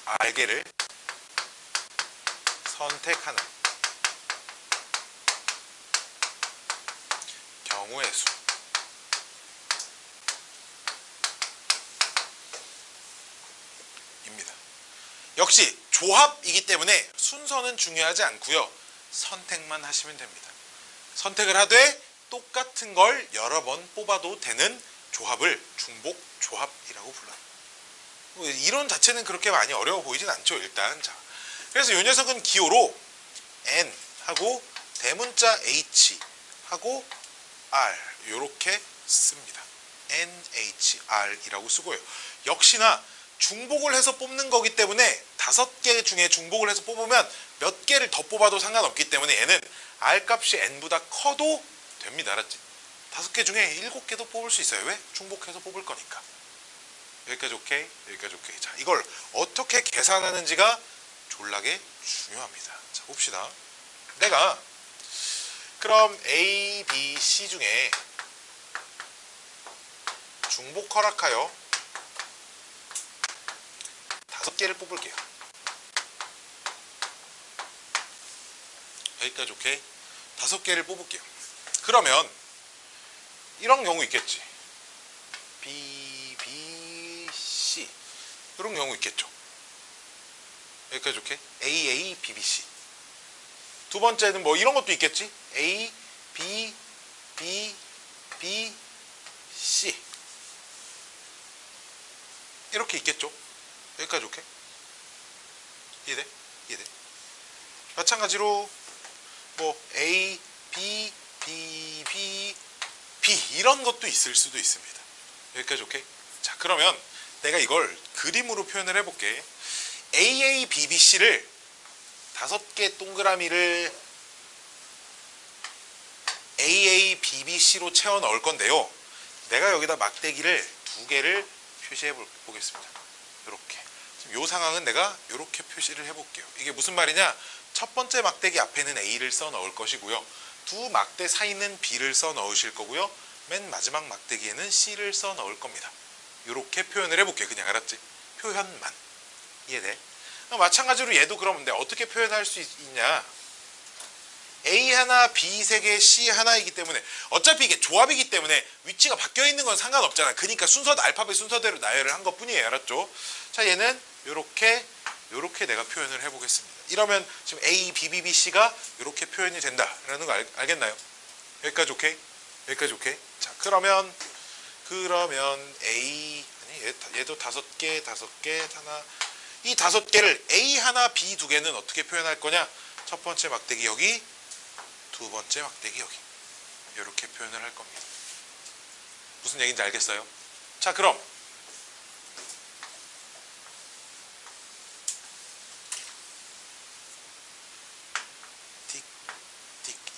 R개를 선택하는 경우의 수. 입니다. 역시 조합이기 때문에 순서는 중요하지 않고요. 선택만 하시면 됩니다. 선택을 하되 똑같은 걸 여러 번 뽑아도 되는 조합을 중복조합이라고 불러요. 이론 자체는 그렇게 많이 어려워 보이진 않죠. 일단 자, 그래서 이 녀석은 기호로 N 하고 대문자 H 하고 R 이렇게 씁니다. NHR이라고 쓰고요. 역시나 중복을 해서 뽑는 거기 때문에 5개 중에 중복을 해서 뽑으면 몇 개를 더 뽑아도 상관없기 때문에 얘는 R 값이 N보다 커도 됩니다. 알았지? 5개 중에 7개도 뽑을 수 있어요. 왜? 중복해서 뽑을 거니까. 여기까지 오케이? 여기까지 오케이. 자, 이걸 어떻게 계산하는지가 졸라게 중요합니다. 자, 봅시다. 내가 그럼 A, B, C 중에 중복 허락하여 5개를 뽑을게요. 여기까지 오케이? 5개를 뽑을게요. 그러면 이런 경우 있겠지. B, B, C 이런 경우 있겠죠. 여기까지 오케이? A, A, B, B, C. 두 번째는 뭐 이런 것도 있겠지. A, B, B, B, C 이렇게 있겠죠. 여기까지 오케이? 이해돼? 이해돼? 마찬가지로 뭐 A, B, B, B, B 이런 것도 있을 수도 있습니다. 여기까지 오케이? 자, 그러면 내가 이걸 그림으로 표현을 해볼게. AA, BBC를 5개 동그라미를 AA, BBC로 채워 넣을 건데요. 내가 여기다 막대기를 2개를 표시해 보겠습니다. 이렇게. 지금 이 상황은 내가 이렇게 표시를 해볼게요. 이게 무슨 말이냐? 첫 번째 막대기 앞에는 A를 써 넣을 것이고요. 두 막대 사이는 B를 써 넣으실 거고요. 맨 마지막 막대기에는 C를 써 넣을 겁니다. 이렇게 표현을 해볼게요. 그냥 알았지? 표현만. 이해돼? 마찬가지로 얘도 그러면 내가 어떻게 표현할 수 있냐? A 하나, B 3개, C 하나이기 때문에 어차피 이게 조합이기 때문에 위치가 바뀌어 있는 건 상관없잖아. 그러니까 알파벳 순서대로 나열을 한 것뿐이에요. 알았죠? 자, 얘는 요렇게 내가 표현을 해보겠습니다. 이러면 지금 A, B, B, B, C가 이렇게 표현이 된다라는 거 알겠나요? 여기까지 오케이? 여기까지 오케이? 자, 그러면 A 아니 얘도 5개 하나, 이 5개를 A 하나, B 2개는 어떻게 표현할 거냐? 첫 번째 막대기 여기, 두 번째 막대기 여기. 이렇게 표현을 할 겁니다. 무슨 얘기인지 알겠어요? 자, 그럼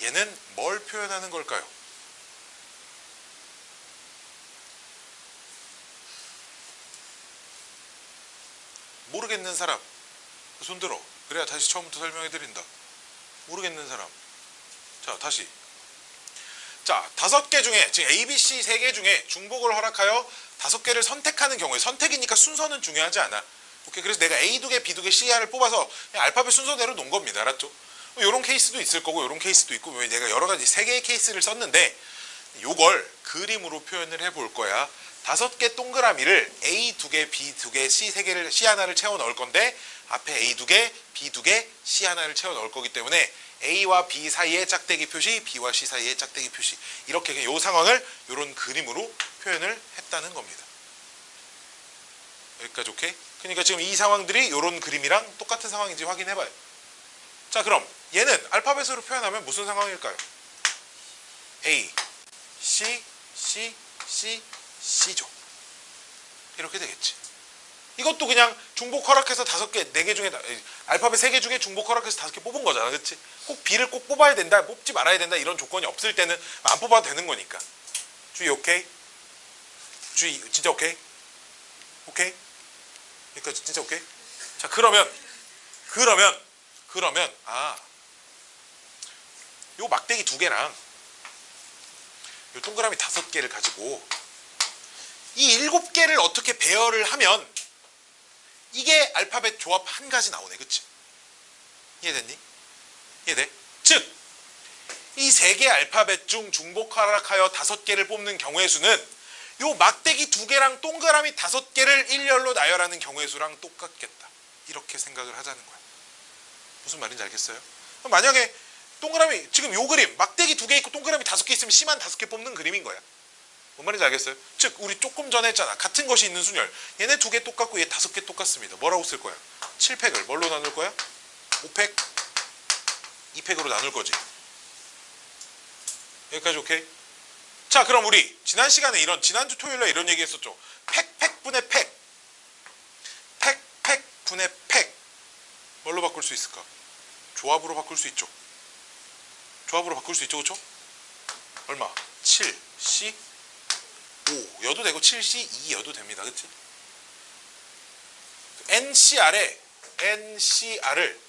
얘는 뭘 표현하는 걸까요? 모르겠는 사람 손 들어. 그래야 다시 처음부터 설명해 드린다. 모르겠는 사람. 자, 다시. 자, 5개 중에 지금 A, B, C 3개 중에 중복을 허락하여 5개를 선택하는 경우에, 선택이니까 순서는 중요하지 않아. 오케이. 그래서 내가 A 2개, B 2개, C R을 뽑아서 그냥 알파벳 순서대로 놓은 겁니다. 알았죠? 요런 케이스도 있을 거고 요런 케이스도 있고, 왜 내가 여러 가지 3개의 케이스를 썼는데 요걸 그림으로 표현을 해볼 거야. 5개 동그라미를 A 2개, B 2개, C 3개를, C 하나를 채워 넣을 건데 앞에 A 2개, B 2개, C 하나를 채워 넣을 거기 때문에 A와 B 사이의 짝대기 표시, B와 C 사이의 짝대기 표시, 이렇게 이 상황을 이런 그림으로 표현을 했다는 겁니다. 여기까지 오케이? 그러니까 지금 이 상황들이 이런 그림이랑 똑같은 상황인지 확인해봐요. 자, 그럼 얘는 알파벳으로 표현하면 무슨 상황일까요? A, C, C, C, C죠. 이렇게 되겠지. 이것도 그냥 중복 허락해서 5개, 4개 중에, 알파벳 3개 중에 중복 허락해서 5개 뽑은 거잖아. 그치? 꼭 B를 꼭 뽑아야 된다, 뽑지 말아야 된다, 이런 조건이 없을 때는 안 뽑아도 되는 거니까. 주의, 오케이? 주의, 진짜 오케이? 오케이? 여기까지 진짜 오케이? 자, 그러면, 요 막대기 2개랑 요 동그라미 5개를 가지고 이 7개를 어떻게 배열을 하면 이게 알파벳 조합 한 가지 나오네. 그치? 이해됐니? 이해돼? 즉, 이 3개 알파벳 중 중복 허락하여 5개를 뽑는 경우의 수는 요 막대기 2개랑 동그라미 5개를 일렬로 나열하는 경우의 수랑 똑같겠다. 이렇게 생각을 하자는 거야. 무슨 말인지 알겠어요? 그럼 만약에 동그라미, 지금 요 그림 막대기 2개 있고 동그라미 5개 있으면 C만 5개 뽑는 그림인 거야. 뭔 말인지 알겠어요? 즉, 우리 조금 전에 했잖아. 같은 것이 있는 순열. 얘네 2개 똑같고 얘 5개 똑같습니다. 뭐라고 쓸 거야? 7팩을 뭘로 나눌 거야? 5팩? 2팩으로 나눌 거지. 여기까지 오케이? 자, 그럼 우리 지난 시간에 지난주 토요일에 이런 얘기 했었죠. 팩 분의 팩. 팩 분의 팩. 뭘로 바꿀 수 있을까? 조합으로 바꿀 수 있죠. 조합으로 바꿀 수 있죠. 그쵸? 얼마? 7, C, 5 여도 되고 7C, 2 여도 됩니다. 그치? NCR에 NCR을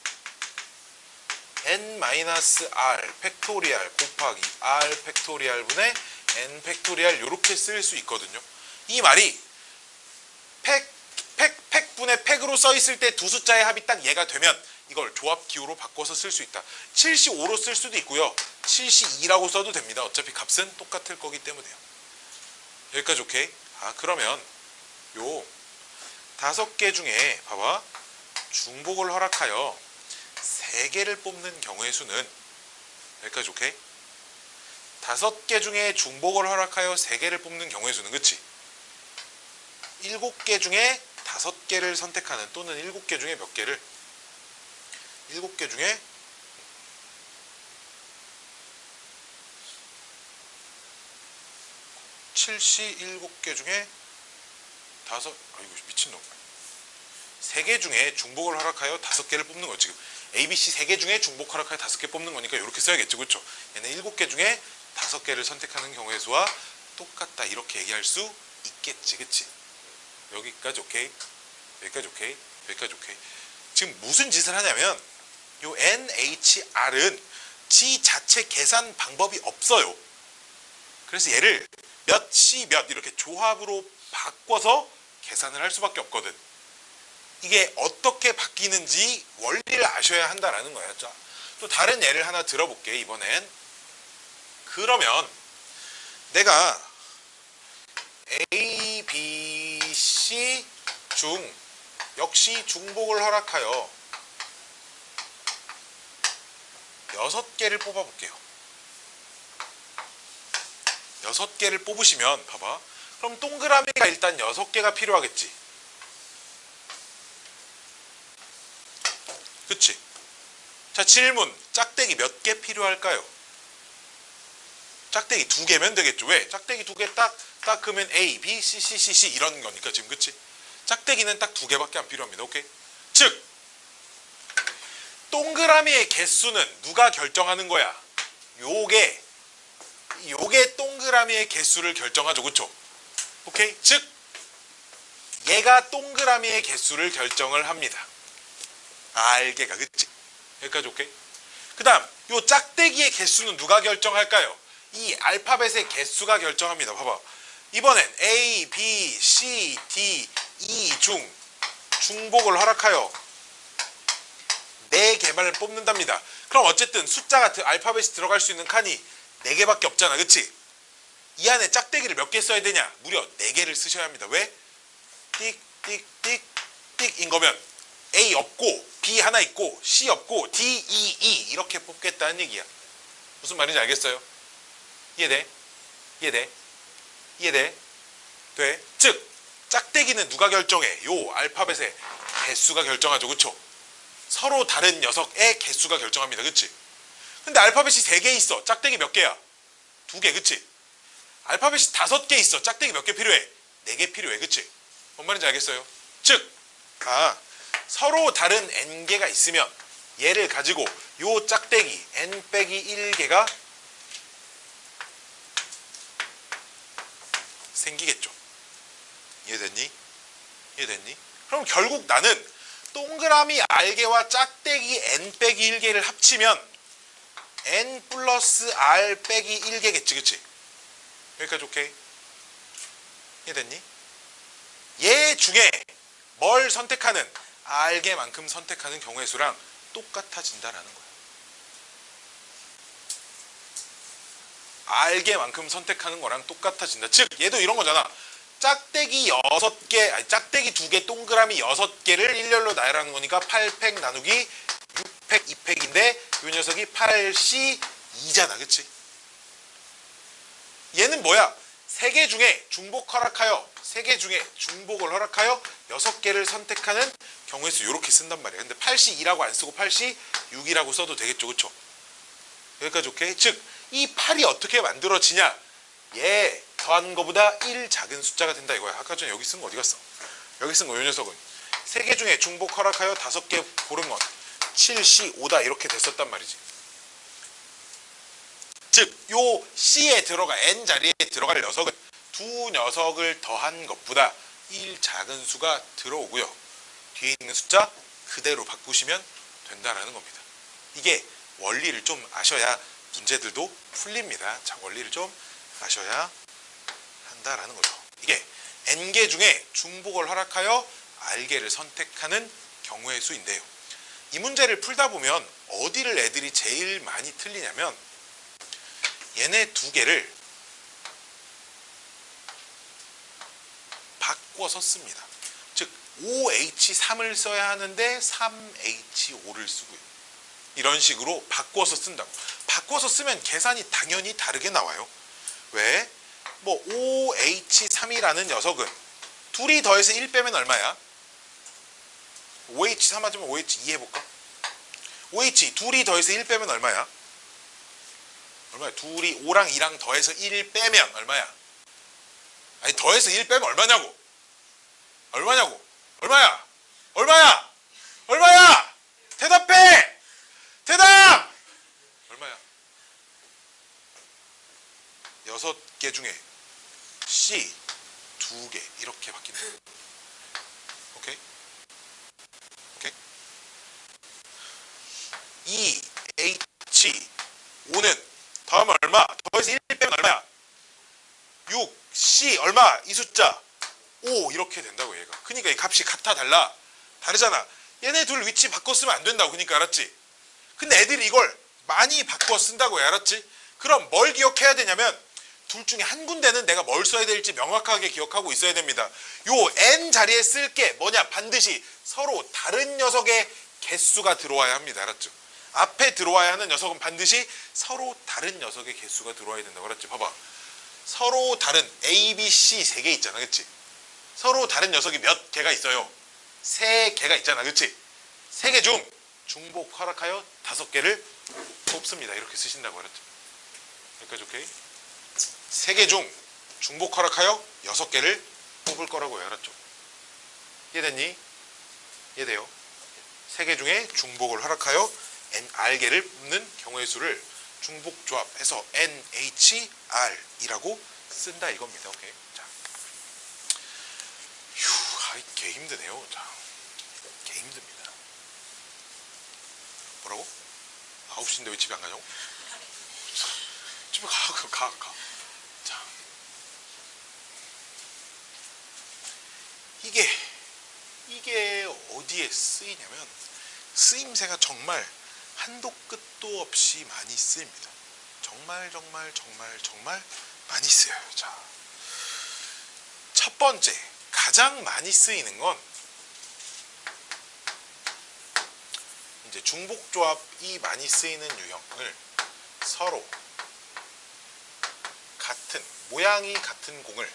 N-R 팩토리알 곱하기 R 팩토리알 분의 N 팩토리알 요렇게 쓸 수 있거든요. 이 말이 팩 분의 팩으로 써 있을 때 두 숫자의 합이 딱 얘가 되면 이걸 조합 기호로 바꿔서 쓸 수 있다. 7C5로 쓸 수도 있고요. 7C2라고 써도 됩니다. 어차피 값은 똑같을 거기 때문에요. 여기까지 오케이? 그러면 요 5개 중에 봐봐. 중복을 허락하여 3개를 뽑는 경우의 수는 여기까지 오케이? 5개 중에 중복을 허락하여 3개를 뽑는 경우의 수는 그치? 7개 중에 5개를 선택하는 또는 7개 중에 몇 개를 7개 중에 7C 7개 중에 5 아이고 미친놈 3개 중에 중복을 허락하여 5개를 뽑는 거예요. 지금 ABC 3개 중에 중복 허락하여 5개 뽑는 거니까 이렇게 써야겠죠. 그렇죠? 얘는 7개 중에 5개를 선택하는 경우의 수와 똑같다. 이렇게 얘기할 수 있겠지. 그치? 여기까지 오케이? 여기까지 오케이? 여기까지 오케이? 지금 무슨 짓을 하냐면 요 NHR은 지 자체 계산 방법이 없어요. 그래서 얘를 몇 C 몇 이렇게 조합으로 바꿔서 계산을 할 수밖에 없거든. 이게 어떻게 바뀌는지 원리를 아셔야 한다라는 거야. 자, 또 다른 예를 하나 들어볼게. 이번엔 그러면 내가 A, B, C 중 역시 중복을 허락하여 6개를 뽑아볼게요. 6개를 뽑으시면 봐봐. 그럼 동그라미가 일단 6개가 필요하겠지. 그치? 자, 질문. 짝대기 몇 개 필요할까요? 짝대기 2개면 되겠죠. 왜? 짝대기 2개 딱 그러면 A, B, C, C, C, C 이런 거니까 지금 그치? 짝대기는 딱 2개밖에 안 필요합니다. 오케이? 즉 동그라미의 개수는 누가 결정하는 거야? 요게 동그라미의 개수를 결정하죠. 그쵸? 오케이? 즉 얘가 동그라미의 개수를 결정을 합니다. 알게가. 그치? 여기까지 오케이? 그 다음 요 짝대기의 개수는 누가 결정할까요? 이 알파벳의 개수가 결정합니다. 봐봐. 이번엔 A, B, C, D, E 중복을 허락하여 4개만을 뽑는답니다. 그럼 어쨌든 숫자가 알파벳이 들어갈 수 있는 칸이 4개밖에 없잖아. 그치? 이 안에 짝대기를 몇 개 써야 되냐? 무려 4개를 쓰셔야 합니다. 왜? 띡, 띡, 띡, 띡인 거면 A 없고 B 하나 있고 C 없고 D, E, E 이렇게 뽑겠다는 얘기야. 무슨 말인지 알겠어요? 이해돼? 이해돼? 이해돼? 돼? 즉 짝대기는 누가 결정해? 요 알파벳의 개수가 결정하죠. 그쵸? 서로 다른 녀석의 개수가 결정합니다. 그치? 근데 알파벳이 3개 있어. 짝대기 몇 개야? 2개. 그치? 알파벳이 5개 있어. 짝대기 몇 개 필요해? 4개 필요해. 그치? 뭔 말인지 알겠어요? 즉 서로 다른 n개가 있으면 얘를 가지고 요 짝대기 n-1개가 생기겠죠. 이해됐니? 이해됐니? 그럼 결국 나는 동그라미 알개와 짝대기 n-1개를 합치면 n 플러스 r-1개겠지. 그치? 여기까지 오케이? 이해됐니? 얘 중에 뭘 선택하는 알개만큼 선택하는 경우의 수랑 똑같아진다라는 거야. 알개만큼 선택하는 거랑 똑같아진다. 즉 얘도 이런 거잖아. 짝대기 6개, 아니 짝대기 2개 동그라미 6개를 일렬로 나열하는 거니까 8팩 나누기 6팩 2팩인데 이 녀석이 8C2잖아. 그치? 얘는 뭐야? 3개 중에 중복 허락하여 3개 중에 중복을 허락하여 6개를 선택하는 경우의 수 이렇게 쓴단 말이야. 근데 8C2라고 안 쓰고 8C6이라고 써도 되겠죠. 그쵸? 여기까지 오케이? 즉 이 8이 어떻게 만들어지냐? 얘 더한 거보다 1 작은 숫자가 된다 이거야. 아까 전에 여기 쓴 거 어디 갔어? 여기 쓴 거 이 녀석은 3개 중에 중복 허락하여 5개 고른 건 7C5다 이렇게 됐었단 말이지. 즉 요 C에 들어가 N 자리에 들어갈 녀석은 두 녀석을 더한 것보다 1 작은 수가 들어오고요. 뒤에 있는 숫자 그대로 바꾸시면 된다라는 겁니다. 이게 원리를 좀 아셔야 문제들도 풀립니다. 자, 원리를 좀 아셔야 한다라는 거죠. 이게 n개 중에 중복을 허락하여 r개를 선택하는 경우의 수인데요. 이 문제를 풀다 보면 어디를 애들이 제일 많이 틀리냐면 얘네 2개를 바꿔서 씁니다. 즉 5H3을 써야 하는데 3H5를 쓰고요. 이런 식으로 바꿔서 쓴다고. 바꿔서 쓰면 계산이 당연히 다르게 나와요. 왜? 뭐 5H3이라는 녀석은 둘이 더해서 1 빼면 얼마야? 5H3 하자면 5H2 해볼까? 5H 둘이 더해서 1 빼면 얼마야? 얼마야? 둘이 5랑 2랑 더해서 1 빼면 얼마야? 아니 더해서 1 빼면 얼마냐고? 얼마냐고? 얼마야? 얼마야? 얼마야? 대답해! 대답! 얼마야? 6개 중에 C 2개 이렇게 바뀐다. 오케이? 오케이? 2H 5는 다음 얼마? 더해서 1 빼면 얼마야? 6 C 얼마? 이 숫자 5 이렇게 된다고 얘가. 그러니까 이 값이 같아 달라? 다르잖아. 얘네 둘 위치 바꿔 쓰면 안 된다고. 그러니까 알았지? 근데 애들이 이걸 많이 바꿔 쓴다고. 알았지? 그럼 뭘 기억해야 되냐면 둘 중에 한 군데는 내가 뭘 써야 될지 명확하게 기억하고 있어야 됩니다. 요 n 자리에 쓸 게 뭐냐? 반드시 서로 다른 녀석의 개수가 들어와야 합니다. 알았죠? 앞에 들어와야 하는 녀석은 반드시 서로 다른 녀석의 개수가 들어와야 된다고. 알았지? 봐봐. 서로 다른 A, B, C 3개 있잖아. 그치? 서로 다른 녀석이 몇 개가 있어요? 3개가 있잖아. 그치? 3개 중 중복 허락하여 5개를 뽑습니다. 이렇게 쓰신다고. 알았죠? 여기까지 오케이? 3개 중 중복 허락하여 6개를 뽑을 거라고요. 알았죠? 이해됐니? 이해돼요? 3개 중에 중복을 허락하여 R개를 뽑는 경우의 수를 중복조합해서 NHR이라고 쓴다 이겁니다. 오케이. 자, 개 힘드네요. 자, 개 힘듭니다. 뭐라고? 9시인데 왜 집에 안 가냐고? 집에 가. 자, 이게 어디에 쓰이냐면 쓰임새가 정말 한도 끝도 없이 많이 쓰입니다. 정말 많이 쓰여요. 자, 첫 번째 가장 많이 쓰이는 건 이제 중복조합이 많이 쓰이는 유형을 서로 같은 모양이 같은 공을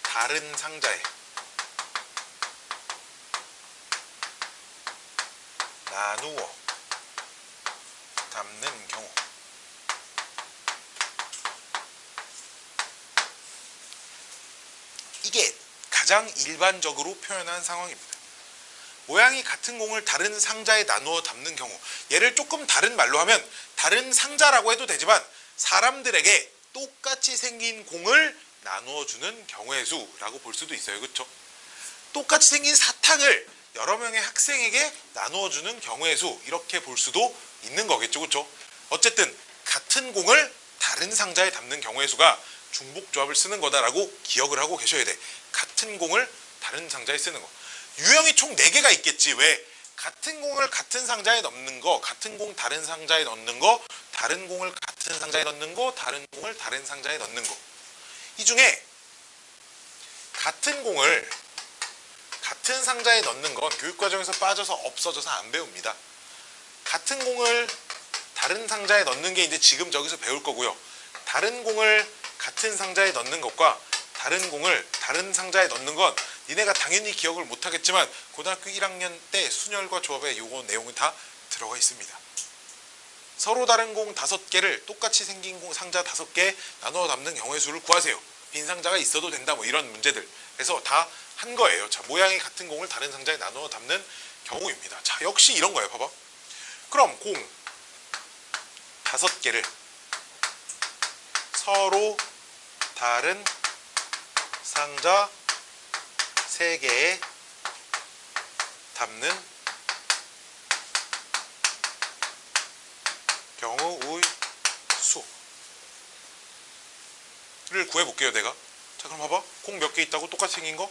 다른 상자에 나누어 담는 경우, 이게 가장 일반적으로 표현한 상황입니다. 모양이 같은 공을 다른 상자에 나누어 담는 경우, 얘를 조금 다른 말로 하면 다른 상자라고 해도 되지만 사람들에게 똑같이 생긴 공을 나누어 주는 경우의 수라고 볼 수도 있어요. 그렇죠? 똑같이 생긴 사탕을 여러 명의 학생에게 나누어 주는 경우의 수, 이렇게 볼 수도 있는 거겠죠. 그렇죠? 어쨌든 같은 공을 다른 상자에 담는 경우의 수가 중복조합을 쓰는 거다라고 기억을 하고 계셔야 돼. 같은 공을 다른 상자에 쓰는 거. 유형이 총 4개가 있겠지. 왜? 같은 공을 같은 상자에 넣는 거, 같은 공 다른 상자에 넣는 거, 다른 공을 같은 상자에 넣는 거, 다른 공을 다른 상자에 넣는 거. 이 중에 같은 공을 같은 상자에 넣는 건 교육과정에서 빠져서 없어져서 안 배웁니다. 같은 공을 다른 상자에 넣는 게 이제 지금 저기서 배울 거고요. 다른 공을 같은 상자에 넣는 것과 다른 공을 다른 상자에 넣는 건 니네가 당연히 기억을 못하겠지만 고등학교 1학년 때 순열과 조합에 요거 내용이 다 들어가 있습니다. 서로 다른 공 5개를 똑같이 생긴 공 상자 5개 나눠 담는 경우의 수를 구하세요. 빈 상자가 있어도 된다, 뭐 이런 문제들. 그래서 다 한 거예요. 자, 모양이 같은 공을 다른 상자에 나눠 담는 경우입니다. 자, 역시 이런 거예요. 봐봐. 그럼 공 5개를 서로 다른 상자 3개에 담는 경우의 수를 구해볼게요. 내가. 자, 그럼 봐봐. 공 몇 개 있다고? 똑같이 생긴 거?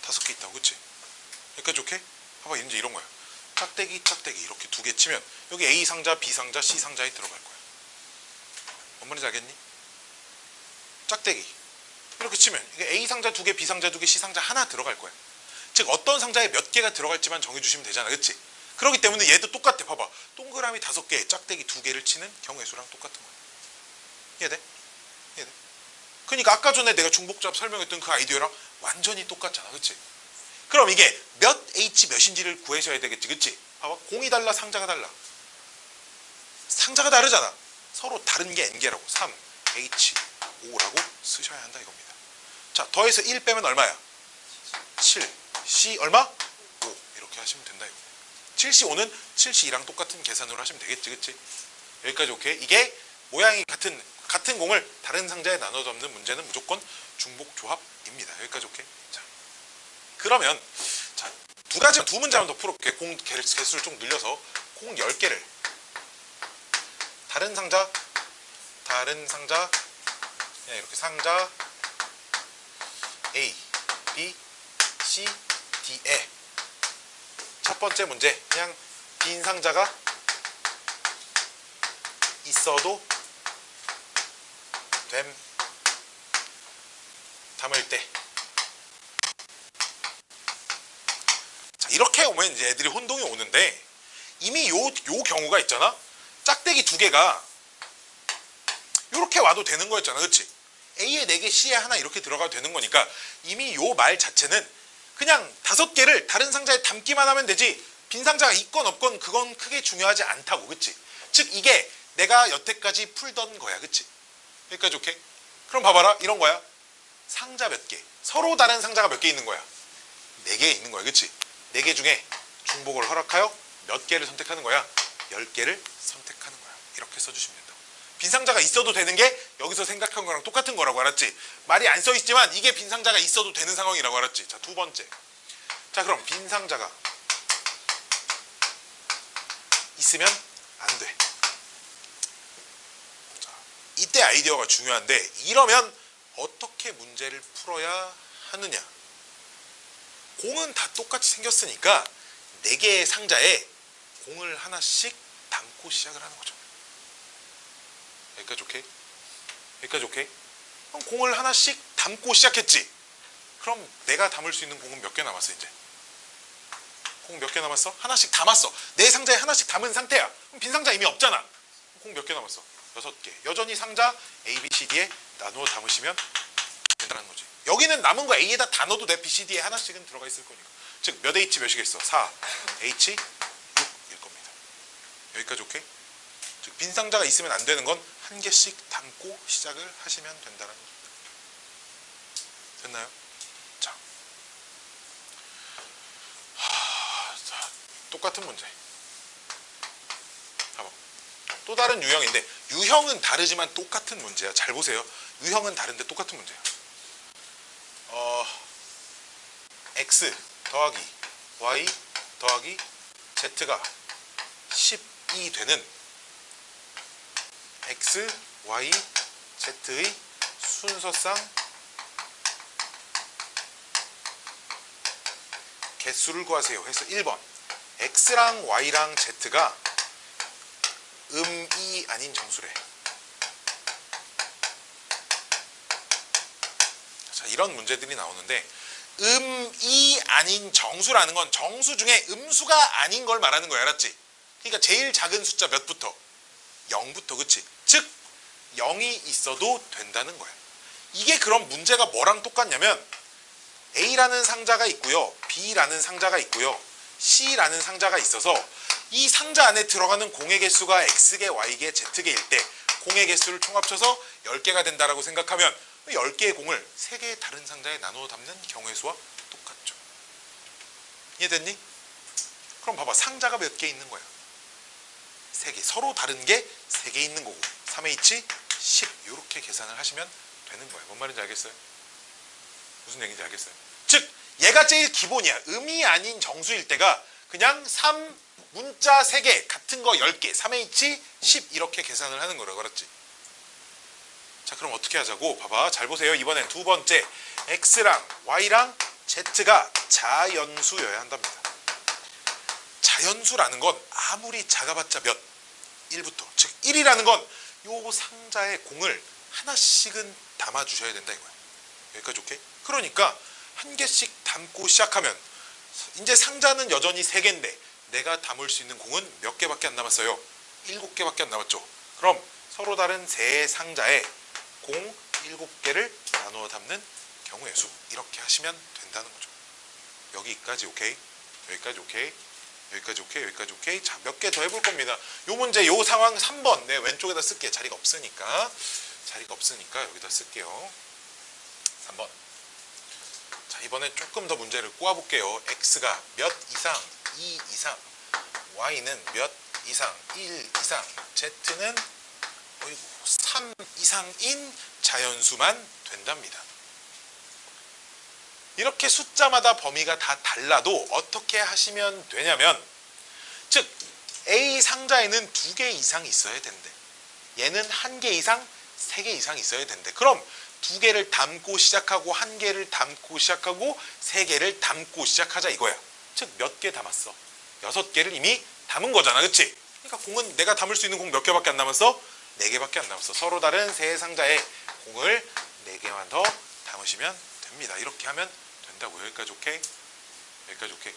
5개 있다고. 그치? 여기까지 오케이? 봐봐. 이제 이런 거야. 짝대기 이렇게 2개 치면 여기 A 상자, B 상자, C 상자에 들어갈 거야. 뭔 말인지 알겠니? 짝대기 이렇게 치면 이게 A 상자 2개, B 상자 2개, C 상자 하나 들어갈 거야. 즉 어떤 상자에 몇 개가 들어갈지만 정해주시면 되잖아. 그치? 그렇기 때문에 얘도 똑같아. 봐봐. 동그라미 5개, 짝대기 2개를 치는 경우의 수랑 똑같은 거야. 이해돼? 이해돼? 그러니까 아까 전에 내가 중복조합 설명했던 그 아이디어랑 완전히 똑같잖아. 그치? 그럼 이게 몇 H 몇인지를 구하셔야 되겠지. 그치? 봐봐. 공이 달라, 상자가 달라. 상자가 다르잖아. 서로 다른 게 N개라고. 3, H, 5라고 쓰셔야 한다 이겁니다. 자, 더해서 1 빼면 얼마야? 7, C 얼마? 5. 이렇게 하시면 된다 이거. 7C5는 7C2랑 똑같은 계산으로 하시면 되겠지. 그치? 여기까지 오케이? 이게 모양이 같은 공을 다른 상자에 나눠 담는 문제는 무조건 중복조합입니다. 여기까지 오케이? 자, 그러면 자, 두 문제만 더 풀어볼게. 공 개수를 좀 늘려서 공 10개를 다른 상자 그냥 이렇게 상자 A, B, C, D에 첫 번째 문제, 그냥 빈 상자가 있어도 됨 담을 때. 자, 이렇게 오면 이제 애들이 혼동이 오는데 이미 요 경우가 있잖아. 짝대기 2개가 이렇게 와도 되는 거였잖아. 그치? A에 4개, C에 하나 이렇게 들어가도 되는 거니까 이미 요 말 자체는 그냥 5개를 다른 상자에 담기만 하면 되지 빈 상자가 있건 없건 그건 크게 중요하지 않다고. 그치? 즉 이게 내가 여태까지 풀던 거야. 그치? 여기까지 오케이? 그럼 봐봐라. 이런 거야. 상자 몇 개, 서로 다른 상자가 몇 개 있는 거야? 4개 있는 거야, 그치? 4개 중에 중복을 허락하여 몇 개를 선택하는 거야? 10개를 선택하는 거야. 이렇게 써주시면 된다고. 빈 상자가 있어도 되는 게 여기서 생각한 거랑 똑같은 거라고, 알았지? 말이 안 써 있지만 이게 빈 상자가 있어도 되는 상황이라고, 알았지? 자, 두 번째. 자, 그럼 빈 상자가 있으면 안 돼. 자, 이때 아이디어가 중요한데, 이러면 어떻게 문제를 풀어야 하느냐? 공은 다 똑같이 생겼으니까 4개의 상자에 공을 하나씩 담고 시작을 하는 거죠. 여기까지 오케이? 여기까지 오케이? 그럼 공을 하나씩 담고 시작했지? 그럼 내가 담을 수 있는 공은 몇 개 남았어, 이제? 공 몇 개 남았어? 하나씩 담았어. 내 상자에 하나씩 담은 상태야. 그럼 빈 상자 이미 없잖아. 공 몇 개 남았어? 6개. 여전히 상자 A, B, C, D에 나누어 담으시면 된다는 거지. 여기는 남은 거 A에다 다 넣어도 돼. B, C, D에 하나씩은 들어가 있을 거니까. 즉 몇 H 몇이겠어? 4, H, 6일 겁니다. 여기까지 오케이? 즉 빈 상자가 있으면 안 되는 건 한 개씩 담고 시작을 하시면 된다는 거죠. 됐나요? 자, 똑같은 문제. 봐봐. 또 다른 유형인데, 유형은 다르지만 똑같은 문제야. 잘 보세요. 유형은 다른데 똑같은 문제야. x 더하기 y 더하기 z가 10이 되는 x, y, z의 순서상 개수를 구하세요 해서 1번 x랑 y랑 z가 음이 아닌 정수래. 자, 이런 문제들이 나오는데, 음이 아닌 정수라는 건 정수 중에 음수가 아닌 걸 말하는 거야, 알았지? 그러니까 제일 작은 숫자 몇부터? 0부터, 그치? 즉 0이 있어도 된다는 거야. 이게 그럼 문제가 뭐랑 똑같냐면, A라는 상자가 있고요, B라는 상자가 있고요, C라는 상자가 있어서 이 상자 안에 들어가는 공의 개수가 X개, Y개, Z개일 때 공의 개수를 총합쳐서 10개가 된다라고 생각하면 10개의 공을 3개의 다른 상자에 나누어 담는 경우의 수와 똑같죠. 이해됐니? 그럼 봐봐. 상자가 몇 개 있는 거야? 3개. 서로 다른 게 3개 있는 거고 3H, 10 이렇게 계산을 하시면 되는 거야. 뭔 말인지 알겠어요? 무슨 얘기인지 알겠어요? 즉 얘가 제일 기본이야. 음이 아닌 정수일 때가 그냥 3 문자 3개 같은 거 10개 3H, 10 이렇게 계산을 하는 거라고, 알았지? 자, 그럼 어떻게 하자고? 봐봐. 잘 보세요. 이번엔 두 번째. X랑 Y랑 Z가 자연수여야 한답니다. 자연수라는 건 아무리 작아봤자 몇? 1부터. 즉 1이라는 건 요 상자에 공을 하나씩은 담아주셔야 된다 이거야. 여기까지 오케이? 그러니까 한 개씩 담고 시작하면 이제 상자는 여전히 3개인데 내가 담을 수 있는 공은 몇 개밖에 안 남았어요? 7개밖에 안 남았죠. 그럼 서로 다른 세 상자에 공 7개를 나누어 담는 경우의 수, 이렇게 하시면 된다는 거죠. 여기까지 오케이? 여기까지 오케이? 여기까지 오케이? 여기까지 오케이? 자, 몇 개 더 해볼 겁니다. 요 문제, 요 상황 3번 내 왼쪽에다 쓸게. 자리가 없으니까 여기다 쓸게요. 3번. 자, 이번엔 조금 더 문제를 꼬아볼게요. x가 몇 이상 2 이상, y는 몇 이상 1 이상, z는 3 이상인 자연수만 된답니다. 이렇게 숫자마다 범위가 다 달라도 어떻게 하시면 되냐면, 즉 A 상자에는 2개 이상 있어야 된대. 얘는 1개 이상, 3개 이상 있어야 된대. 그럼 2개를 담고 시작하고 1개를 담고 시작하고 3개를 담고 시작하자 이거야. 즉 몇 개 담았어? 6개를 이미 담은 거잖아, 그치? 그러니까 공은 내가 담을 수 있는 공 몇 개밖에 안 남았어? 4개밖에 안 남았어. 서로 다른 세 상자에 공을 4개만 더 담으시면 됩니다. 이렇게 하면 된다고. 여기까지 오케이? 여기까지 오케이?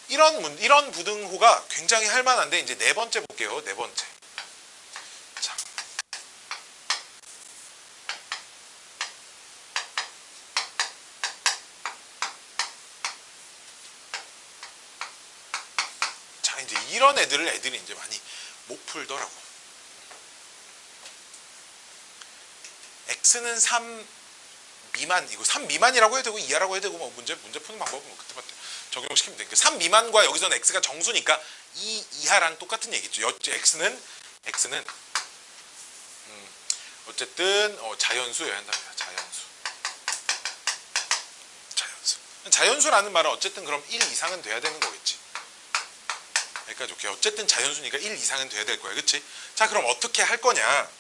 이런 부등호가 굉장히 할만한데, 이제 네 번째 볼게요. 네 번째. 자, 이제 이런 애들이 이제 많이 못 풀더라고. x는 3, 미만, 이거 3 미만이라고 해도 되고 이하라고 해도 되고 뭐 문제 푸는 방법은 뭐 그때마다 적용시키면 되니까 3 미만과 여기서는 x가 정수니까 2 이하랑 똑같은 얘기죠. x는 어쨌든 자연수여야 한답니다. 자연수라는 말은 어쨌든 그럼 1 이상은 돼야 되는 거겠지. 그러니까 좋게 어쨌든 자연수니까 1 이상은 돼야 될 거야. 그치? 자, 그럼 어떻게 할 거냐?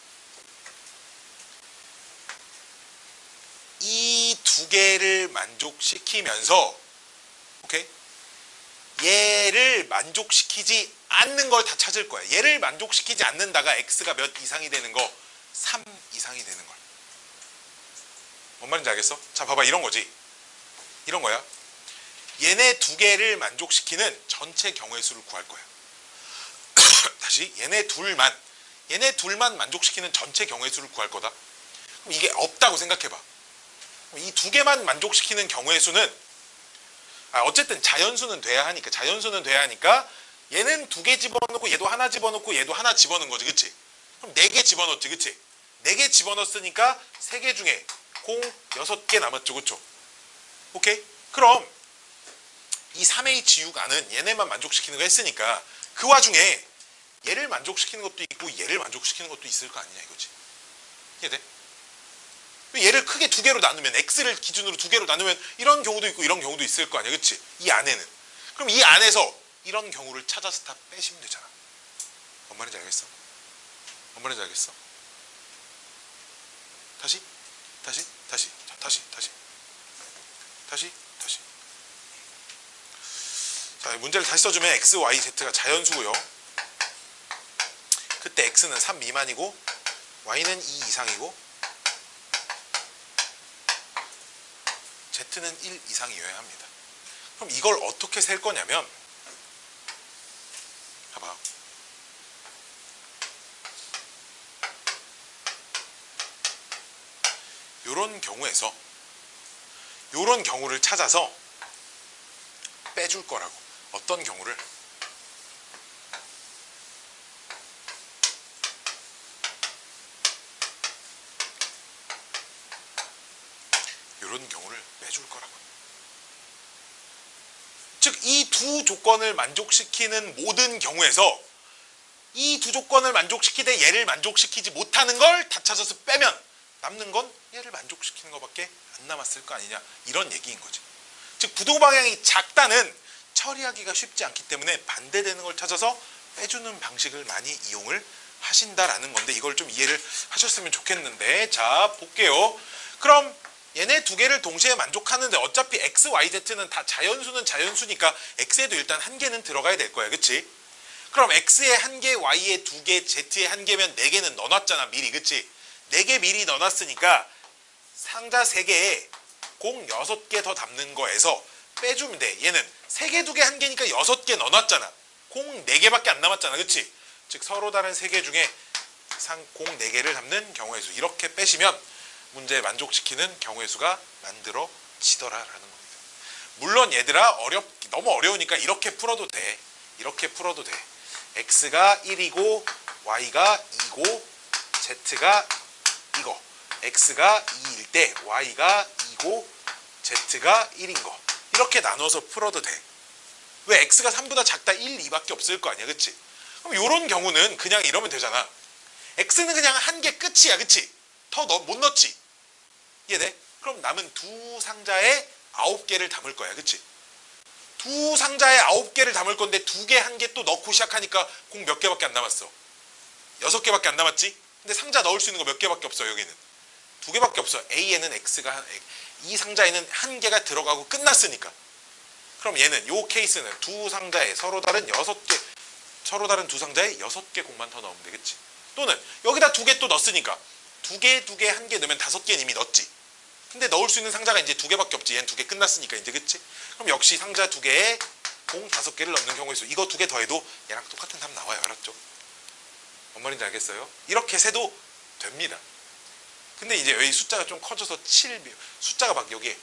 이 두 개를 만족시키면서 오케이? 얘를 만족시키지 않는 걸 다 찾을 거야. 얘를 만족시키지 않는다가 x가 몇 이상이 되는 거? 3 이상이 되는 걸. 뭔 말인지 알겠어? 자, 봐봐. 이런 거지. 이런 거야. 얘네 두 개를 만족시키는 전체 경우의 수를 구할 거야. 다시 얘네 둘만 만족시키는 전체 경우의 수를 구할 거다. 그럼 이게 없다고 생각해봐. 이 두 개만 만족시키는 경우의 수는 어쨌든 자연수는 돼야 하니까 얘는 두 개 집어넣고 얘도 하나 집어넣고 얘도 하나 집어넣은 거지. 그치? 그럼 4개 집어넣었지. 그치? 4개 집어넣었으니까 3개 중에 공 6개 남았죠. 그쵸? 오케이? 그럼 이 3H6R는 얘네만 만족시키는 거 했으니까 그 와중에 얘를 만족시키는 것도 있고 얘를 만족시키는 것도 있을 거 아니냐 이거지. 이해돼? 얘를 크게 두 개로 나누면 x를 기준으로 두 개로 나누면 이런 경우도 있고 이런 경우도 있을 거 아니야. 그치? 이 안에는. 그럼 이 안에서 이런 경우를 찾아서 다 빼시면 되잖아. 뭔 말인지 알겠어? 다시. 자, 문제를 다시 써주면 x, y, z가 자연수고요. 그때 x는 3 미만이고 y는 2 이상이고 z는 1 이상이어야 합니다. 그럼 이걸 어떻게 셀 거냐면 봐봐. 요런 경우를 찾아서 빼줄 거라고. 어떤 경우를? 요런 경우를 빼줄 거라고. 즉, 이 두 조건을 만족시키는 모든 경우에서 이 두 조건을 만족시키되 얘를 만족시키지 못하는 걸 다 찾아서 빼면 남는 건 얘를 만족시키는 것밖에 안 남았을 거 아니냐, 이런 얘기인 거지. 즉, 부도 방향이 작다는 처리하기가 쉽지 않기 때문에 반대되는 걸 찾아서 빼주는 방식을 많이 이용을 하신다라는 건데, 이걸 좀 이해를 하셨으면 좋겠는데, 자, 볼게요. 그럼 얘네 두 개를 동시에 만족하는데 어차피 x, y, z는 다 자연수는 자연수니까 x에도 일단 한 개는 들어가야 될 거야. 그치? 그럼 x에 한 개, y에 두 개, z에 한 개면 4개는 넣어놨잖아, 미리. 그치? 4개 미리 넣어놨으니까 상자 3개에 공 6개 더 담는 거에서 빼주면 돼. 얘는 3개, 2개, 1개니까 6개 넣어놨잖아. 공 4개밖에 안 남았잖아. 그치? 즉 서로 다른 3개 중에 공 4개를 담는 경우의 수. 이렇게 빼시면 문제 만족시키는 경우의 수가 만들어지더라라는 겁니다. 물론 얘들아, 너무 어려우니까 이렇게 풀어도 돼. x가 1이고 y가 2고 z가 이거. x가 2일 때 y가 2고 z가 1인 거. 이렇게 나눠서 풀어도 돼. 왜? x가 3보다 작다 1, 2밖에 없을 거 아니야. 그치? 그럼 이런 경우는 그냥 이러면 되잖아. x는 그냥 한 개 끝이야. 그치? 더 못 넣지? 이해돼? 그럼 남은 두 상자에 9개를 담을 거야. 그치? 두 상자에 9개를 담을 건데 2개, 1개 또 넣고 시작하니까 공 몇 개밖에 안 남았어? 6개밖에 안 남았지? 근데 상자 넣을 수 있는 거 몇 개밖에 없어. 여기는 2개밖에 없어. A에는 x가 이 상자에는 1개가 들어가고 끝났으니까. 그럼 얘는 요 케이스는 두 상자에 서로 다른 두 상자에 6개 공만 더 넣으면 되겠지. 또는 여기다 2개 또 넣었으니까 2개, 1개 넣으면 5개는 이미 넣었지. 근데 넣을 수 있는 상자가 이제 2개밖에 없지. 얘는 2개 끝났으니까 이제. 그치? 그럼 역시 상자 2개에 공 5개를 넣는 경우의 수. 이거 2개 더해도 얘랑 똑같은 답 나와요. 알았죠? 뭔 말인지 알겠어요? 이렇게 세도 됩니다. 근데 이제 여기 숫자가 좀 커져서 숫자가 막 여기에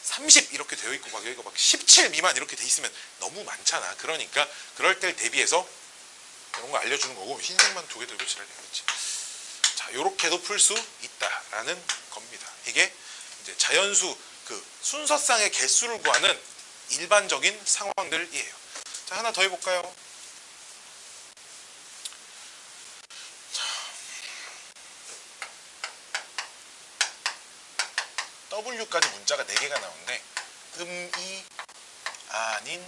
30 이렇게 되어 있고 막 여기가 막 17 미만 이렇게 돼 있으면 너무 많잖아. 그러니까 그럴 때를 대비해서 이런 거 알려주는 거고, 흰색만 2개 들고 지랄이야. 그렇지? 자, 요렇게도 풀 수 있다라는 겁니다. 이게 이제 자연수 그 순서상의 개수를 구하는 일반적인 상황들이에요. 자, 하나 더 해볼까요? W까지 문자가 4개가 나오는데 음이 아닌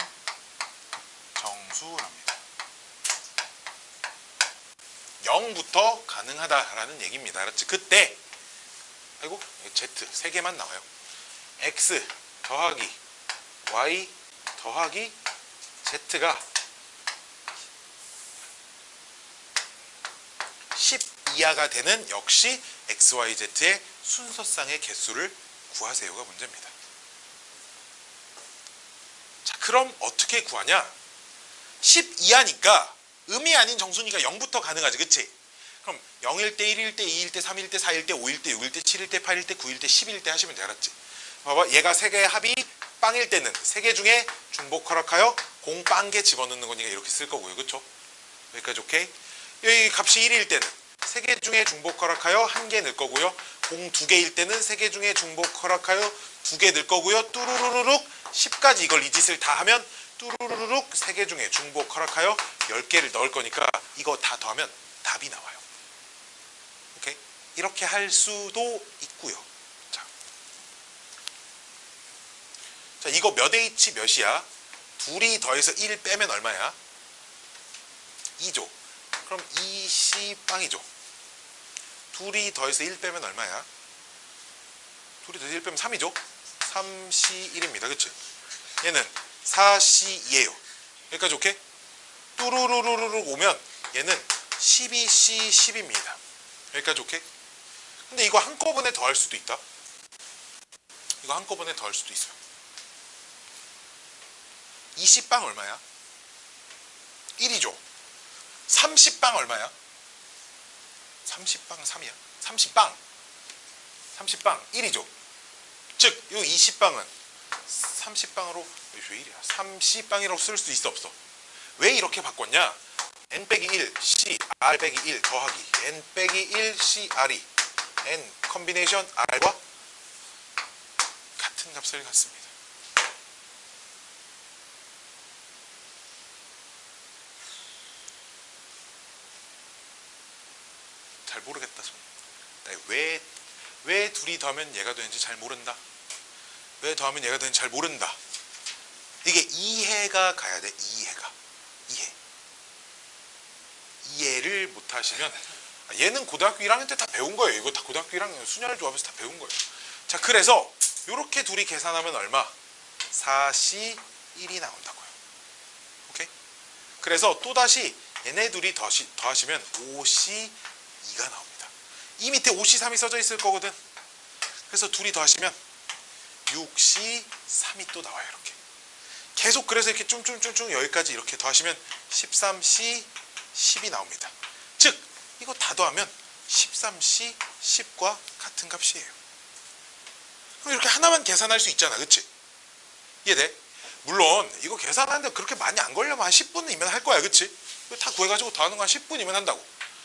정수랍니다. 0부터 가능하다라는 얘기입니다. 그렇지? 그때 아이고 Z 3개만 나와요. X 더하기 Y 더하기 Z가 10 이하가 되는 역시 XYZ의 순서상의 개수를 구하세요가 문제입니다. 자, 그럼 어떻게 구하냐? 10 이하니까 음이 아닌 정수니까 0부터 가능하지, 그치? 그럼 0일 때, 1일 때, 2일 때, 3일 때, 4일 때, 5일 때, 6일 때, 7일 때, 8일 때, 9일 때, 10일 때 하시면 돼, 알았지? 봐봐, 얘가 3개의 합이 빵일 때는 3개 중에 중복 허락하여 공빵개 집어넣는 거니까 이렇게 쓸 거고요, 그쵸? 여기까지 오케이? 여기 값이 1일 때는 3개 중에 중복 허락하여 1개 넣을 거고요. 공 2개일 때는 3개 중에 중복 허락하여 2개 넣을 거고요. 뚜루루루룩 10까지 이걸 이 짓을 다 하면 뚜루루루룩 3개 중에 중복 허락하여 10개를 넣을 거니까 이거 다 더하면 답이 나와요. 오케이? 이렇게 할 수도 있고요. 자, 이거 몇 H 몇이야? 둘이 더해서 1 빼면 얼마야? 2죠. 그럼 2C 빵이죠. 둘이 더해서 1 빼면 얼마야? 둘이 더해서 1 빼면 3이죠. 3C1입니다. 그치? 얘는 4C2예요. 여기까지 오케이? 뚜루루루루 오면 얘는 12C10입니다. 여기까지 오케이? 근데 이거 한꺼번에 더할 수도 있다. 이거 한꺼번에 더할 수도 있어요. 20빵 얼마야? 1이죠. 30빵 얼마야? 30빵 3이야? 30빵 1이죠. 즉, 이 20빵은 30빵으로 왜 1이야? 30빵이라고 쓸 수 있어 없어? 왜 이렇게 바꿨냐? n 빼기 1 C R 빼기 1 더하기 n 빼기 1 C R이 n 컨비네이션 R과 같은 값을 갖습니다. 잘 모르겠다 손. 왜 둘이 더하면 얘가 되는지 잘 모른다. 왜 더하면 얘가 되는지 잘 모른다. 이게 이해가 가야 돼. 이해를 못 하시면 얘는 고등학교 1학년 때 다 배운 거예요. 이거 다 고등학교 1학년 수년을 조합해서 다 배운 거예요. 자, 그래서 이렇게 둘이 계산하면 얼마? 4C1이 나온다고요. 오케이? 그래서 또다시 얘네 둘이 더하시면 5C2가 나옵니다. 이 밑에 5C3이 써져 있을 거거든. 그래서 둘이 더하시면 6C3이 또 나와요. 이렇게 계속. 그래서 이렇게 쭝쭝쭝쭝 여기까지 이렇게 더하시면 13C10이 나옵니다. 즉 이거 다 더하면 13C10과 같은 값이에요. 그럼 이렇게 하나만 계산할 수 있잖아, 그치? 이해돼? 물론 이거 계산하는데 그렇게 많이 안 걸려면 한 10분이면 할 거야, 그치? 이거 다 구해가지고 더하는 거 한 10분이면 한다고.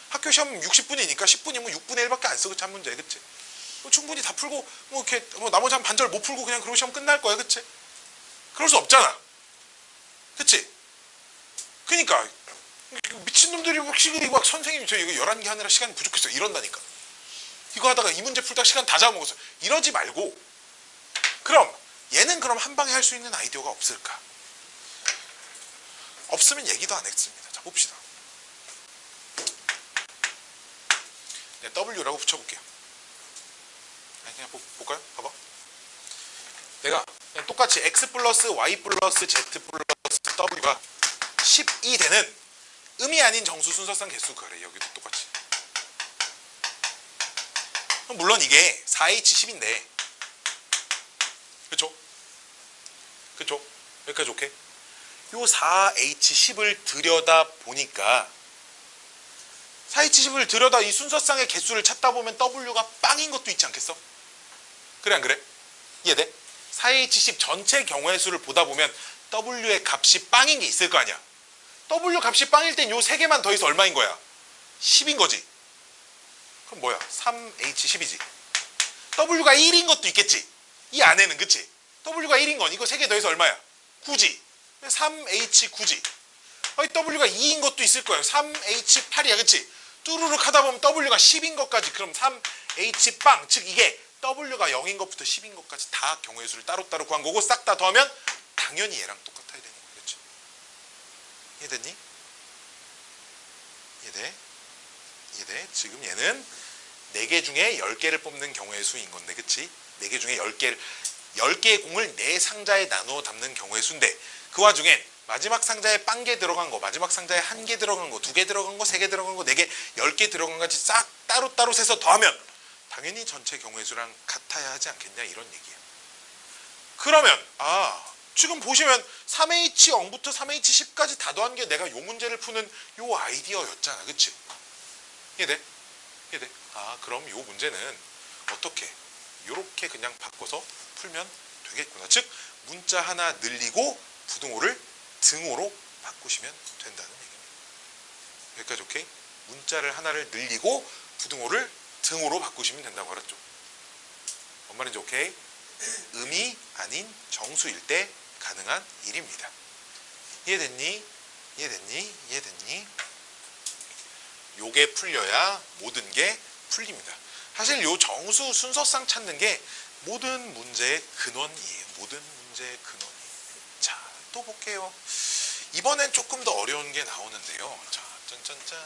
학교 시험 60분이니까 10분이면 6분의 1밖에 안 써, 그치? 한 문제, 그치? 충분히 다 풀고 뭐 이렇게 나머지 한 반절 못 풀고 그냥 그러고 시험 끝날 거야, 그치? 그럴 수 없잖아, 그치? 그니까 미친놈들이 막 선생님 저 이거 11개 하느라 시간이 부족했어 이런다니까. 이거 하다가 이 문제 풀다가 시간 다 잡아먹었어 이러지 말고, 그럼 얘는 그럼 한 방에 할 수 있는 아이디어가 없을까? 없으면 얘기도 안 했습니다. 자, 봅시다. 네, W라고 붙여볼게요. 그냥 볼까요? 봐봐. 내가 그냥 똑같이 X 플러스 Y 플러스 Z 플러스 W가 10이 되는 음이 아닌 정수 순서상 개수 그래. 여기도 똑같이. 물론 이게 4H10인데 그쵸? 여기까지 오케이? 요 4H10을 들여다 보니까 4H10을 들여다 이 순서상의 개수를 찾다 보면 W가 빵인 것도 있지 않겠어? 그래 안 그래? 이해돼? 4H10 전체 경우의 수를 보다 보면 W의 값이 빵인 게 있을 거 아니야. W 값이 빵일 땐 요 3개만 더해서 얼마인 거야? 10인 거지. 그럼 뭐야? 3H10이지. W가 1인 것도 있겠지. 이 안에는 그치? W가 1인 건 이거 3개 더해서 얼마야? 9지. 3H9지. W가 2인 것도 있을 거예요. 3H8이야 그치? 뚜루룩 하다 보면 W가 10인 것까지. 그럼 3H 빵. 즉 이게 W가 0인 것부터 10인 것까지 다 경우의 수를 따로따로 구한 거고 싹 다 더하면 당연히 얘랑 똑같아야 되는 거야. 그치? 이해됐니? 이해돼? 이해돼? 지금 얘는 4개 중에 10개를 뽑는 경우의 수인 건데 그치? 4개 중에 10개의 공을 4상자에 나누어 담는 경우의 수인데 그 와중엔 마지막 상자에 빵개 들어간 거, 마지막 상자에 1개 들어간 거, 2개 들어간 거, 3개 들어간 거, 4개, 10개 들어간 거까지 싹 따로따로 세서 더하면 당연히 전체 경우의 수랑 같아야 하지 않겠냐 이런 얘기야. 그러면 지금 보시면 3H0부터 3H10까지 다 더한 게 내가 요 문제를 푸는 요 아이디어였잖아. 그치? 이해돼? 이해돼? 그럼 요 문제는 어떻게? 요렇게 그냥 바꿔서 풀면 되겠구나. 즉 문자 하나 늘리고 부등호를 등호로 바꾸시면 된다는 얘기입니다. 여기까지 오케이? 문자를 하나를 늘리고 부등호를 등호로 바꾸시면 된다고 알았죠? 뭔 말인지 오케이? 음이 아닌 정수일 때 가능한 일입니다. 이해됐니? 이해됐니? 이해됐니? 요게 풀려야 모든 게 풀립니다. 사실 요 정수 순서상 찾는 게 모든 문제의 근원이에요. 모든 문제의 근원이에요. 자, 또 볼게요. 이번엔 조금 더 어려운 게 나오는데요. 자, 짠짠짠짠.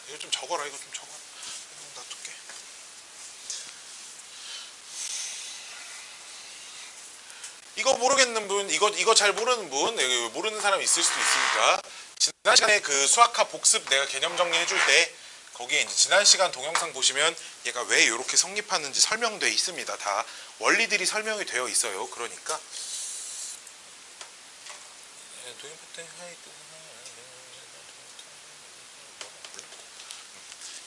이거 좀 적어라. 이거 좀 적어. 놔둘게. 이거 모르겠는 분, 이거 잘 모르는 분, 모르는 사람 있을 수도 있으니까 지난 시간에 그 수학학 복습 내가 개념 정리해 줄 때 거기에 이제 지난 시간 동영상 보시면 얘가 왜 이렇게 성립하는지 설명되어 있습니다. 다 원리들이 설명이 되어 있어요. 그러니까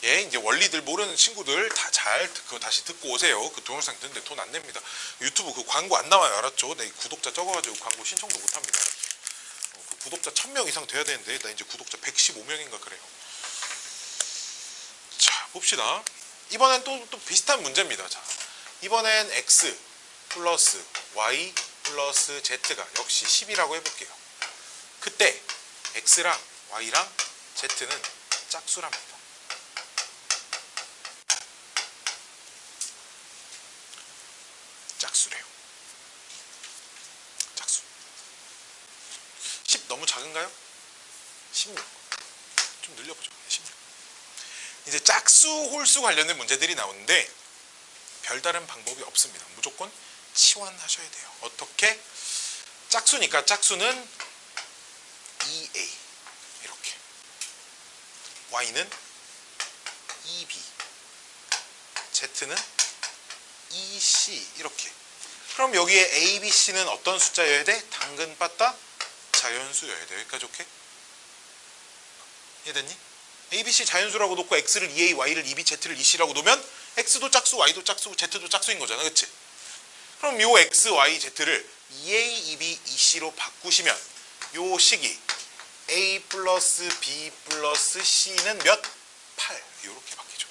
예, 이제 원리들 모르는 친구들 다 잘 그거 다시 듣고 오세요. 그 동영상 듣는데 돈 안 냅니다. 유튜브 그 광고 안 나와요. 알았죠? 내 구독자 적어가지고 광고 신청도 못 합니다. 그 구독자 1000명 이상 돼야 되는데 나 이제 구독자 115명인가 그래요. 자, 봅시다. 이번엔 또 비슷한 문제입니다. 자, 이번엔 x 플러스 y 플러스 z가 역시 10이라고 해볼게요. 그때 x랑 y랑 z는 짝수랍니다. 짝수래요. 짝수. 10 너무 작은가요? 16. 좀 늘려보죠. 16. 이제 짝수, 홀수 관련된 문제들이 나오는데 별다른 방법이 없습니다. 무조건 치환하셔야 돼요. 어떻게? 짝수니까 짝수는 2a 이렇게. y는 2b. z는 2c 이렇게. 그럼 여기에 a, b, c는 어떤 숫자여야 돼? 당근 빠따 자연수여야 돼. 여기까지 오케이? 이해됐니? a, b, c 자연수라고 놓고 x를 2a, y를 2b, z를 2c라고 놓으면 x도 짝수, y도 짝수, z도 짝수인 거잖아. 그치? 그럼 요 x, y, z를 2a, 2b, 2c로 바꾸시면 요 식이 a 플러스 b 플러스 c는 몇? 8. 이렇게 바뀌죠.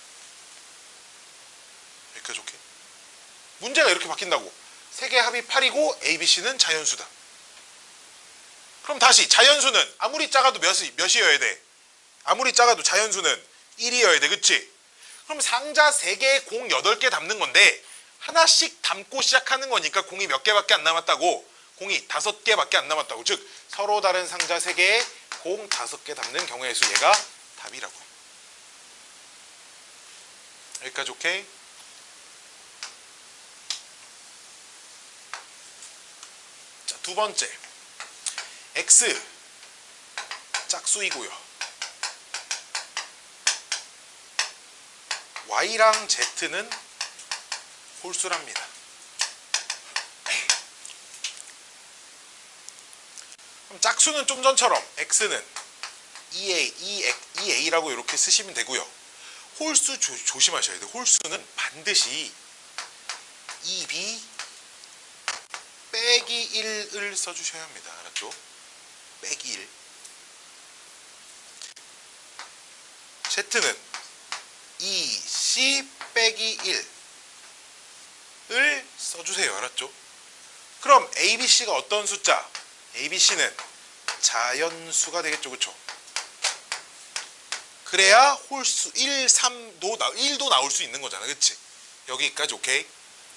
여기까지 오케이? 문제가 이렇게 바뀐다고. 3개 합이 8이고 a, b, c는 자연수다. 그럼 다시 자연수는 아무리 작아도 몇이어야 돼? 아무리 작아도 자연수는 1이어야 돼. 그치? 그럼 상자 3개에 공 8개 담는 건데 하나씩 담고 시작하는 거니까 공이 몇 개밖에 안 남았다고. 공이 5개밖에 안 남았다고. 즉 서로 다른 상자 3개에 공 5개 담는 경우의 수. 얘가 답이라고. 여기까지 오케이? 자, 두 번째. x 짝수이고요. y랑 z는 홀수랍니다. 그럼 짝수는 좀 전처럼 x는 2a라고 이렇게 쓰시면 되고요. 홀수 조심하셔야 돼요. 홀수는 반드시 2b 빼기 1을 써주셔야 합니다. 알았죠? 빼기 1. z는 2c 빼기 1. 써주세요. 알았죠? 그럼 ABC가 어떤 숫자? ABC는 자연수가 되겠죠. 그쵸? 그래야 홀수 1, 3도 1도 나올 수 있는 거잖아. 그치? 여기까지 오케이?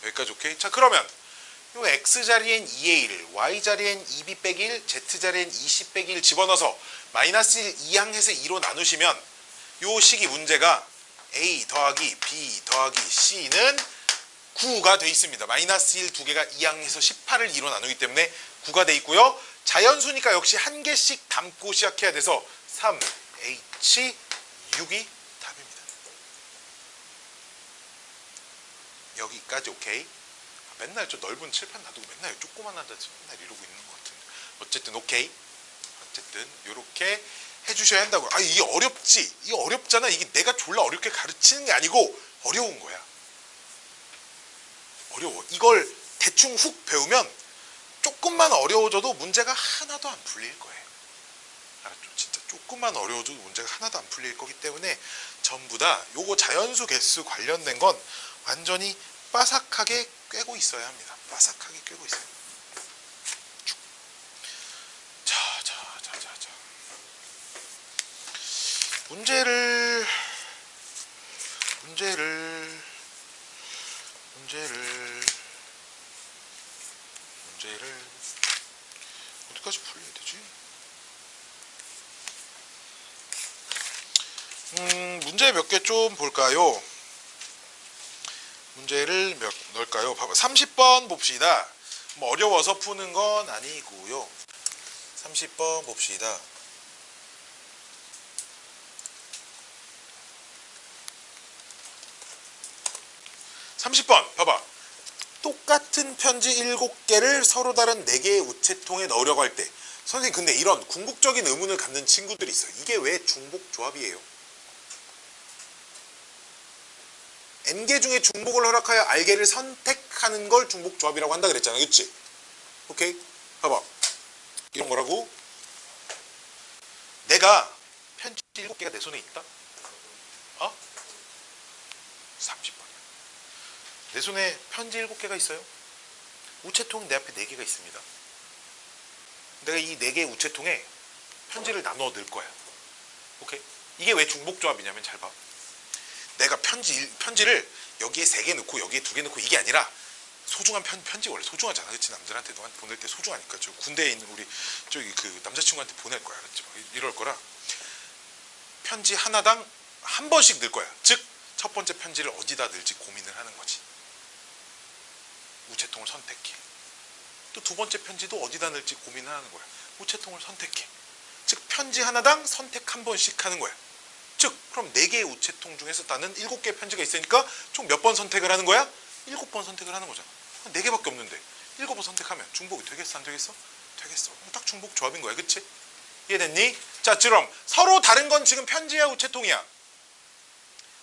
여기까지 오케이? 자, 그러면 요 X자리엔 2의 1, Y자리엔 2B 빼기 1, Z자리엔 2C 빼기 1 집어넣어서 마이너스 1 이항해서 2로 나누시면 요 식이 문제가 A 더하기 B 더하기 C는 9가 돼 있습니다. 마이너스 1 두 개가 이항해서 18을 2로 나누기 때문에 9가 돼 있고요. 자연수니까 역시 한 개씩 담고 시작해야 돼서 3H 6이 답입니다. 여기까지 오케이? 맨날 저 넓은 칠판 놔두고 맨날 조그만하다 맨날 이러고 있는 것 같은데 어쨌든 오케이? 어쨌든 요렇게 해주셔야 한다고요. 아, 이게 어렵지? 이게 어렵잖아. 이게 내가 졸라 어렵게 가르치는 게 아니고 어려운 거야. 어려워. 이걸 대충 훅 배우면 조금만 어려워져도 문제가 하나도 안 풀릴 거예요. 알았죠? 진짜 조금만 어려워져도 문제가 하나도 안 풀릴 거기 때문에 전부 다 요거 자연수 개수 관련된 건 완전히 빠삭하게 꿰고 있어야 합니다. 빠삭하게 꿰고 있어요. 자. 문제를 어디까지 풀려야 되지? 문제 몇 개 좀 볼까요? 문제를 몇 넣을까요? 봐봐. 30번 봅시다. 뭐 어려워서 푸는 건 아니고요. 30번 봅시다. 봐봐. 똑같은 편지 7개를 서로 다른 4개의 우체통에 넣으려고 할 때 선생님 근데 이런 궁극적인 의문을 갖는 친구들이 있어요. 이게 왜 중복조합이에요? N개 중에 중복을 허락하여 R개를 선택하는 걸 중복조합이라고 한다 그랬잖아. 그치? 오케이? 봐봐. 이런 거라고. 내가 편지 7개가 내 손에 있다? 30번이야. 내 손에 편지 7개가 있어요. 우체통이 내 앞에 4개가 있습니다. 내가 이 4개의 우체통에 편지를 나눠 넣을 거야. 오케이? 이게 왜 중복조합이냐면 잘 봐. 내가 편지를 여기에 3개 넣고 여기에 2개 넣고 이게 아니라 소중한 편지 원래 소중하잖아. 그치? 남들한테 너한테 보낼 때 소중하니까. 저 군대에 있는 우리 저기 그 남자친구한테 보낼 거야. 그렇지? 이럴 거라. 편지 하나당 한 번씩 넣을 거야. 즉 첫 번째 편지를 어디다 넣을지 고민을 하는 거지. 우체통을 선택해. 또 두 번째 편지도 어디다 넣을지 고민을 하는 거야. 우체통을 선택해. 즉 편지 하나당 선택 한 번씩 하는 거야. 즉 그럼 4개의 우체통 중에서 나는 7개의 편지가 있으니까 총 몇 번 선택을 하는 거야? 7번 선택을 하는 거잖아. 4개밖에 없는데 7번 선택하면 중복이 되겠어 안 되겠어? 되겠어. 딱 중복 조합인 거야. 그치? 이해됐니? 자, 그럼 서로 다른 건 지금 편지야 우체통이야?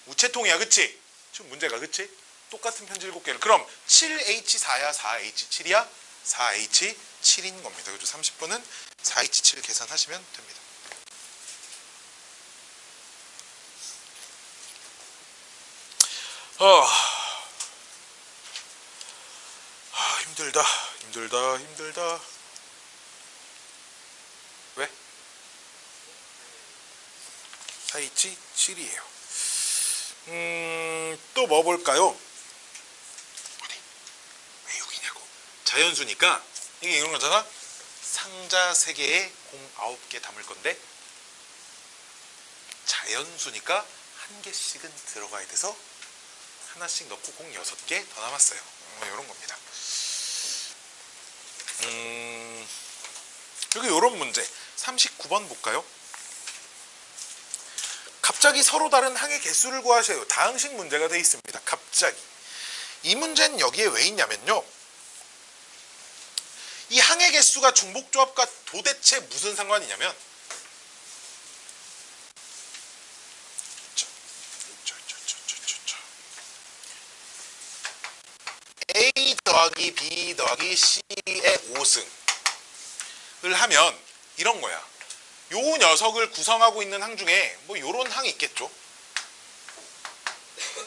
우체통이야. 그치? 지금 문제가 그치? 똑같은 편지 7개를. 그럼 7H4야 4H7이야? 4H7인 겁니다. 그죠? 30번은 4H7 계산하시면 됩니다. 힘들다. 왜? 4H7이에요. 또 뭐 볼까요? 어디? 왜 여기냐고. 자연수니까 이게 이런 거잖아. 상자 3개에 공 9개 담을 건데 자연수니까 한 개씩은 들어가야 돼서 하나씩 넣고 공 6개 더 남았어요. 이런 겁니다. 그리고 이런 문제 39번 볼까요? 갑자기 서로 다른 항의 개수를 구하세요. 다항식 문제가 되어 있습니다. 갑자기. 이 문제는 여기에 왜 있냐면요. 이 항의 개수가 중복조합과 도대체 무슨 상관이냐면 A 더하기 B 더하기 C의 5승을 하면 이런 거야. 요 녀석을 구성하고 있는 항 중에 뭐 요런 항이 있겠죠.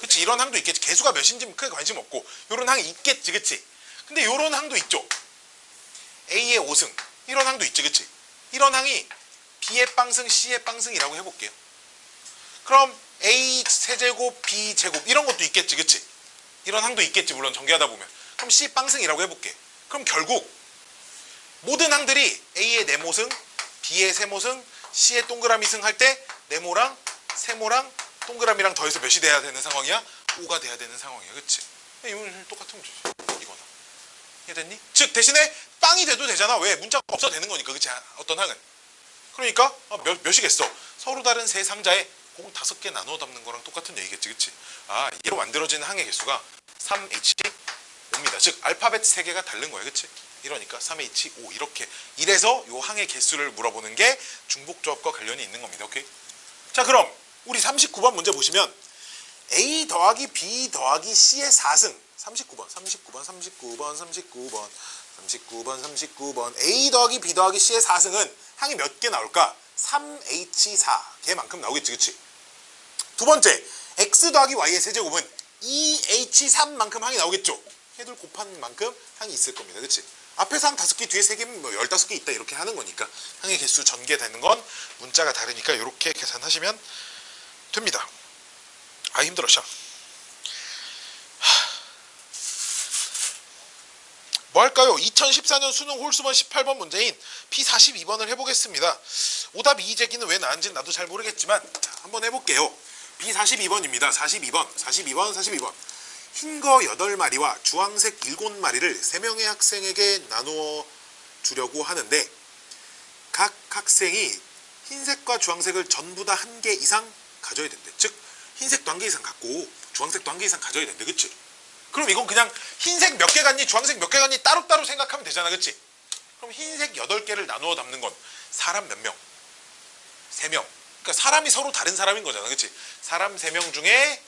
그치? 이런 항도 있겠지. 개수가 몇인지 크게 관심 없고 요런 항이 있겠지, 그치? 근데 요런 항도 있죠. A의 5승 이런 항도 있지, 그치? 이런 항이 B의 빵승, C의 빵승이라고 해볼게요. 그럼 A 세제곱, B 제곱 이런 것도 있겠지, 그치? 이런 항도 있겠지, 물론 전개하다 보면. 그럼 C 빵승이라고 해볼게. 그럼 결국 모든 항들이 A의 네모승, B의 세모승, C의 동그라미승 할 때 네모랑 세모랑 동그라미랑 더해서 몇이 돼야 되는 상황이야? 5가 돼야 되는 상황이야, 그치? 이건 똑같은 문제지, 이거나. 이해됐니? 즉 대신에 빵이 돼도 되잖아. 왜? 문자가 없어도 되는 거니까, 그치? 어떤 항은. 그러니까 몇이겠어? 서로 다른 세 상자에 공 5개 나누어 담는 거랑 똑같은 얘기겠지, 그치? 아, 이로 만들어지는 항의 개수가 3H5입니다. 즉 알파벳 3개가 다른 거야, 그치? 이러니까 3H5 이렇게. 이래서 요 항의 개수를 물어보는 게 중복조합과 관련이 있는 겁니다. 오케이? 자, 그럼 우리 39번 문제 보시면 A 더하기 B 더하기 C의 4승 39번 A 더하기 B 더하기 C의 4승은 항이 몇 개 나올까? 3H4개만큼 나오겠지, 그치? 두 번째, X 더하기 Y의 세제곱은 2H3만큼 항이 나오겠죠? 해둘 곱한 만큼 항이 있을 겁니다, 그치? 앞에서 항 5개, 뒤에 3개면 뭐 15개 있다 이렇게 하는 거니까 항의 개수 전개되는 건 문자가 다르니까 이렇게 계산하시면 됩니다. 아, 힘들어, 참. 뭐 할까요? 2014년 수능 홀수번 18번 문제인 P42번을 해보겠습니다. 오답 2제기는 왜 나은지는 나도 잘 모르겠지만 자, 한번 해볼게요. P42번입니다. 42번. 흰 거 8마리와 주황색 7마리를 3명의 학생에게 나누어 주려고 하는데 각 학생이 흰색과 주황색을 전부 다 1개 이상 가져야 된대. 즉 흰색도 1개 이상 갖고 주황색도 1개 이상 가져야 된대, 그치? 그럼 이건 그냥 흰색 몇 개 갖니 주황색 몇 개 갖니 따로따로 생각하면 되잖아, 그치? 그럼 흰색 8개를 나누어 담는 건 사람 몇 명? 3명. 그러니까 사람이 서로 다른 사람인 거잖아, 그치? 사람 3명 중에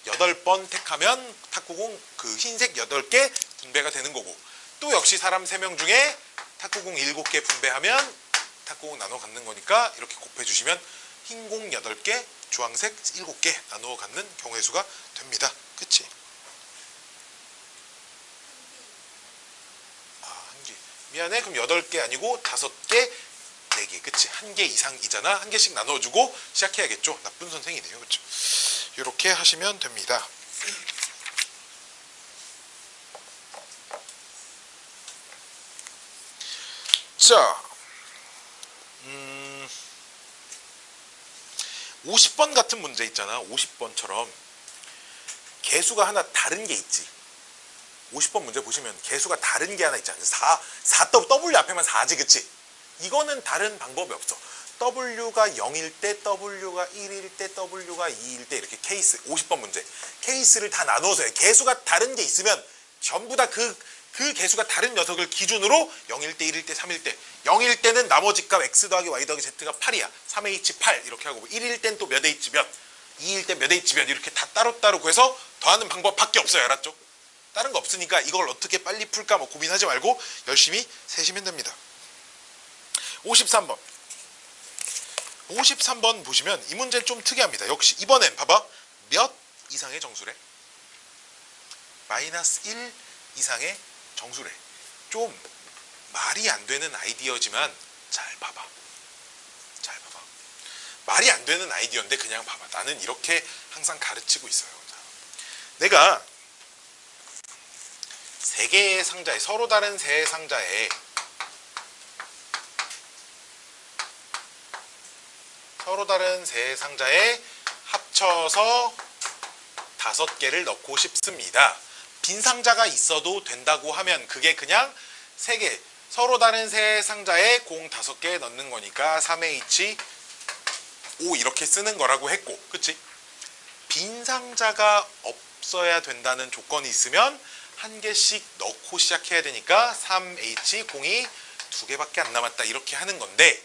8번 택하면 탁구공 그 흰색 8개 분배가 되는 거고, 또 역시 사람 3명 중에 탁구공 7개 분배하면 탁구공 나눠 갖는 거니까 이렇게 곱해주시면 흰 공 8개, 주황색 7개 나누어 갖는 경우의 수가 됩니다. 그치? 미안해. 그럼 8개 아니고 5개, 4개. 그치? 1개 이상이잖아. 1개씩 나눠주고 시작해야겠죠. 나쁜 선생이네요. 그쵸? 이렇게 하시면 됩니다. 자, 50번 같은 문제 있잖아. 50번처럼 개수가 하나 다른 게 있지. 50번 문제 보시면 개수가 다른 게 하나 있지 않나요? W 앞에만 4지, 그치? 이거는 다른 방법이 없어. W가 0일 때, W가 1일 때, W가 2일 때 이렇게 케이스, 50번 문제. 케이스를 다 나눠서 해. 개수가 다른 게 있으면 전부 다 그 개수가 다른 녀석을 기준으로 0일 때, 1일 때, 3일 때. 0일 때는 나머지 값 X 더하기 Y 더하기 Z가 8이야. 3H8 이렇게 하고 1일 땐 또 몇 H 몇, 2일 땐 몇 H 몇 이렇게 다 따로따로 구해서 더하는 방법밖에 없어요. 알았죠? 다른 거 없으니까 이걸 어떻게 빨리 풀까 뭐 고민하지 말고 열심히 세시면 됩니다. 53번. 53번 보시면 이 문제는 좀 특이합니다. 역시 이번엔 봐봐. 몇 이상의 정수래? -1 이상의 정수래. 좀 말이 안 되는 아이디어지만 잘 봐봐. 잘 봐봐. 말이 안 되는 아이디어인데 그냥 봐봐. 나는 이렇게 항상 가르치고 있어요. 내가 3개의 상자에, 서로 다른 3상자에 합쳐서 5개를 넣고 싶습니다. 빈 상자가 있어도 된다고 하면 그게 그냥 3개, 서로 다른 3상자에 공 5개 넣는 거니까 3H5 이렇게 쓰는 거라고 했고, 그치? 빈 상자가 없어야 된다는 조건이 있으면 1개씩 넣고 시작해야 되니까 3H 공이 2개밖에 안 남았다 이렇게 하는 건데,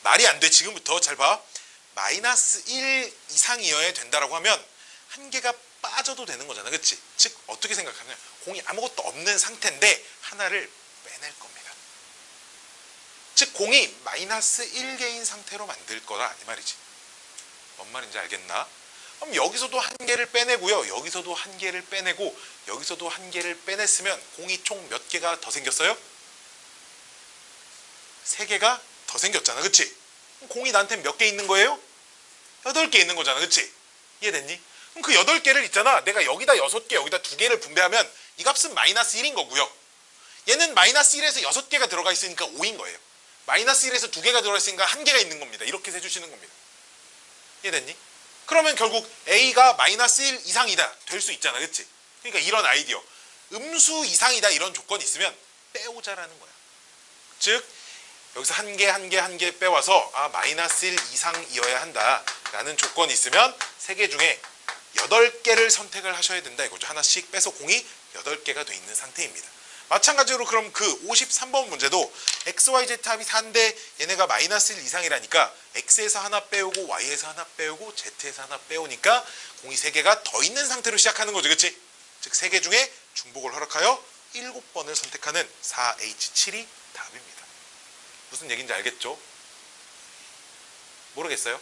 말이 안 돼. 지금부터 잘 봐. -1 이상이어야 된다라고 하면 1개가 빠져도 되는 거잖아, 그치? 즉 어떻게 생각하면 공이 아무것도 없는 상태인데 하나를 빼낼 겁니다. 즉 공이 -1개인 상태로 만들 거다 이 말이지. 뭔 말인지 알겠나? 그럼 여기서도 한 개를 빼내고요. 여기서도 한 개를 빼내고 여기서도 한 개를 빼냈으면 공이 총 몇 개가 더 생겼어요? 3개가 더 생겼잖아. 그치? 공이 나한테 몇 개 있는 거예요? 8개 있는 거잖아. 그치? 이해됐니? 그럼 그 8개를 있잖아. 내가 여기다 6개, 여기다 2개를 분배하면 이 값은 마이너스 1인 거고요. 얘는 마이너스 1에서 6개가 들어가 있으니까 5인 거예요. 마이너스 1에서 2개가 들어가 있으니까 1개가 있는 겁니다. 이렇게 해주시는 겁니다. 이해됐니? 그러면 결국 A가 마이너스 1 이상이다 될 수 있잖아. 그치? 그러니까 이런 아이디어, 음수 이상이다 이런 조건이 있으면 빼오자라는 거야. 즉 여기서 한 개 빼와서 마이너스 1 이상이어야 한다 라는 조건이 있으면 3개 중에 8개를 선택을 하셔야 된다 이거죠. 하나씩 빼서 공이 8개가 돼 있는 상태입니다. 마찬가지로 그럼 그 53번 문제도 XYZ 합이 4인데 얘네가 마이너스 1 이상이라니까 X에서 하나 빼오고 Y에서 하나 빼오고 Z에서 하나 빼오니까 공이 3개가 더 있는 상태로 시작하는 거죠. 그치? 즉 3개 중에 중복을 허락하여 7번을 선택하는 4H7이 답입니다. 무슨 얘기인지 알겠죠? 모르겠어요?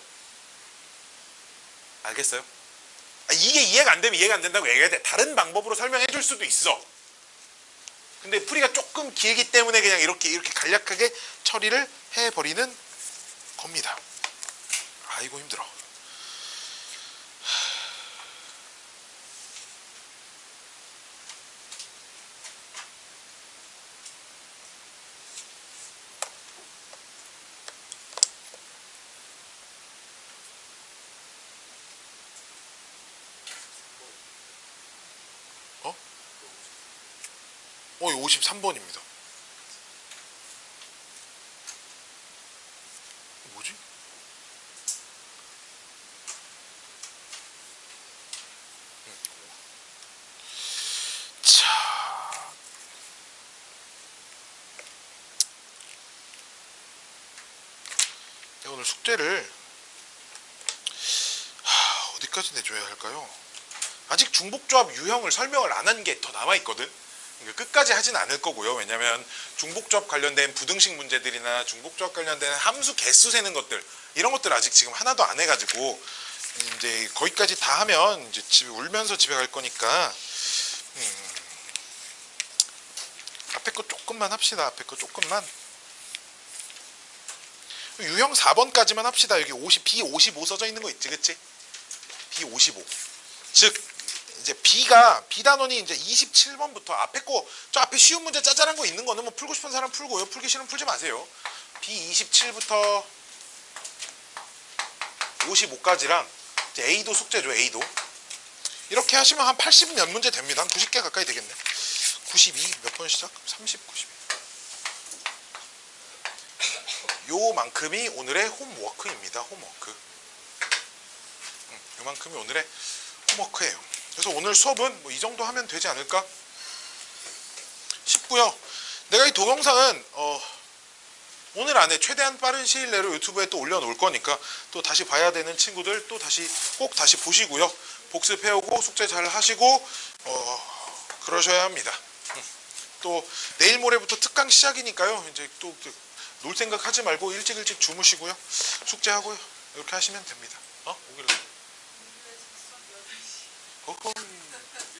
알겠어요? 이게 이해가 안 되면 이해가 안 된다고 얘기해야 돼. 다른 방법으로 설명해 줄 수도 있어. 근데 풀이가 조금 길기 때문에 그냥 이렇게 간략하게 처리를 해버리는 겁니다. 아이고 힘들어. 이거 53번입니다. 뭐지? 자, 내가 오늘 숙제를 어디까지 내줘야 할까요? 아직 중복조합 유형을 설명을 안 한 게 더 남아있거든. 끝까지 하진 않을 거고요. 왜냐하면 중복조합 관련된 부등식 문제들이나 중복조합 관련된 함수 개수 세는 것들 이런 것들 아직 지금 하나도 안 해가지고 이제 거기까지 다 하면 이제 집에 울면서 집에 갈 거니까 앞에 거 조금만 합시다. 앞에 거 조금만. 유형 4번까지만 합시다. 여기 B55 써져 있는 거 있지, 그치? B55. 즉 이제 B 단원이 이제 27번부터 앞에 거, 저 앞에 쉬운 문제 짜잘한 거 있는 거는 뭐 풀고 싶은 사람 풀고요. 풀기 싫으면 풀지 마세요. B27부터 55까지랑 이제 A도 숙제죠. A도. 이렇게 하시면 한 80 몇 문제 됩니다. 한 90개 가까이 되겠네. 92 몇 번 시작? 30, 92. 요만큼이 오늘의 홈워크입니다. 홈워크. 요만큼이 오늘의 홈워크예요. 그래서 오늘 수업은 뭐 이 정도 하면 되지 않을까 싶고요. 내가 이 동영상은 오늘 안에 최대한 빠른 시일 내로 유튜브에 또 올려놓을 거니까 또 다시 봐야 되는 친구들 또 꼭 다시 보시고요. 복습해오고 숙제 잘 하시고 그러셔야 합니다. 또 내일 모레부터 특강 시작이니까요. 이제 또 놀 생각 하지 말고 일찍 주무시고요. 숙제하고요. 이렇게 하시면 됩니다. 오길래.